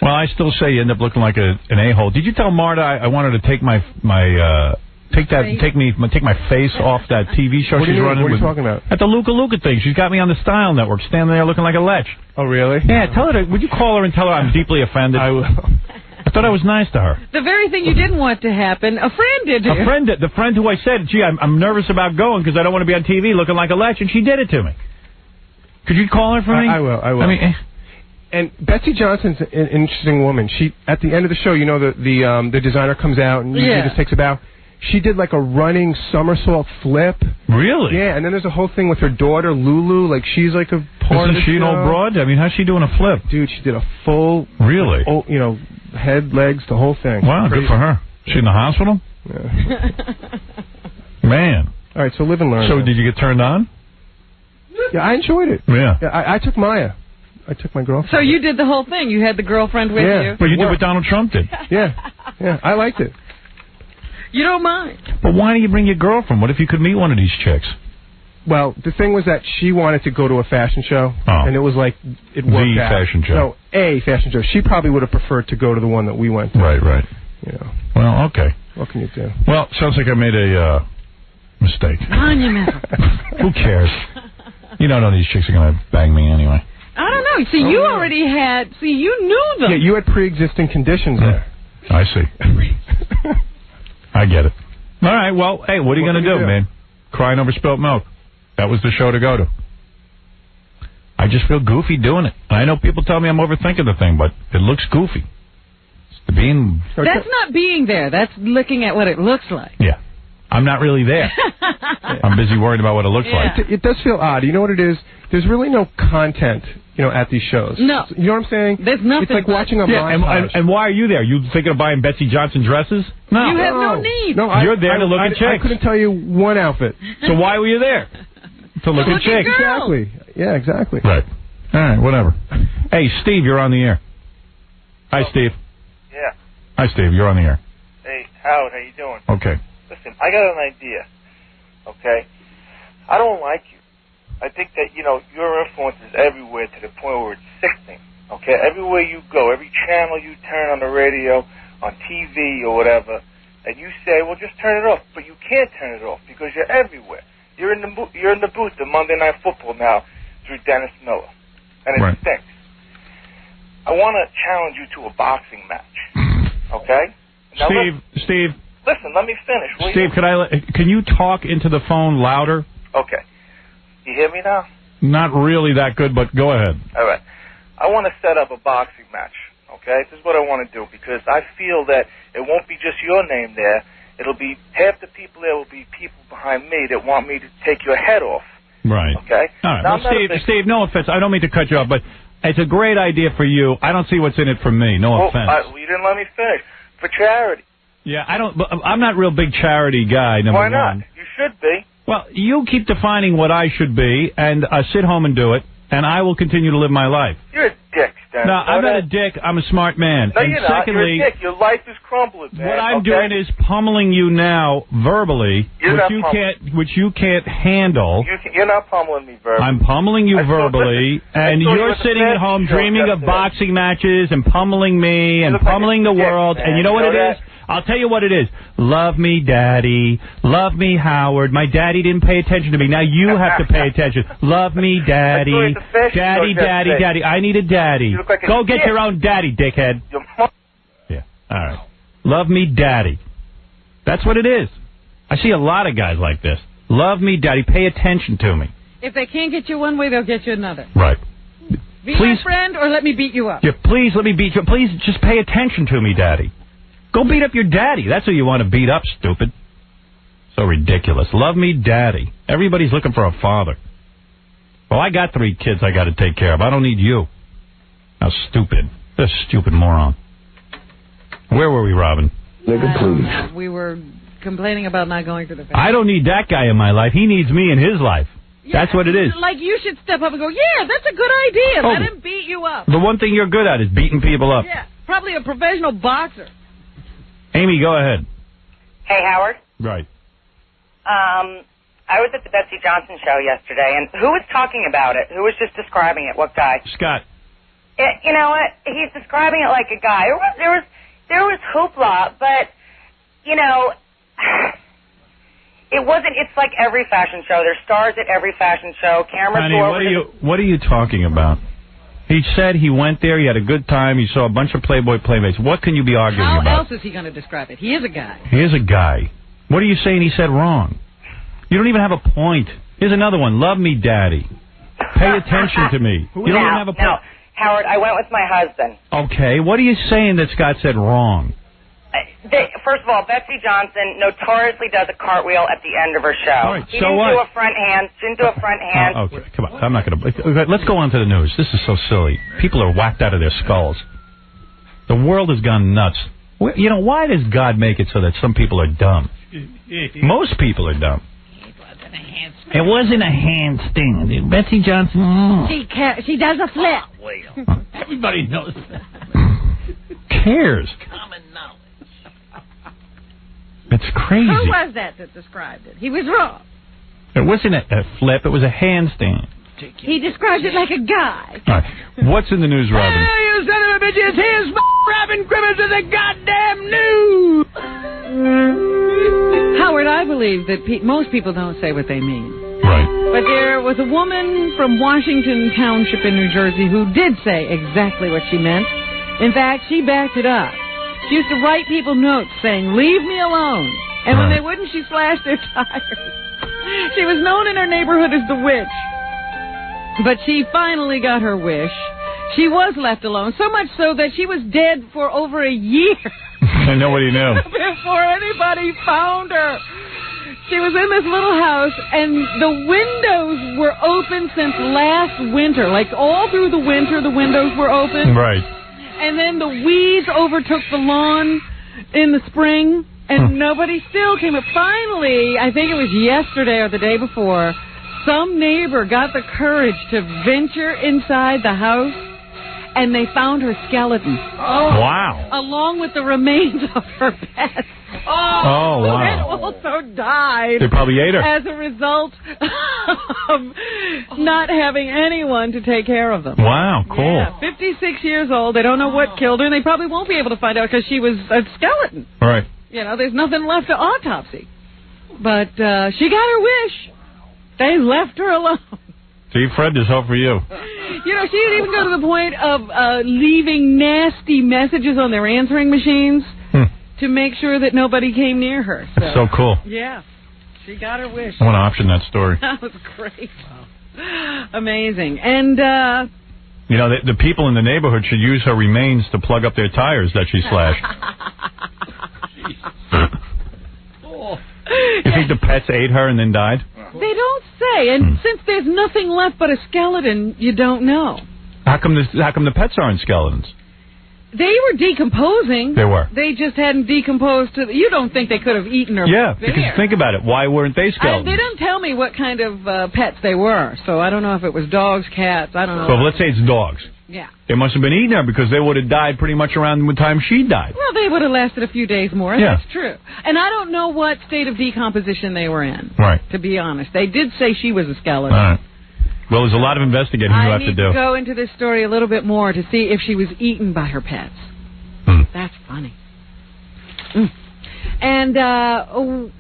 Well, I still say you end up looking like an a-hole. Did you tell Marta I wanted to take my face off that TV show she's running? What are you talking about? At the Luca Luca thing. She's got me on the Style Network, standing there looking like a lech. Oh, really? Yeah. Tell her. Would you call her and tell her I'm deeply offended? I will. I thought I was nice to her. The very thing you didn't want to happen, a friend did to you. A friend did. The friend who I said, gee, I'm nervous about going because I don't want to be on TV looking like a lech, and she did it to me. Could you call her for me? I will. I mean, and Betsy Johnson's an interesting woman. She, at the end of the show, the designer comes out and usually just takes a bow. She did like a running somersault flip. Really? Yeah, and then there's a whole thing with her daughter, Lulu. Like, she's like a part of the Isn't she an old broad? I mean, how's she doing a flip? Dude, she did a full... Really? Head, legs, the whole thing. Wow, good for her. She in the hospital? Yeah. Man. All right, so live and learn. So did you get turned on? Yeah, I enjoyed it. Yeah. I took Maya. I took my girlfriend. So you did the whole thing. You had the girlfriend with you. But you did what Donald Trump did. Yeah, I liked it. You don't mind. But why do you bring your girlfriend? What if you could meet one of these chicks? Well, the thing was that she wanted to go to a fashion show, and it was like it worked the out. Fashion show. No, a fashion show. She probably would have preferred to go to the one that we went to. Right. Well, okay. What can you do? Well, sounds like I made a mistake. Monumental. Who cares? None of these chicks are going to bang me anyway. I don't know. See, you already had... See, you knew them. Yeah, you had pre-existing conditions there. I see. I get it. All right, well, hey, what are you going to do, man? Crying over spilt milk. That was the show to go to. I just feel goofy doing it. I know people tell me I'm overthinking the thing, but it looks goofy. That's not being there. That's looking at what it looks like. Yeah. I'm not really there. I'm busy worried about what it looks like. It does feel odd. You know what it is? There's really no content, at these shows. No. You know what I'm saying? There's nothing. It's like watching a montage. And why are you there? You thinking of buying Betsy Johnson dresses? No. You have no need. No, you're there to look at chicks. I couldn't tell you one outfit. So why were you there? To look at chicks. Exactly. Yeah, exactly. Right. All right, whatever. Hey, Steve, you're on the air. Hi, Steve. Yeah. Hi, Steve. You're on the air. Hey, Howard, how you doing? Okay. listen, I got an idea, okay? I don't like you. I think that, you know, your influence is everywhere to the point where it's sickening, okay? Everywhere you go, every channel you turn on the radio, on TV or whatever, and you say, well, just turn it off. But you can't turn it off because you're everywhere. You're in the booth of Monday Night Football now through Dennis Miller, and it stinks. I want to challenge you to a boxing match, okay? Now, Steve. Listen, let me finish. Steve, can you talk into the phone louder? Okay. You hear me now? Not really that good, but go ahead. All right. I want to set up a boxing match, okay? This is what I want to do because I feel that it won't be just your name there. It'll be half the people there will be people behind me that want me to take your head off. Right. Okay? All right. Now, well, Steve, no offense. I don't mean to cut you off, but it's a great idea for you. I don't see what's in it for me. No offense. You didn't let me finish. For charity. Yeah, I'm not a real big charity guy, number one. Why not? You should be. Well, you keep defining what I should be, and sit home and do it, and I will continue to live my life. You're a dick, Stan. No, I'm not a dick. I'm a smart man. No, and you're not. secondly, You're a dick. Your life is crumbling, man. what I'm doing is pummeling you now verbally, which you can't handle. You're not pummeling me verbally. I'm pummeling you verbally, and you're sitting at home dreaming of boxing matches and pummeling me and pummeling the world. And you know what it is? I'll tell you what it is. Love me, Daddy. Love me, Howard. My daddy didn't pay attention to me. Now you have to pay attention. Love me, Daddy. Daddy. I need a daddy. Go get your own daddy, dickhead. Yeah, all right. Love me, Daddy. That's what it is. I see a lot of guys like this. Love me, Daddy. Pay attention to me. If they can't get you one way, they'll get you another. Right. Be my friend or let me beat you up. Yeah, please let me beat you. Please just pay attention to me, Daddy. Go beat up your daddy. That's who you want to beat up, stupid. So ridiculous. Love me, Daddy. Everybody's looking for a father. Well, I got 3 kids I got to take care of. I don't need you. How stupid. This stupid moron. Where were we, Robin? Nigga, please. We were complaining about not going to the family. I don't need that guy in my life. He needs me in his life. Yeah, that's what it is. Like, you should step up and go, yeah, that's a good idea. Let him beat you up. The one thing you're good at is beating people up. Yeah, probably a professional boxer. Amy, go ahead. Hey, Howard. Right. I was at the Betsy Johnson show yesterday, and who was talking about it? Who was just describing it? What guy? Scott. You know what? He's describing it like a guy. There was hoopla, but, you know, it wasn't. It's like every fashion show. There's stars at every fashion show. Cameras Honey, what are you talking about? He said he went there, he had a good time, he saw a bunch of Playboy Playmates. What can you be arguing about? How else is he going to describe it? He is a guy. He is a guy. What are you saying he said wrong? You don't even have a point. Here's another one. Love me, Daddy. Pay attention to me. You don't even have a point. No, Howard, I went with my husband. Okay, what are you saying that Scott said wrong? First of all, Betsy Johnson notoriously does a cartwheel at the end of her show. All right, She so didn't what? do a front hand. She didn't do a front hand. Okay, come on. I'm not going to... Let's go on to the news. This is so silly. People are whacked out of their skulls. The world has gone nuts. You know, why does God make it so that some people are dumb? Most people are dumb. It wasn't a handstand. Betsy Johnson... She does a flip. Everybody knows that. Cares? Common knowledge. It's crazy. Who was that described it? He was wrong. It wasn't a flip. It was a handstand. He described it like a guy. All right. What's in the news, Robin? Hey, you son of a bitches. Here's Robin Quivers with the goddamn news. Howard, I believe that most people don't say what they mean. Right. But there was a woman from Washington Township in New Jersey who did say exactly what she meant. In fact, she backed it up. She used to write people notes saying, leave me alone. And when they wouldn't, she slashed their tires. She was known in her neighborhood as the witch. But she finally got her wish. She was left alone, so much so that she was dead for over a year. And nobody knew. Before anybody found her. She was in this little house, and the windows were open since last winter. Like, all through the winter, the windows were open. Right. And then the weeds overtook the lawn in the spring, and nobody still came up. Finally, I think it was yesterday or the day before, some neighbor got the courage to venture inside the house, and they found her skeleton. Oh. Wow. Along with the remains of her pets. Oh, wow. And also died. They probably ate her. As a result of not having anyone to take care of them. Wow, cool. Yeah, 56 years old. They don't know what killed her, and they probably won't be able to find out because she was a skeleton. Right. You know, there's nothing left to autopsy. But she got her wish. They left her alone. See, Fred, there's hope for you. You know, she didn't even go to the point of leaving nasty messages on their answering machines to make sure that nobody came near her. That's so cool. Yeah. She got her wish. I want to option that story. That was great. Wow. Amazing. And, you know, the people in the neighborhood should use her remains to plug up their tires that she slashed. You think the pets ate her and then died? They don't say, and since there's nothing left but a skeleton, you don't know. How come the pets aren't skeletons? They were decomposing. They were. They just hadn't decomposed to... You don't think they could have eaten her? Yeah, because think about it. Why weren't they skeletons? They didn't tell me what kind of pets they were, so I don't know if it was dogs, cats, I don't know. Well, let's say it's dogs. Yeah. They must have been eating her because they would have died pretty much around the time she died. Well, they would have lasted a few days more. Yeah. That's true. And I don't know what state of decomposition they were in. Right. To be honest. They did say she was a skeleton. All right. Well, there's a lot of investigating you have to do. I need to go into this story a little bit more to see if she was eaten by her pets. That's funny. And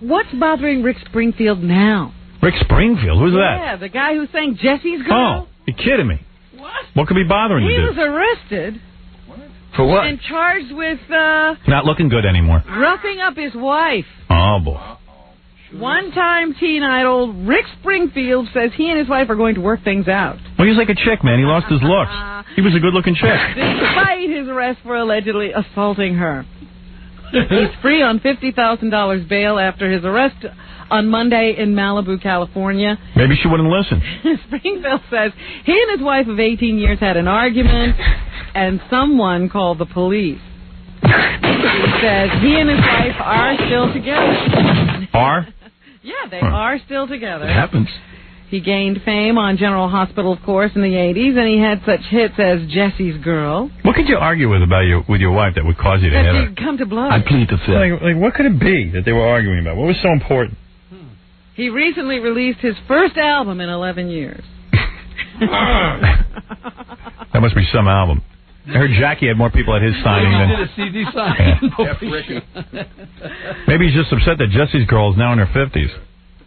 what's bothering Rick Springfield now? Rick Springfield? Who's that? Yeah, the guy who sang Jesse's Girl. Oh, you're kidding me. What could be bothering He you? was arrested. For what? And charged with Not looking good anymore. roughing up his wife. Oh, boy. One-time teen idol Rick Springfield says he and his wife are going to work things out. Well, he's like a chick, man. He lost his looks. He was a good-looking chick. Despite his arrest for allegedly assaulting her. He's free on $50,000 bail after his arrest on Monday in Malibu, California. Maybe she wouldn't listen. Springfield says he and his wife of 18 years had an argument, and someone called the police. He says he and his wife are still together. Are? Yeah, they are still together. It happens. He gained fame on General Hospital, of course, in the 80s, and he had such hits as Jesse's Girl. What could you argue with your wife that would cause you to hit her? That you'd come to blows. I plead the fifth. Like, what could it be that they were arguing about? What was so important? He recently released his first album in 11 years. That must be some album. I heard Jackie had more people at his signing than... He did a CD signing. Maybe he's just upset that Jesse's Girl is now in her 50s.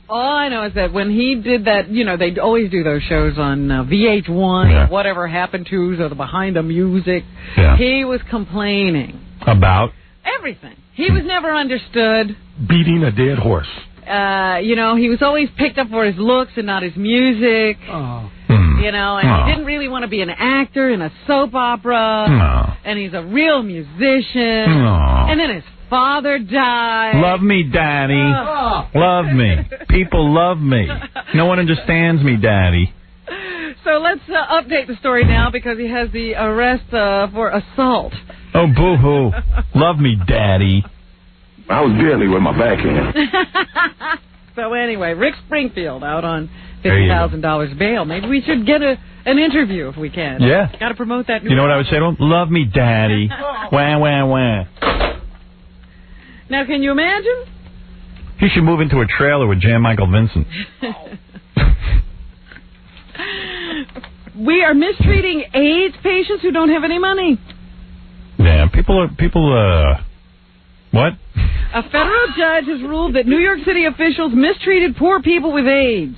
All I know is that when he did that, you know, they always do those shows on VH1, Whatever Happened To's, or the Behind the Music. Yeah. He was complaining. About? Everything. He was never understood. Beating a dead horse. You know, he was always picked up for his looks and not his music. Oh. You know, and he didn't really want to be an actor in a soap opera. No. And he's a real musician. No. And then his father died. Love me, Daddy. Love me. People love me. No one understands me, Daddy. So let's update the story now because he has the arrest for assault. Oh, boo-hoo. Love me, Daddy. I was barely with my backhand. So anyway, Rick Springfield out on $50,000 bail. Maybe we should get an interview if we can. Yeah. Got to promote that new You know what I would say to him? Love me, Daddy. Wah, wah, wah. Now, can you imagine? He should move into a trailer with Jan Michael Vincent. We are mistreating AIDS patients who don't have any money. Yeah, people, what? A federal judge has ruled that New York City officials mistreated poor people with AIDS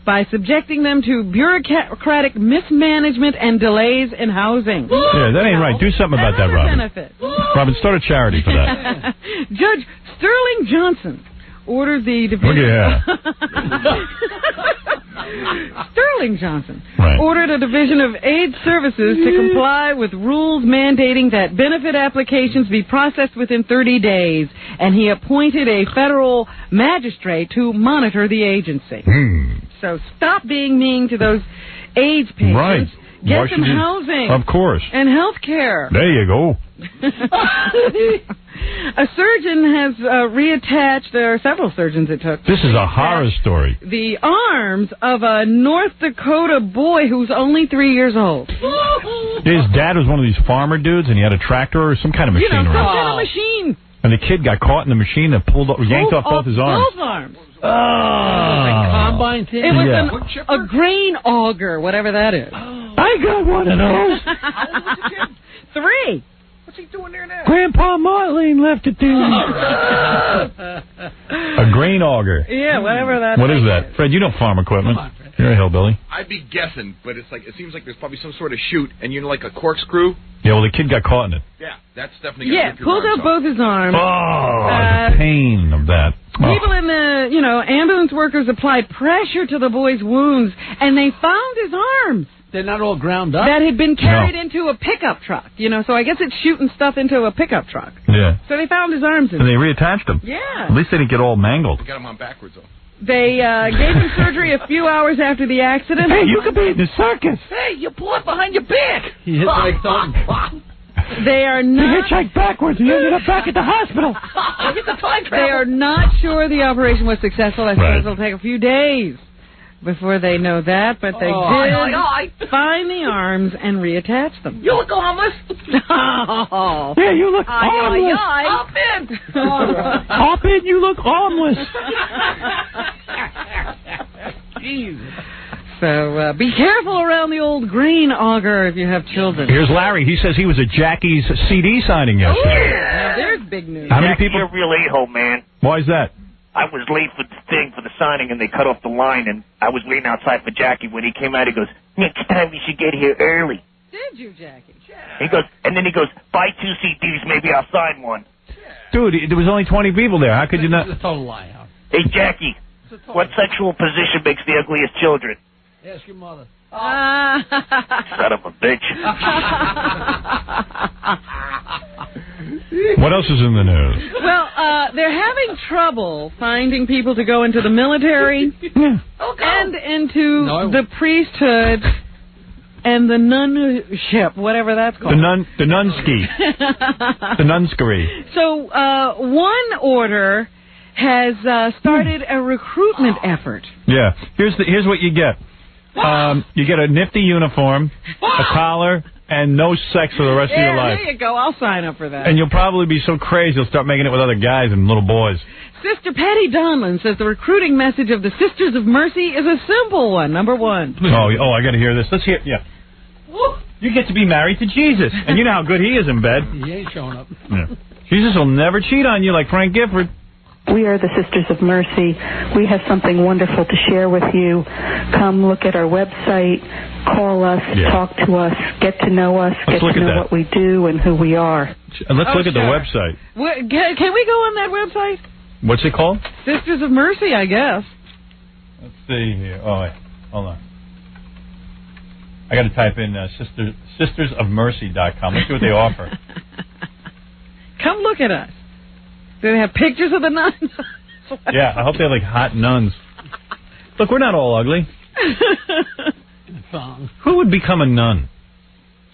by subjecting them to bureaucratic mismanagement and delays in housing. Yeah, that ain't right. Do something about that, Robin. Benefit. Robin, start a charity for that. Judge Sterling Johnson ordered the division... Look at Sterling Johnson ordered a division of AIDS services to comply with rules mandating that benefit applications be processed within 30 days, and he appointed a federal magistrate to monitor the agency. So stop being mean to those AIDS patients. Right. Get them housing. Of course. And health care. There you go. A surgeon has reattached, there are several surgeons it took. This is a horror story. The arms of a North Dakota boy who's only 3 years old. His dad was one of these farmer dudes, and he had a tractor or some kind of machinery. You know, some kind of machine. And the kid got caught in the machine and yanked off both his arms. Both arms. Like combine thing? It was a grain auger, whatever that is. I got one of those. How old was the kid? 3. What's he doing there now? Grandpa Marlene left it there. A grain auger. Yeah, whatever that What is thing that? Fred, you know farm equipment. Come on, Fred. You're a hillbilly. I'd be guessing, but it seems like there's probably some sort of chute, and you know, like a corkscrew. Yeah, well, the kid got caught in it. Yeah, that's definitely gonna rip your pulled arms out off. both his arms. Oh, the pain of that. People in the, ambulance workers applied pressure to the boy's wounds, and they found his arms. They're not all ground up? That had been carried into a pickup truck, so I guess it's shooting stuff into a pickup truck. Yeah. So they found his arms in And they reattached him. Yeah. At least they didn't get all mangled. We got him on backwards, though. They gave him surgery a few hours after the accident. Hey, you could be in the circus. Hey, you pull it behind your back. He hit like something. They are not... You hitchhiked backwards and you ended up back at the hospital. Get the time They travel. are not sure the operation was successful. I suppose it'll take a few days before they know that, but they did find the arms and reattach them. You look harmless. Oh. Yeah, you look harmless. Hop in. Hop in, you look harmless. Jesus. So be careful around the old green auger if you have children. Here's Larry. He says he was at Jackie's CD signing yesterday. Now there's big news. How many people? You're a real a-hole, man. Why is that? I was late for the thing for the signing, and they cut off the line, and I was waiting outside for Jackie. When he came out, he goes, "Next time you should get here early." Did you, Jackie? He goes, and then he goes, "Buy 2 CDs, maybe I'll sign one." Dude, there was only 20 people there. How could you not? It's a total lie, Howard. Hey, Jackie, what sexual position makes the ugliest children? Ask your mother. Son of a bitch. What else is in the news? Well, they're having trouble finding people to go into the military and into the priesthood and the nunship, whatever that's called. The nunski. The nunskery. So one order has started a recruitment effort. Yeah. Here's what you get. You get a nifty uniform, a collar, and no sex for the rest of your life. There you go. I'll sign up for that. And you'll probably be so crazy you'll start making it with other guys and little boys. Sister Patty Donlin says the recruiting message of the Sisters of Mercy is a simple one. Number 1. Oh, I got to hear this. Let's hear. Yeah. You get to be married to Jesus, and you know how good he is in bed. He ain't showing up. Yeah. Jesus will never cheat on you like Frank Gifford. We are the Sisters of Mercy. We have something wonderful to share with you. Come look at our website, call us, talk to us, get to know us, get to know what we do and who we are. And let's look at the website. Can we go on that website? What's it called? Sisters of Mercy, I guess. Let's see here. Oh, wait. Hold on. I got to type in sistersofmercy.com. Let's see what they offer. Come look at us. Do they have pictures of the nuns? Yeah, I hope they have, like, hot nuns. Look, we're not all ugly. Who would become a nun?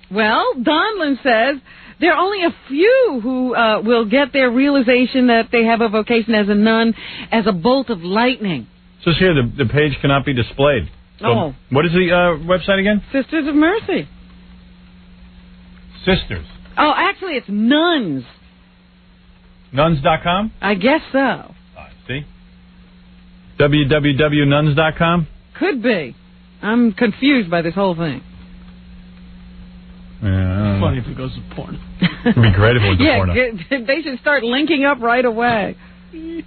Well, Donlin says there are only a few who will get their realization that they have a vocation as a nun as a bolt of lightning. It says here the page cannot be displayed. So what is the website again? Sisters of Mercy. Sisters. Oh, actually, it's nuns. Nuns.com? I guess so. See? www.nuns.com? Could be. I'm confused by this whole thing. Yeah, Funny if it goes to porn. It'd be great if it was a porno. They should start linking up right away.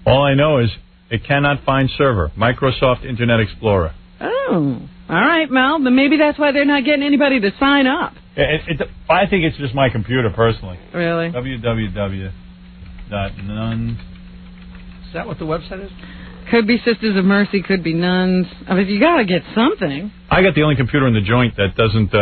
All I know is it cannot find server. Microsoft Internet Explorer. Oh. All right, Mel. Then maybe that's why they're not getting anybody to sign up. I think it's just my computer, personally. Really? www.nuns. Is that what the website is? Could be Sisters of Mercy, could be nuns. I mean, you got to get something. I got the only computer in the joint that doesn't...